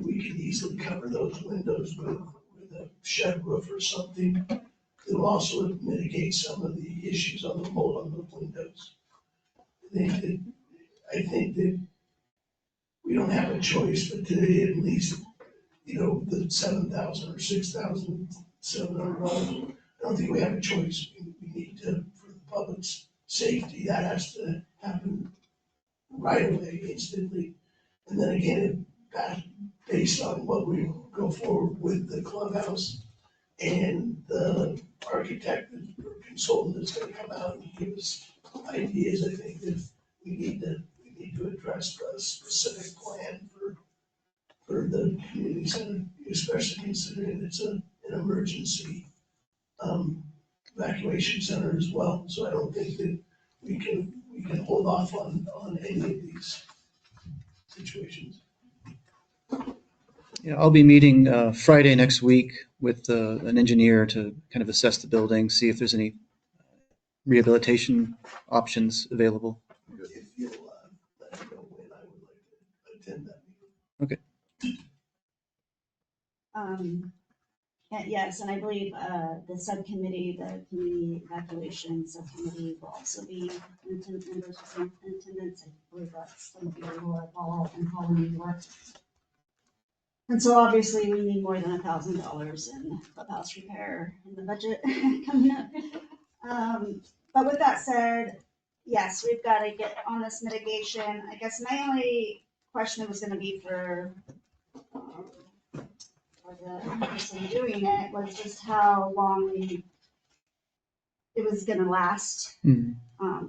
we could easily cover those windows with a shed roof or something. It'll also mitigate some of the issues on the mold on the windows. I think that we don't have a choice but to at least, the $7,000 or $6,700. I don't think we have a choice. We need to, for the public's safety, that has to happen right away, instantly. And then again, based on what we go forward with the clubhouse and the architect or consultant that's gonna come out and give us ideas, I think that we need to emergency evacuation center as well. So I don't think that we can hold off on any of these situations. Yeah, I'll be meeting Friday next week with an engineer to kind of assess the building, see if there's any rehabilitation options available. If you'll let me know when, I would like to attend that meeting. Okay. Yes, and I believe the subcommittee, the community evacuation subcommittee will also be members in attendance. I believe that's some of you who are all in Holland, New York. And so obviously we need more than $1,000 in clubhouse repair in the budget coming up. But with that said, yes, we've got to get on this mitigation. I guess my only question was going to be for the person doing it was just how long it was going to last,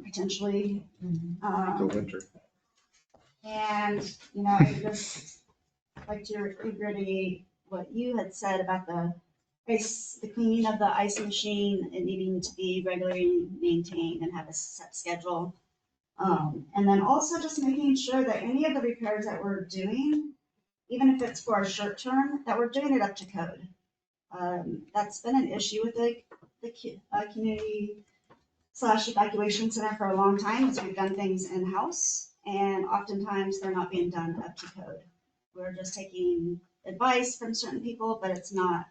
potentially. Until winter. And, you know, I just like to reiterate what you had said about the cleaning of the ice machine and needing to be regularly maintained and have a set schedule. And then also just making sure that any of the repairs that we're doing, even if it's for a short term, that we're doing it up to code. That's been an issue with the community / evacuation center for a long time, is we've done things in-house, and oftentimes they're not being done up to code. We're just taking advice from certain people, but it's not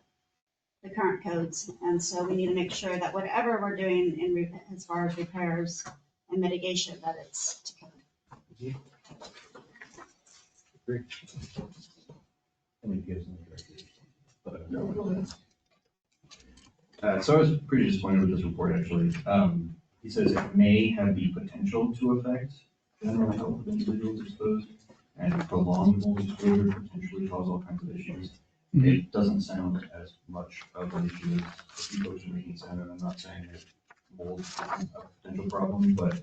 the current codes. And so we need to make sure that whatever we're doing as far as repairs and mitigation, that it's to code. Agree. I mean, he gives them directives, but no. So I was pretty disappointed with this report, actually. He says it may have the potential to affect general health of individuals exposed, and prolonged mold exposure potentially cause all kinds of issues. It doesn't sound as much of an issue as the folks are making it sound, and I'm not saying that mold is a potential problem, but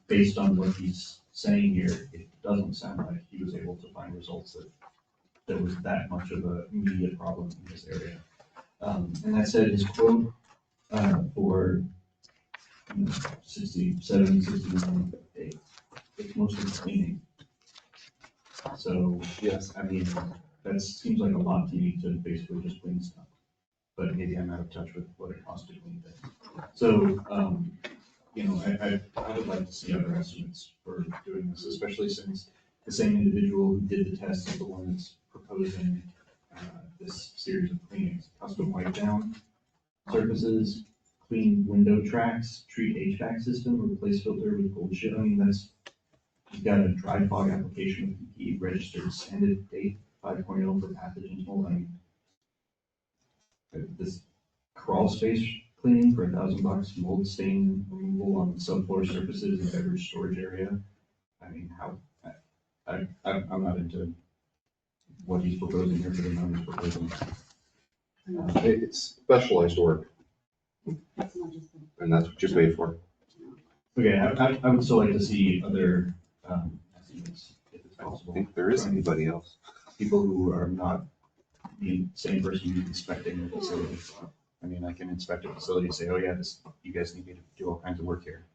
based on what he's saying here, it doesn't sound like he was able to find results that there was that much of an immediate problem in this area. And that said, his quote for 67, 69, it's mostly cleaning. So, yes, I mean, that seems like a lot to me to basically just clean stuff. But maybe I'm out of touch with what it costs to clean things. So, you know, I would like to see other estimates for doing this, especially since the same individual who did the test is the one that's proposing this series of cleanings. Custom wipe down surfaces, clean window tracks, treat HVAC system, replace filter with gold shit. I mean, that's, he's got a dry fog application with PPE registered standard date 5.0 for pathogens mold. I mean, this crawl space cleaning for $1,000, mold stain removal on subfloor surfaces in the beverage storage area. I mean, how, I'm not into what he's proposing here for the amount he's proposing. It's specialized work, and that's what you pay for. Okay, I would still like to see other estimates, if it's I possible. don't think there is anybody else. People who are not the same person who's inspecting the facility. I mean, I can inspect a facility and say, oh yeah, this, you guys need me to do all kinds of work here.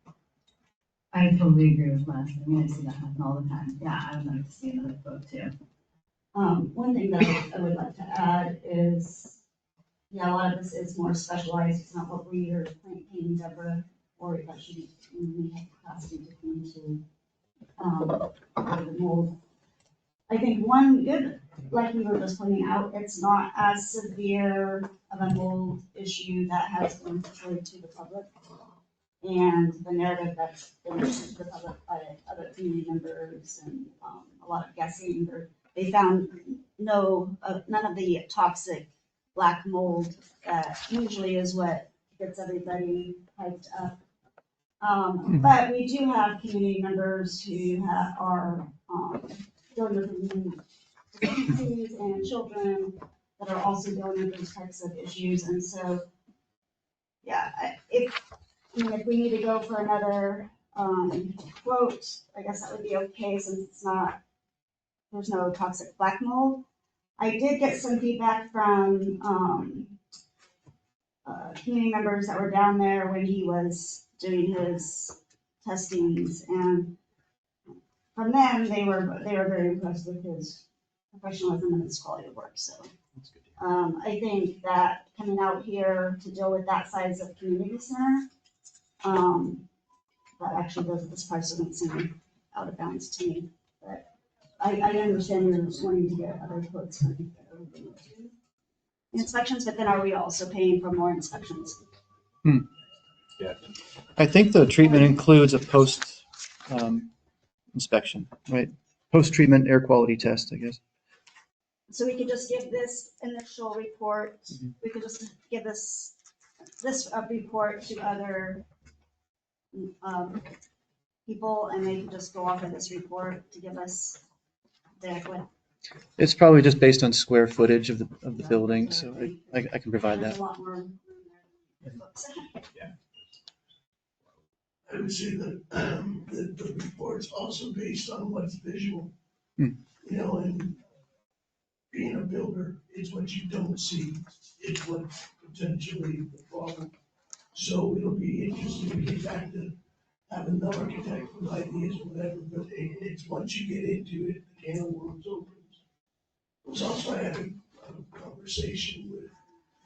I totally agree with Les. I mean, I see that happen all the time. Yeah, I would like to see another quote too. One thing that I would like to add is, yeah, a lot of this is more specialized. It's not what we are painting Deborah or actually we have capacity to clean to the mold. I think one good, like we were just pointing out, it's not as severe of a mold issue that has been portrayed to the public. And the narrative that's been to the public by other community members and a lot of guessing, they found none of the toxic black mold that usually is what gets everybody hyped up. But we do have community members who are dealing with deficiencies and children that are also dealing with those types of issues. And so, yeah, if we need to go for another quote, I guess that would be okay since it's not, there's no toxic black mold. I did get some feedback from community members that were down there when he was doing his testings, and from them, they were very impressed with his professionalism and his quality of work, so. I think that coming out here to deal with that size of community center, that actually this price doesn't seem out of bounds to me. But I understand you're wanting to get other quotes for inspections, but then are we also paying for more inspections? Yeah. I think the treatment includes a post inspection, right? Post-treatment air quality test, I guess. So we could just give this initial report, we could just give this report to other people, and they can just go off of this report to give us their. It's probably just based on square footage of the building, so I can provide that. A lot more. I would say that the report's also based on what's visual. Hmm. You know, and being a builder, it's what you don't see, it's what's potentially the problem. So it'll be interesting to get back to having the architect with ideas, whatever, but it's once you get into it, the can of worms opens. It was also, I had a conversation with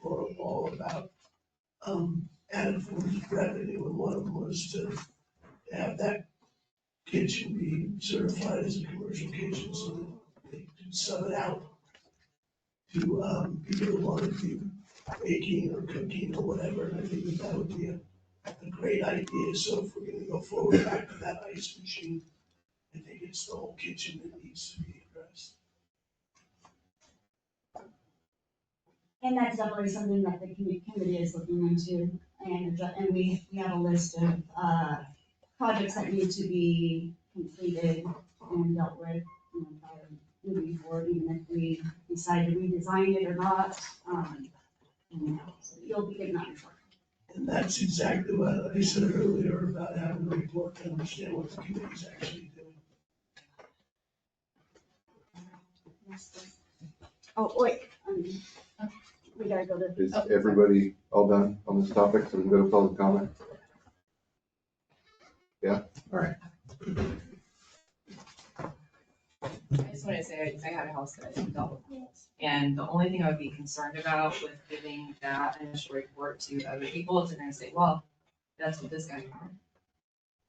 Laura Paul about, added forms of revenue, and one of them was to have that kitchen be certified as a commercial kitchen, so that they can sub it out to, people who want to do baking or cooking or whatever, and I think that would be a great idea, so if we're gonna go forward back to that ice machine, I think it's the whole kitchen that needs to be addressed. And that's definitely something that the committee is looking into, and we have a list of, projects that need to be completed and dealt with, prior to moving forward, even if we decide to redesign it or not, so you'll be getting that report. And that's exactly what I said earlier about having a report to understand what the committee's actually doing. Oh, wait, we gotta go to. Is everybody all done on this topic, so we can go to public comment? Yeah, all right. I just want to say, I had a house that I dealt with mold, and the only thing I would be concerned about with giving that initial report to other people is they're gonna say, well, that's what this guy found,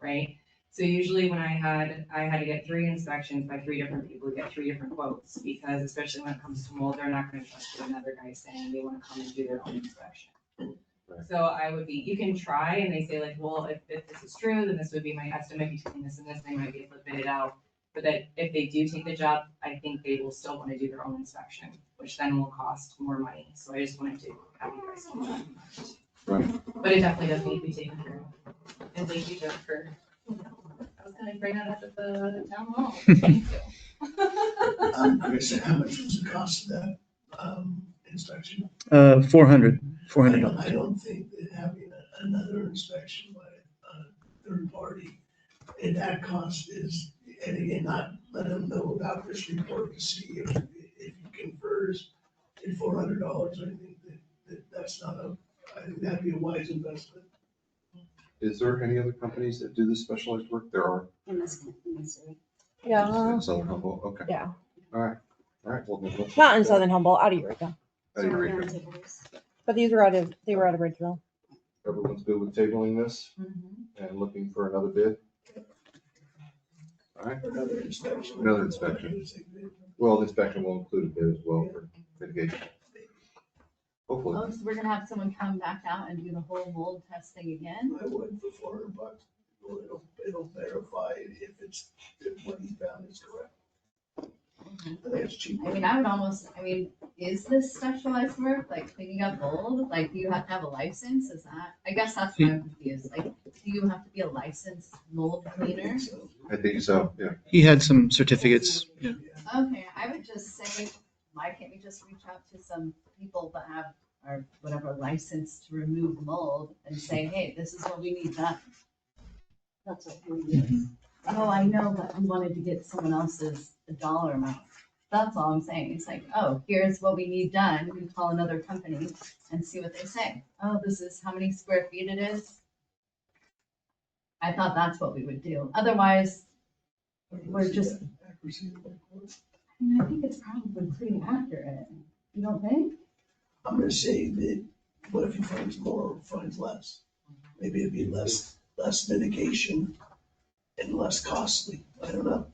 right? So usually when I had to get 3 inspections by 3 different people to get 3 different quotes, because especially when it comes to mold, they're not gonna trust what another guy saying they wanna come and do their own inspection. So I would be, you can try, and they say like, well, if this is true, then this would be my estimate between this and this, they might be able to bid it out. But that if they do take the job, I think they will still wanna do their own inspection, which then will cost more money, so I just wanted to have you guys keep that in mind. Right. But it definitely does need to be taken care of. And thank you, Jennifer. I was gonna bring that up at the town hall. Thank you. Chris, how much was the cost of that, inspection? $400. I don't think that having another inspection by a third party, and that cost is, and again, not let them know about this report to see if he confers in $400, I think that's not I think that'd be a wise investment. Is there any other companies that do this specialized work? There are. In this city. Yeah. In Southern Humboldt, okay. Yeah. All right, well. Not in Southern Humboldt, out of Eureka. Out of Eureka. But they were out of Ridgeville. Everyone's good with tabling this and looking for another bid? All right. Another inspection. Another inspection. Well, the inspection will include a bid as well for mitigation. Hopefully. Oh, so we're gonna have someone come back out and do the whole mold testing again? I would for $400. It'll verify if what he found is correct. I think it's cheap. I mean, is this specialized work, like cleaning up mold? Like, do you have to have a license? Is that, I guess that's what I'm confused. Like, do you have to be a licensed mold cleaner? I think so, yeah. He had some certificates. Yeah. Okay, I would just say, why can't we just reach out to some people that have, or whatever, license to remove mold and say, hey, this is what we need done? That's what we do. Oh, I know, but we wanted to get someone else's dollar amount. That's all I'm saying. It's like, oh, here's what we need done. We can call another company and see what they say. Oh, this is how many square feet it is. I thought that's what we would do. Otherwise, we're just, I mean, I think it's probably pretty accurate. You don't think? I'm gonna say that, what if he finds more or finds less? Maybe it'd be less mitigation and less costly. I don't know.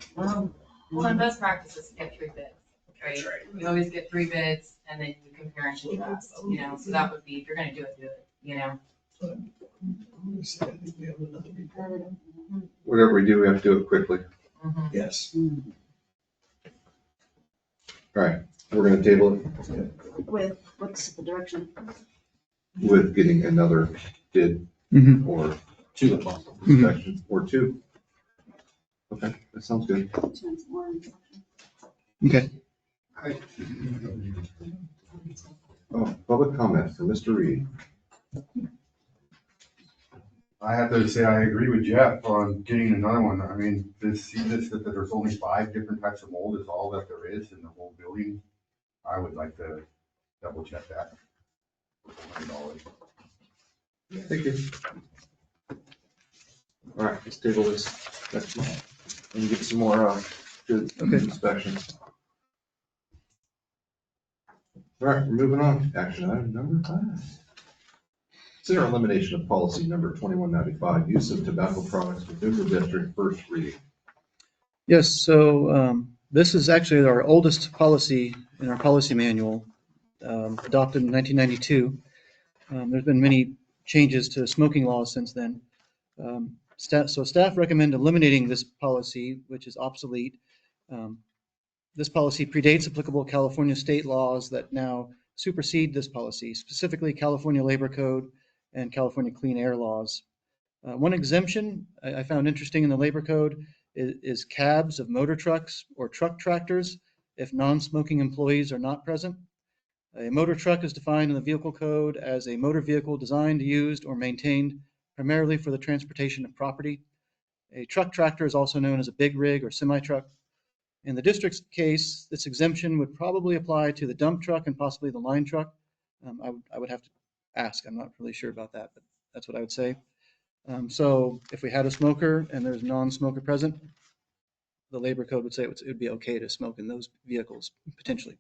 Well, and best practice is to get 3 bids, right? You always get 3 bids and then you compare and contrast, you know, so that would be, if you're gonna do it, you know? I'm gonna say, I think we have another report. Whatever we do, we have to do it quickly. Yes. All right, we're gonna table it With, what's the direction? with getting another bid Mhm. or 2 inspections, or 2. Okay, that sounds good. Okay. Oh, public comment for Mr. Reed. I have to say, I agree with Jeff on getting another one. I mean, that there's only 5 different types of mold is all that there is in the whole building. I would like to double check that. $100. Thank you. All right, let's table this next month and get some more good inspections. All right, we're moving on. Action item number 5. Consider elimination of policy number 2195, use of tobacco products within the district, first reading. Yes, so this is actually our oldest policy in our policy manual, adopted in 1992. There's been many changes to smoking laws since then. Staff recommend eliminating this policy, which is obsolete. This policy predates applicable California state laws that now supersede this policy, specifically California Labor Code and California Clean Air laws. One exemption I found interesting in the Labor Code is cabs of motor trucks or truck tractors if non-smoking employees are not present. A motor truck is defined in the vehicle code as a motor vehicle designed, used, or maintained primarily for the transportation of property. A truck tractor is also known as a big rig or semi-truck. In the district's case, this exemption would probably apply to the dump truck and possibly the line truck. I would have to ask. I'm not really sure about that, but that's what I would say. So if we had a smoker and there's non-smoker present, the labor code would say it would be okay to smoke in those vehicles, potentially.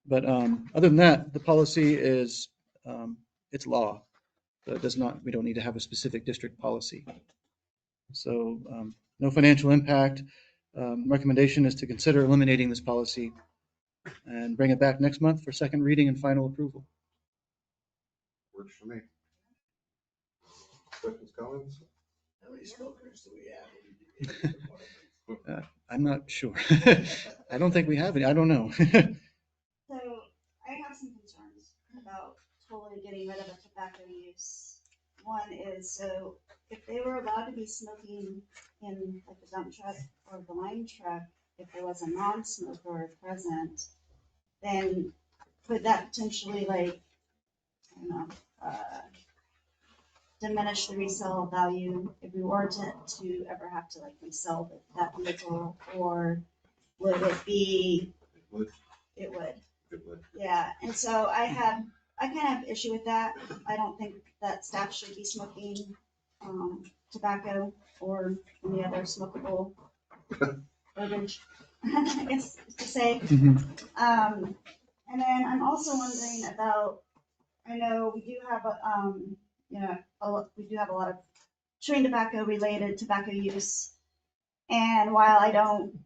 But other than that, the policy is, it's law. So it does not, we don't need to have a specific district policy. So no financial impact. Recommendation is to consider eliminating this policy and bring it back next month for second reading and final approval. Works for me. Questions, comments? How many smokers do we have? I'm not sure. I don't think we have any. I don't know. So I have some concerns about totally getting rid of the tobacco use. One is, so if they were allowed to be smoking in like the dump truck or the line truck, if there was a non-smoker present, then could that potentially like, I don't know, diminish the resale value if we were to ever have to like resell that vehicle, or would it be? It would. Yeah, and so I kind of have issue with that. I don't think that staff should be smoking tobacco or any other smokable verbiage, I guess to say. And then I'm also wondering about, I know we do have we do have a lot of chewing tobacco related tobacco use. And while I don't,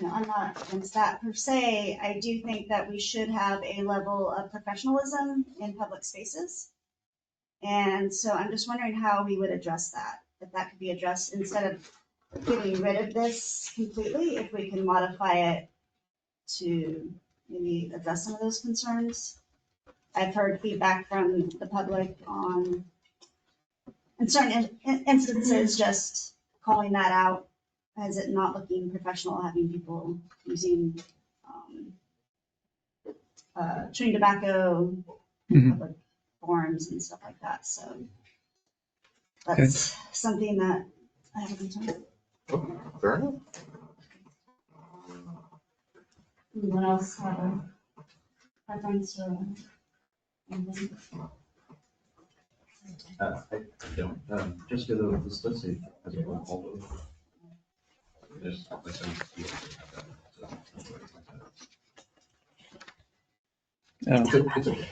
I'm not against that per se, I do think that we should have a level of professionalism in public spaces. And so I'm just wondering how we would address that, if that could be addressed instead of getting rid of this completely, if we can modify it to maybe address some of those concerns. I've heard feedback from the public on, in certain instances, just calling that out as it not looking professional, having people using chewing tobacco in public forums and stuff like that. So that's something that I have a concern with. Fair enough. Anyone else have a preference or? anything? I don't, just go to this, let's see, as a roll call vote. There's, let's say, you have that, so, that's what it's like that. It's okay.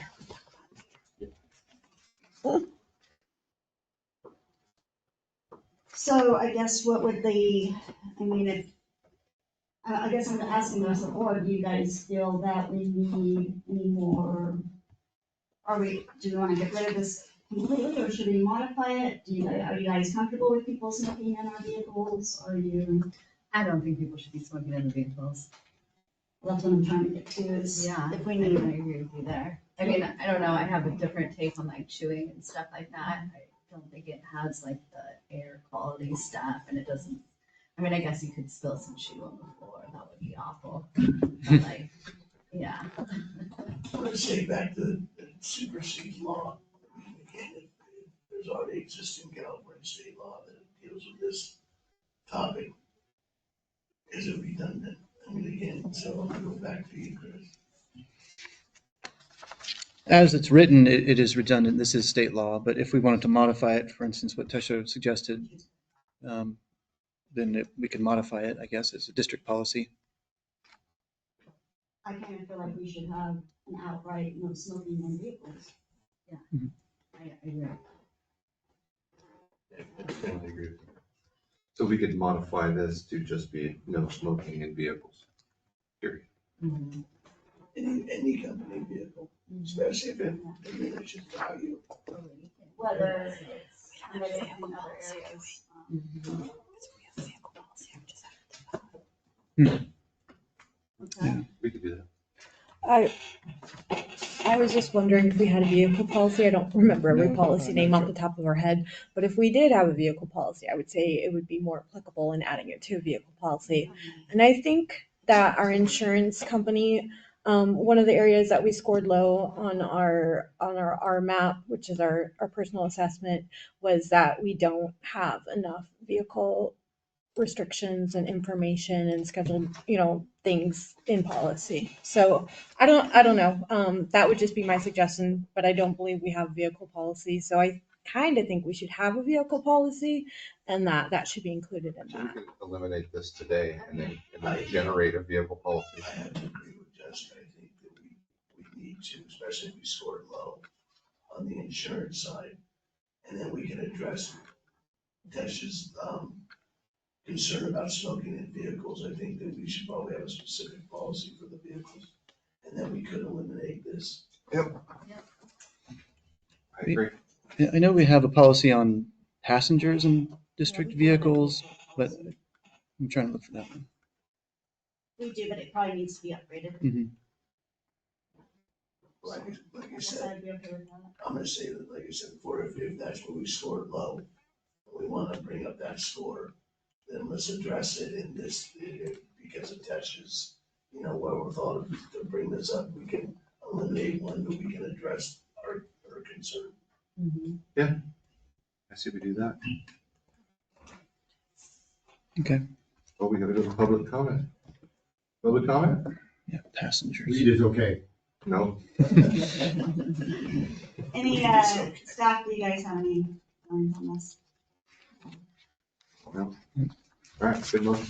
So I guess what would the, I mean, if, I guess I'm asking us, board, do you guys feel that we need any more? Do we want to get rid of this completely, or should we modify it? Are you guys comfortable with people smoking in our vehicles? I don't think people should be smoking in the vehicles. That's what I'm trying to get to is, Yeah, if we I need. agree with you there. I mean, I don't know, I have a different take on like chewing and stuff like that. I don't think it has like the air quality stuff and it doesn't, I mean, I guess you could spill some chew on the floor, that would be awful. But like, yeah. I'm gonna say back to the supersede law. Again, if there's already existing California state law that deals with this topic. Is it redundant? I mean, again, so I'm gonna go back to you, Chris. As it's written, it is redundant. This is state law, but if we wanted to modify it, for instance, what Tesha suggested, then we could modify it, I guess, as a district policy. I kind of feel like we should have an outright no smoking in vehicles. Yeah, Mhm. I agree. I definitely agree with you. So we could modify this to just be no smoking in vehicles. Period. Any company vehicle, especially if it diminishes value. Whether it's permitted in other areas. Yeah. We could do that. I was just wondering if we had a vehicle policy. I don't remember every policy name off the top of our head, but if we did have a vehicle policy, I would say it would be more applicable in adding it to a vehicle policy. And I think that our insurance company, one of the areas that we scored low on our RMAP, which is our personal assessment, was that we don't have enough vehicle restrictions and information and scheduled, things in policy. So I don't know. That would just be my suggestion, but I don't believe we have a vehicle policy. So I kind of think we should have a vehicle policy and that should be included in So we that. could eliminate this today and then generate a vehicle policy. I have to agree with Justin. I think that we need to, especially if we scored low on the insurance side. And then we can address Tesh's, concern about smoking in vehicles. I think that we should probably have a specific policy for the vehicles. And then we could eliminate this. Yep. I agree. Yeah, I know we have a policy on passengers in district vehicles, but I'm trying to look for that one. We do, but it probably needs to be upgraded. Mhm. Like I Yes, said, I'd be okay with that. I'm gonna say that, like I said before, if that's where we scored low, we wanna bring up that score, then let's address it in this, because of Tesh's, wherewithal to bring this up, we can eliminate one, but we can address our concern. Yeah. I see we do that. Okay. Well, we gotta go to public comment. Public comment? Yeah, passengers. Read is okay. No. Any, staff, do you guys have any comments on this? No. All right, good motion.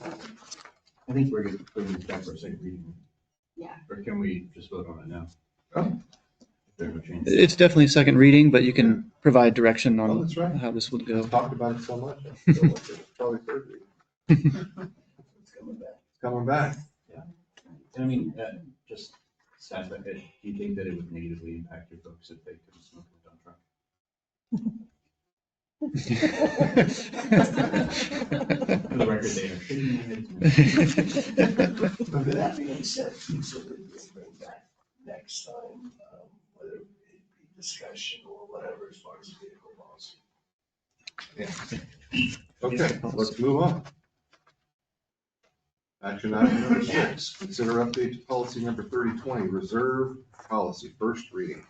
I think we're gonna put this back for a second reading. Yeah. Or can we just vote on it now? Oh. If there are no changes. It's definitely a second reading, but you can provide direction Oh, on that's right. how this would go. Talked about it so much. I feel like it's probably third reading. It's coming back. It's coming back. Yeah. And I mean, just staff, do you think that it would negatively impact your folks if they couldn't smoke in the dump truck? For the record, they are shaking their heads. But with that being said, we said that we'll bring back next time, whether it be discussion or whatever as far as vehicle policy. Yeah. Okay, let's move on. Action item number 6, consider update to policy number 3020, reserve policy, first reading.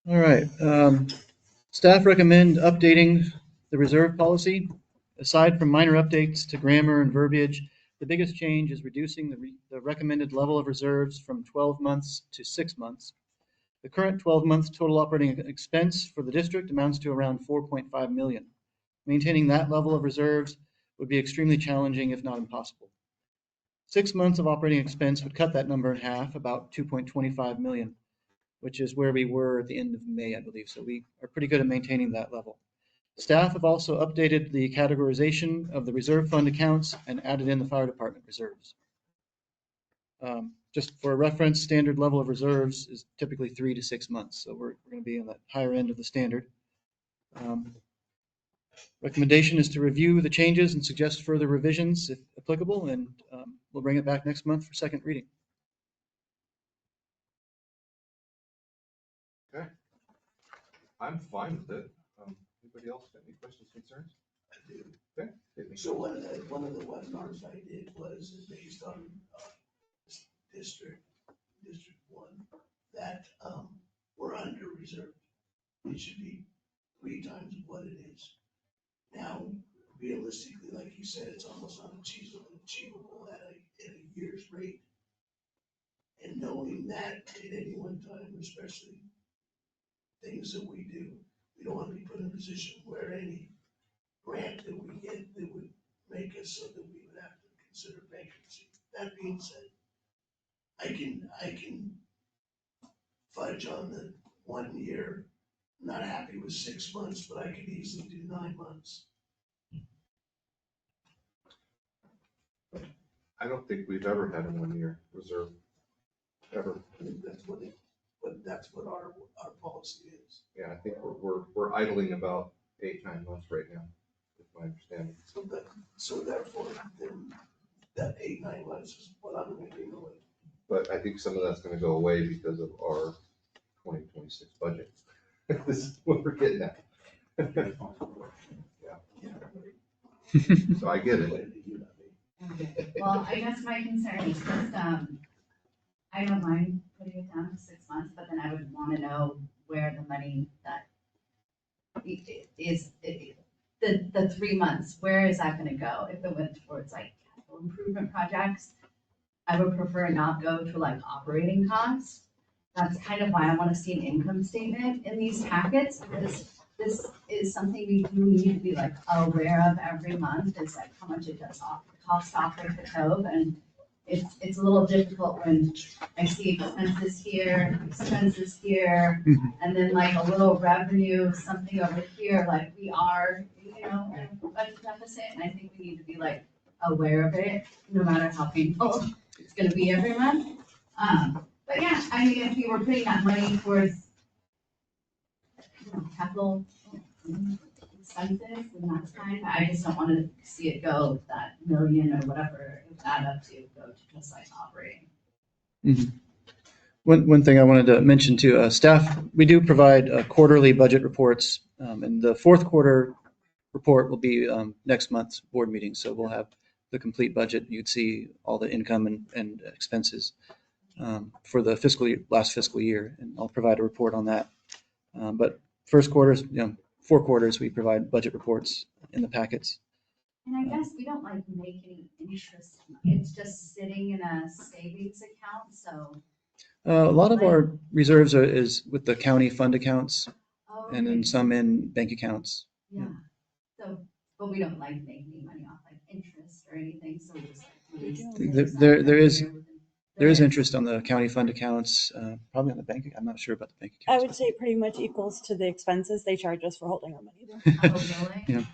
All right. Staff recommend updating the reserve policy. Aside from minor updates to grammar and verbiage, the biggest change is reducing the recommended level of reserves from 12 months to 6 months. The current 12-month total operating expense for the district amounts to around 4.5 million. Maintaining that level of reserves would be extremely challenging, if not impossible. 6 months of operating expense would cut that number in half, about 2.25 million, which is where we were at the end of May, I believe. So we are pretty good at maintaining that level. Staff have also updated the categorization of the reserve fund accounts and added in the fire department reserves. Just for reference, standard level of reserves is typically 3 to 6 months. So we're going to be on that higher end of the standard. Recommendation is to review the changes and suggest further revisions if applicable, and we'll bring it back next month for second reading. Okay. I'm fine with it. Anybody else got any questions, concerns? I do. Okay. So one of the webinars I did was based on District 1, that we're under reserved. It should be 3 times what it is. Now, realistically, like you said, it's almost unachievable at a year's rate. And knowing that at any one time, especially things that we do, we don't want to be put in a position where any grant that we get that would make us so that we would have to consider bankruptcy. That being said, I can fudge on the 1 year, not happy with 6 months, but I could easily do 9 months. I don't think we've ever had a 1-year reserve, ever. I think that's what our policy is. Yeah, I think we're idling about 8-9 months right now, is my understanding. So therefore, then that 8-9 months is what I'm making away. But I think some of that's gonna go away because of our 2026 budget. This is what we're getting at. Yeah. So I get it. Well, I guess my concern is just, I don't mind putting it down to 6 months, but then I would wanna know where the money that is, the 3 months, where is that gonna go? If it went towards like capital improvement projects, I would prefer not go to like operating costs. That's kind of why I wanna see an income statement in these packets, because this is something we do need to be like aware of every month, is like how much it does cost to operate the cove. And it's a little difficult when I see expenses here, and then like a little revenue, something over here, like we are, in a budget deficit, and I think we need to be like aware of it, no matter how painful it's gonna be every month. But yeah, I mean, if we were putting that money towards, capital expenses, then that's fine. I just don't want to see it go that million or whatever it would add up to go to just like operating. Mm-hmm. One thing I wanted to mention to staff, we do provide quarterly budget reports, and the fourth quarter report will be next month's board meeting. So we'll have the complete budget. You'd see all the income and expenses for the last fiscal year, and I'll provide a report on that. But first quarters, 4 quarters, we provide budget reports in the packets. And I guess we don't like make any interest. It's just sitting in a savings account, so. A lot of our reserves is with the county fund accounts, and then some in bank accounts. Yeah. So, but we don't like make any money off like interest or anything, so we just like. There is interest on the county fund accounts, probably on the bank. I'm not sure about the bank I accounts. would say pretty much equals to the expenses they charge us for holding our money there. Oh, really? Yeah.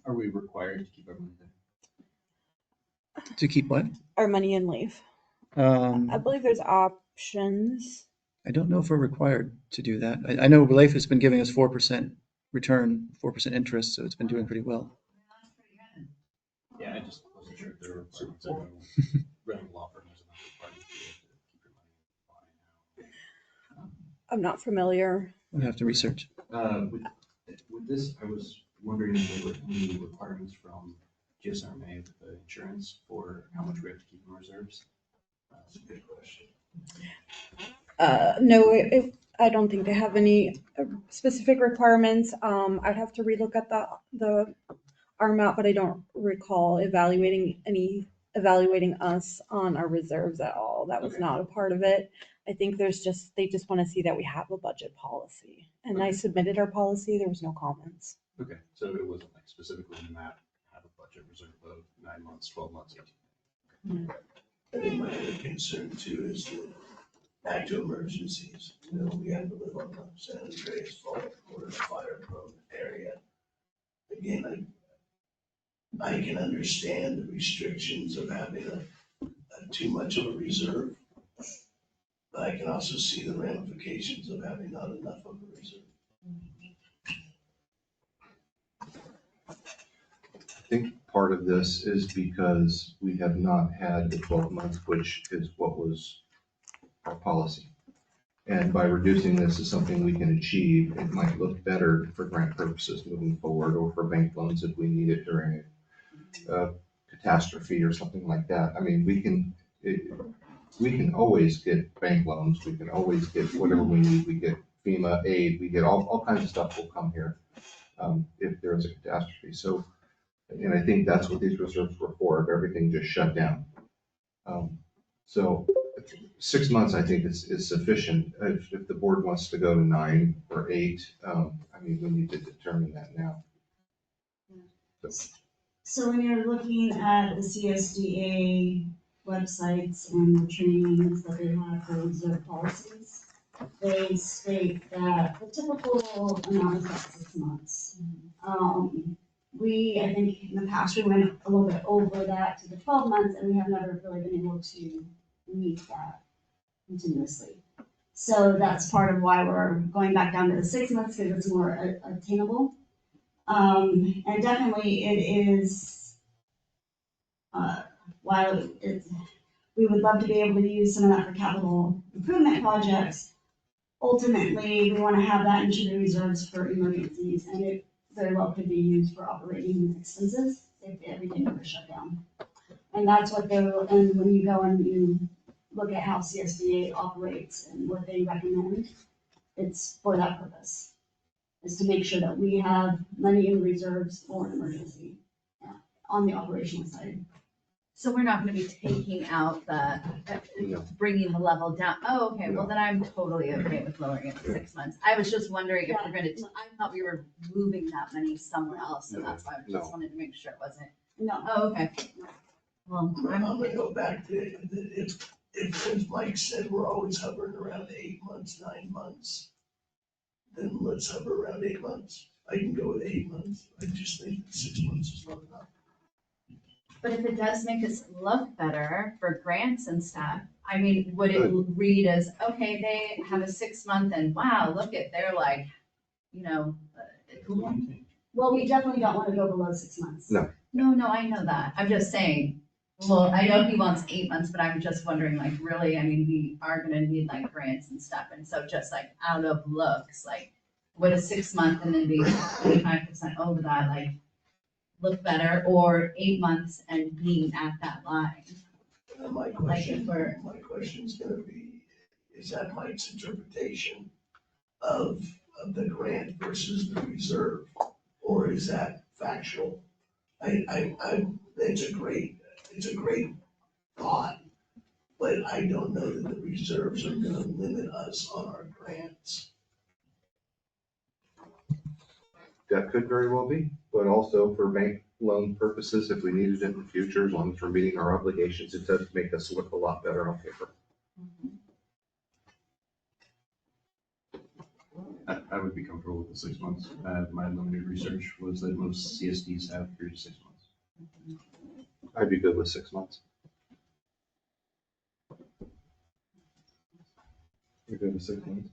Are we required to keep our money there? To keep what? Our money in leave. I believe there's options. I don't know if we're required to do that. I know Relief has been giving us 4% return, 4% interest, so it's been doing pretty well. Yeah, I just wasn't sure if there were requirements. I know running law firm is not required to keep your money. I'm not familiar. We'll have to research. With this, I was wondering if there were any requirements from GSRMA with the insurance for how much we have to keep in reserves. That's a good question. No, I don't think they have any specific requirements. I'd have to relook at the our map, but I don't recall evaluating us on our reserves at all. That was Okay. not a part of it. I think they just want to see that we have a budget policy. And I submitted our policy, there was no comments. Okay, so it wasn't like specifically in the map, have a budget reserve of 9 months, 12 months, 18. I think my other concern too is that back to emergencies, you know, we have to live on the San Andreas Fault, we're in a fire prone area. Again, I can understand the restrictions of having a too much of a reserve. But I can also see the ramifications of having not enough of a reserve. I think part of this is because we have not had the 12 months, which is what was our policy. And by reducing this is something we can achieve, it might look better for grant purposes moving forward or for bank loans if we need it during a catastrophe or something like that. I mean, we can always get bank loans, we can always get whatever we need, we get FEMA aid, we get all kinds of stuff will come here if there is a catastrophe. So, and I think that's what these reserves were for, if everything just shut down. So 6 months, I think is sufficient. If the board wants to go to 9 or 8, I mean, we need to determine that now. So when you're looking at the CSDA websites and the trainings that they have for reserve policies, they state that the typical amount is about 6 months. I think in the past, we went a little bit over that to the 12 months, and we have never really been able to meet that continuously. So that's part of why we're going back down to the 6 months, because it's more attainable. And definitely it is, while we would love to be able to use some of that for capital improvement projects, ultimately, we want to have that into the reserves for emergencies, and it very well could be used for operating expenses if everything ever shut down. And that's what and when you go and you look at how CSDA operates and what they recommend, it's for that purpose, is to make sure that we have money in reserves for an emergency on the operational side. So we're not gonna be taking out bringing the level down. Oh, okay, well then I'm totally okay with lowering it to 6 months. I was just wondering if we're gonna, I thought we were moving that money somewhere else, and that's why I just wanted to make sure it wasn't. No. Oh, okay. Well, I'm gonna go back to, if as Mike said, we're always hovering around 8 months, 9 months, then let's hover around 8 months. I can go with 8 months. I just think 6 months is not enough. but if it does make us look better for grants and stuff, I mean, would it read as, okay, they have a 6 month and wow, look at, they're like, you know. Well, we definitely don't want to go below 6 months. No, I know that. I'm just saying, well, I know he wants 8 months, but I'm just wondering, like, really, I mean, we are gonna need like grants and stuff, and so just like out of looks, like, would a 6 month and then be 25% over that, like, look better, or 8 months and being at that line? My question's gonna be, is that Mike's interpretation of the grant versus the reserve, or is that factual? It's a great thought, but I don't know that the reserves are gonna limit us on our grants. That could very well be, but also for bank loan purposes, if we needed it in the future, as long as we're meeting our obligations, it does make us look a lot better on paper. I would be comfortable with the 6 months. My limited research was that most CSDs have 3 to 6 months. I'd be good with 6 months. You're good with 6 months?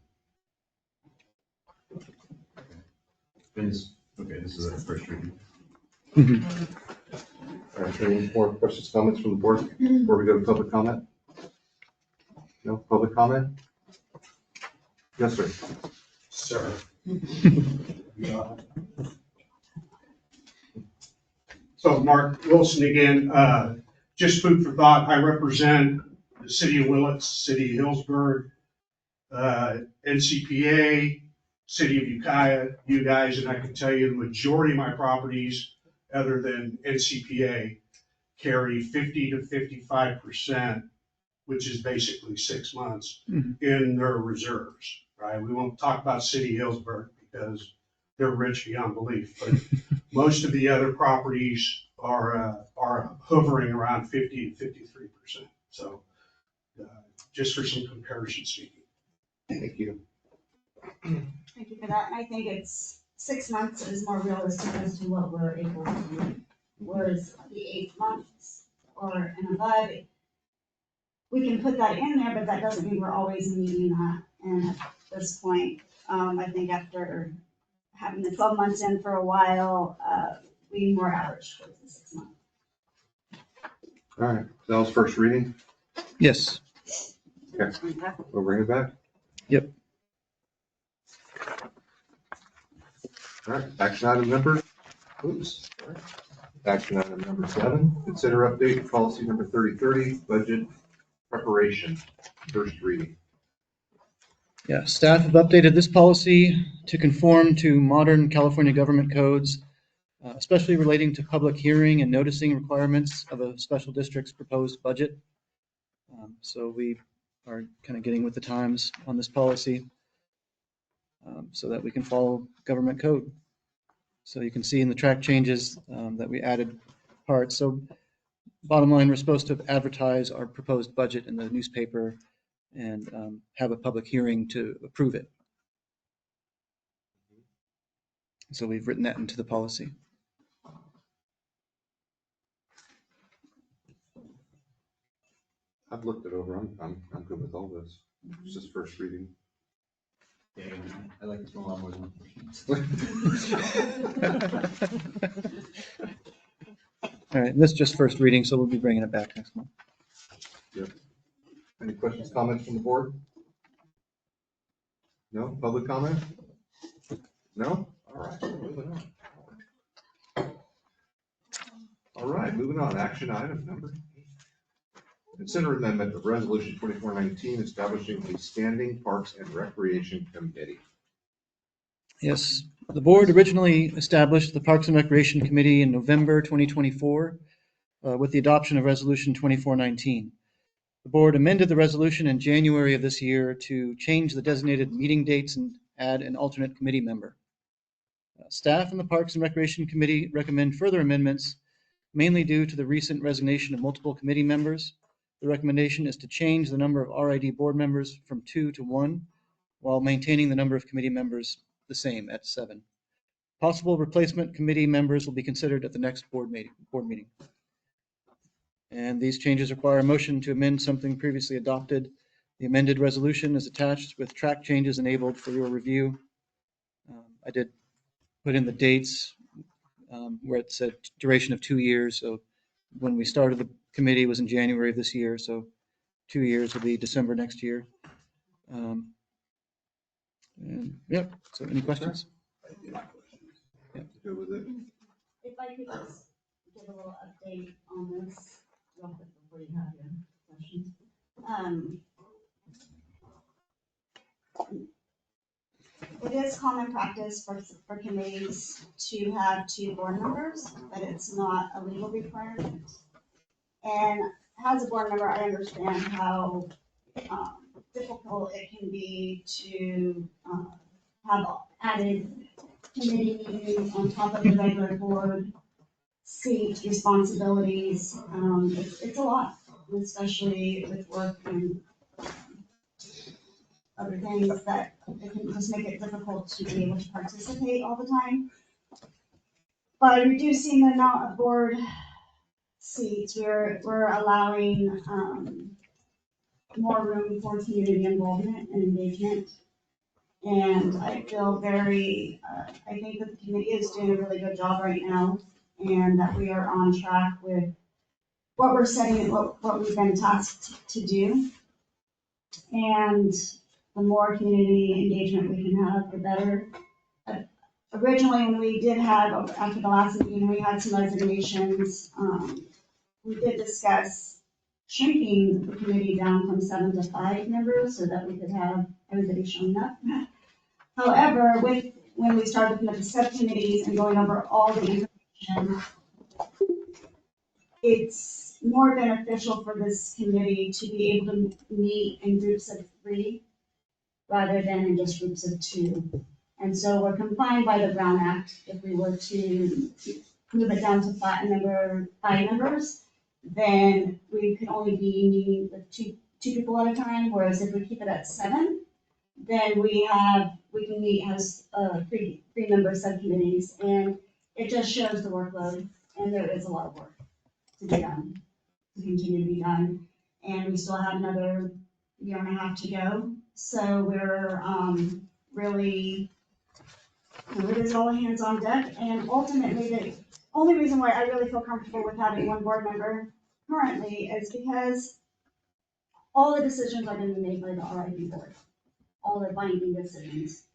This is a first reading. All right, any more questions, comments from the board before we go to public comment? No public comment? Yes, sir. Sir. So Mark Wilson again, just food for thought. I represent the city of Willits, city of Hillsburg, NCPA, City of Ukiah, you guys, and I can tell you the majority of my properties, other than NCPA, carry 50 to 55%, which is basically 6 months, in their reserves, right? We won't talk about City Hillsburg because they're rich beyond belief, but most of the other properties are hovering around 50 to 53%. So just for some comparison speaking. Thank you. Thank you for that. I think it's 6 months is more realistic as to what we're able to do. Whereas the 8 months or and above, we can put that in there, but that doesn't mean we're always meeting that. And at this point, I think after having the 12 months in for a while, we more average towards the 6 months. All right, that was first reading. Yes. Okay, we'll bring it back. Yep. All right, action item number, oops. Sorry. Action item number 7, consider update policy number 3030, budget preparation, first reading. Yeah, staff have updated this policy to conform to modern California government codes, especially relating to public hearing and noticing requirements of a special district's proposed budget. So we are kind of getting with the times on this policy so that we can follow government code. So you can see in the track changes that we added parts. So bottom line, we're supposed to advertise our proposed budget in the newspaper and have a public hearing to approve it. So we've written that into the policy. I've looked it over. I'm good with all this. It's just first reading. Yeah, I like this one a lot more than All right, this is just first reading, so we'll be bringing it back next month. Yep. Any questions, comments from the board? No? Public comment? No? All right, moving on. All right, moving on. Action item number 8. Consider amendment of resolution 2419 establishing a standing Parks and Recreation Committee. Yes, the board originally established the Parks and Recreation Committee in November 2024 with the adoption of resolution 2419. The board amended the resolution in January of this year to change the designated meeting dates and add an alternate committee member. Staff and the Parks and Recreation Committee recommend further amendments, mainly due to the recent resignation of multiple committee members. The recommendation is to change the number of RID board members from 2 to 1, while maintaining the number of committee members the same at 7. Possible replacement committee members will be considered at the next board meeting. And these changes require a motion to amend something previously adopted. The amended resolution is attached with track changes enabled for your review. I did put in the dates where it said duration of 2 years. So when we started the committee was in January of this year. So 2 years will be December next year. And yep. So any questions? Yeah. Good with it. If I could just give a little update on this real quick before you have your questions. It is common practice for committees to have 2 board members, but it's not a legal requirement. And as a board member, I understand how difficult it can be to have added committee meetings on top of the regular board seat responsibilities. It's a lot, especially with work and other things that it can just make it difficult to be able to participate all the time. By reducing the amount of board seats, we're allowing more room for community involvement and engagement. And I feel very, I think that the committee is doing a really good job right now, and that we are on track with what we're setting and what we've been tasked to do. And the more community engagement we can have, the better. Originally, when we did have, after the last meeting, we had some resignations. We did discuss shrinking the committee down from 7 to 5 members so that we could have everybody showing up. However, when we started looking at the subcommittees and going over all the information, it's more beneficial for this committee to be able to meet in groups of 3 rather than in just groups of 2. And so we're confined by the Brown Act. If we were to move it down to 5 members, then we could only be meeting with two people at a time, whereas if we keep it at 7, then we can meet as 3-member subcommittees, and it just shows the workload, and there is a lot of work to be done, to continue to be done. And we still have another year and a half to go, so we're really, it is all hands on deck, and ultimately the only reason why I really feel comfortable with having 1 board member currently is because all the decisions are going to be made by the RID board, all the binding decisions.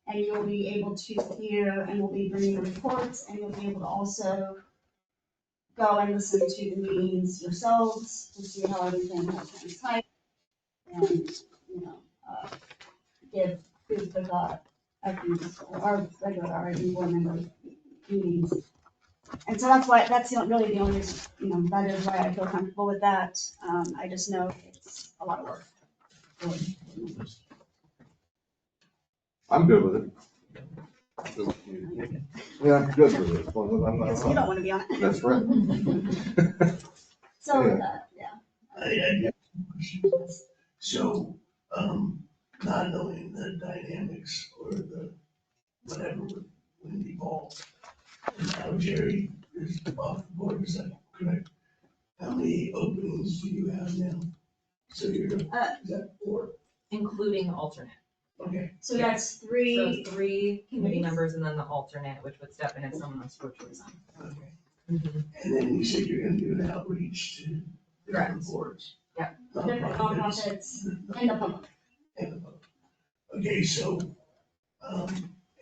And you'll be able to hear, and we'll be bringing reports, and you'll be able to also go and listen to the meetings yourselves to see how everything has transpired, and, give food for thought at these, our regular RID board member meetings. And so that's really the only reason, that is why I feel comfortable with that. I just know it's a lot of work. I'm good with it. Yeah, I'm good with it. Well, I'm not- Because you don't want to be on it. That's right. So with that, yeah. I get questions. So, not knowing the dynamics or the whatever would evolve. And now Jerry is off the board, is that correct? How many openings do you have now? So you're, is that 4? Including alternate. Okay. So that's 3. So 3 committee members and then the alternate, which would step in if someone else were to resign. Okay. And then you said you're gonna do an outreach to different boards. Yeah. Different nonprofits and the public. And the public. Okay, so,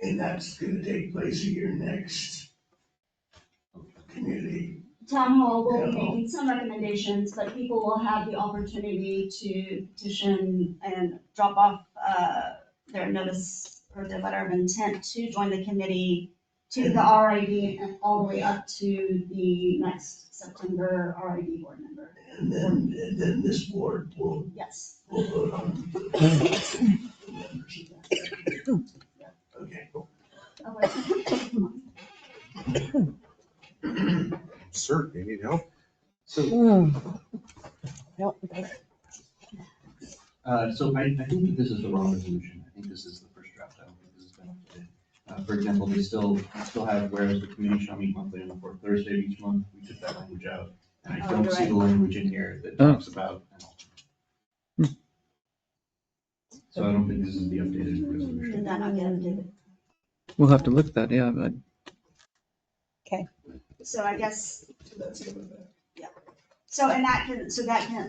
and that's gonna take place at your next community. Town hall will be making some recommendations, but people will have the opportunity to petition and drop off their notice or their letter of intent to join the committee to the RID and all the way up to the next September RID board member. And then this board will. Yes. Will vote on the members of that. Okay. Sir, you need help? So I think that this is the wrong resolution. I think this is the first draft. I don't think this has been updated. For example, we still have, whereas the committee shall meet monthly on the 4th Thursday of each month, we took that language out. And I don't see the language in here that talks about an alternate. So I don't think this is the updated resolution. Did that not get updated? We'll have to look at that, yeah, but. Okay. So I guess. Yeah. So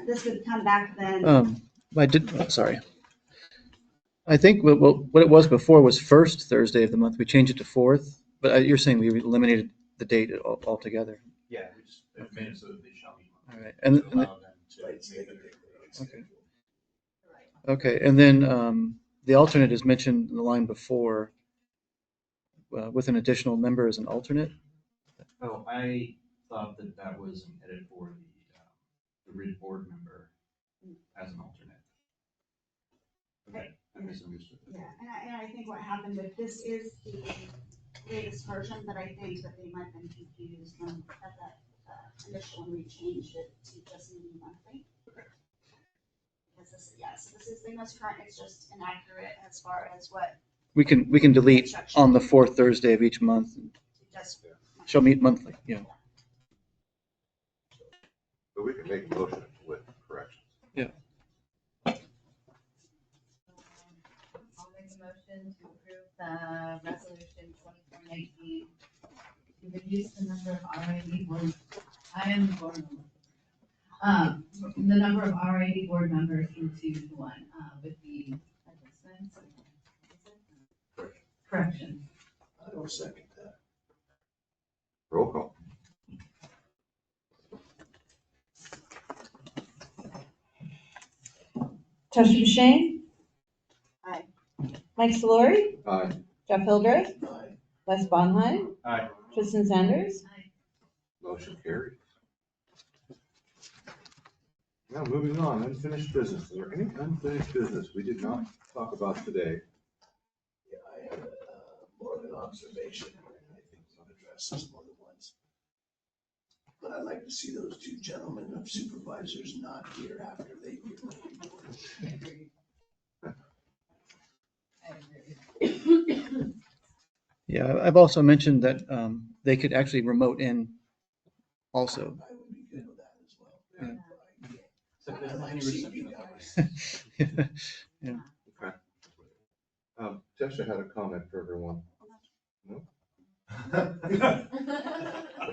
this would come back then. Sorry. I think what it was before was first Thursday of the month. We changed it to 4th, but you're saying we eliminated the date altogether. Yeah, we just made it so that they shall meet. All right, and to allow them to make a okay. Okay, and then the alternate is mentioned in the line before, with an additional member as an alternate. Oh, I thought that was an edit for the RID board member as an alternate. Okay, I misunderstood. Yeah, and I think what happened with this is the latest version, but I think that they might have been confused when at that initial when we changed it to just meeting monthly. Because this is the most current, it's just inaccurate as far as what. We can delete on the 4th Thursday of each month. Just Shall meet monthly, yeah. But we can make a motion with corrections. Yeah. I'll make a motion to approve the resolution 2419 to reduce the number of RID board. I am the board member. The number of RID board members into 1 with the adjustments. Correction. I will second that. Roll call. Trustee Shane? Aye. Mike Solori? Aye. Jeff Hildreth? Aye. Les Bonheim? Aye. Tristan Sanders? Motion carries. Now, moving on, unfinished business. Is there any unfinished business we did not talk about today? Yeah, I have more of an observation. I think I've addressed this more than once. But I'd like to see those two gentlemen of supervisors not here after they give the report. Yeah, I've also mentioned that they could actually remote in also. I would be good with that as well. Yeah. Except there's I not like any seeing you reception. guys. Yeah. Okay. Tesha had a comment for everyone. No?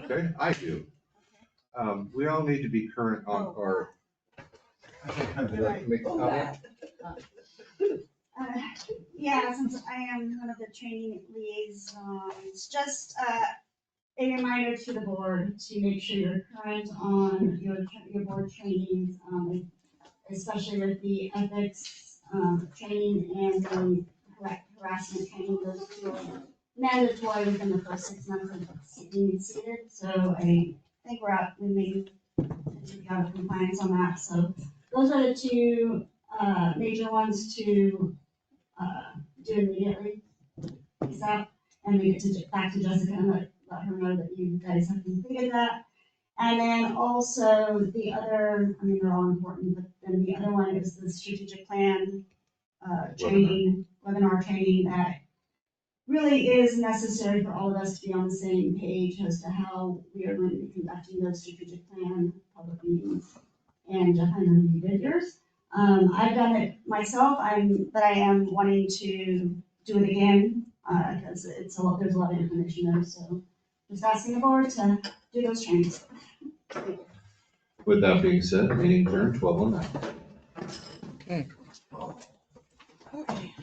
Okay, I do. We all need to be current on our. Would you like to make a comment? Yeah, since I am one of the training liaisons, just a reminder to the board to make sure you're current on your board trainings, especially with the ethics training and the harassment training. Those two are mandatory within the first 6 months of being seated. So I think we may be out of compliance on that. So those are the two major ones to do immediately. Is that, and we get to back to Jessica and let her know that you guys have completed that. And then also the other, I mean, they're all important, but then the other one is the strategic plan training, webinar training that really is necessary for all of us to be on the same page as to how we are going to be conducting those strategic plan public meetings. And I know you did yours. I've done it myself, but I am wanting to do it again, because there's a lot of information there, so just asking the board to do those trainings. With that being said, meeting adjourned 12:09. Okay. Okay.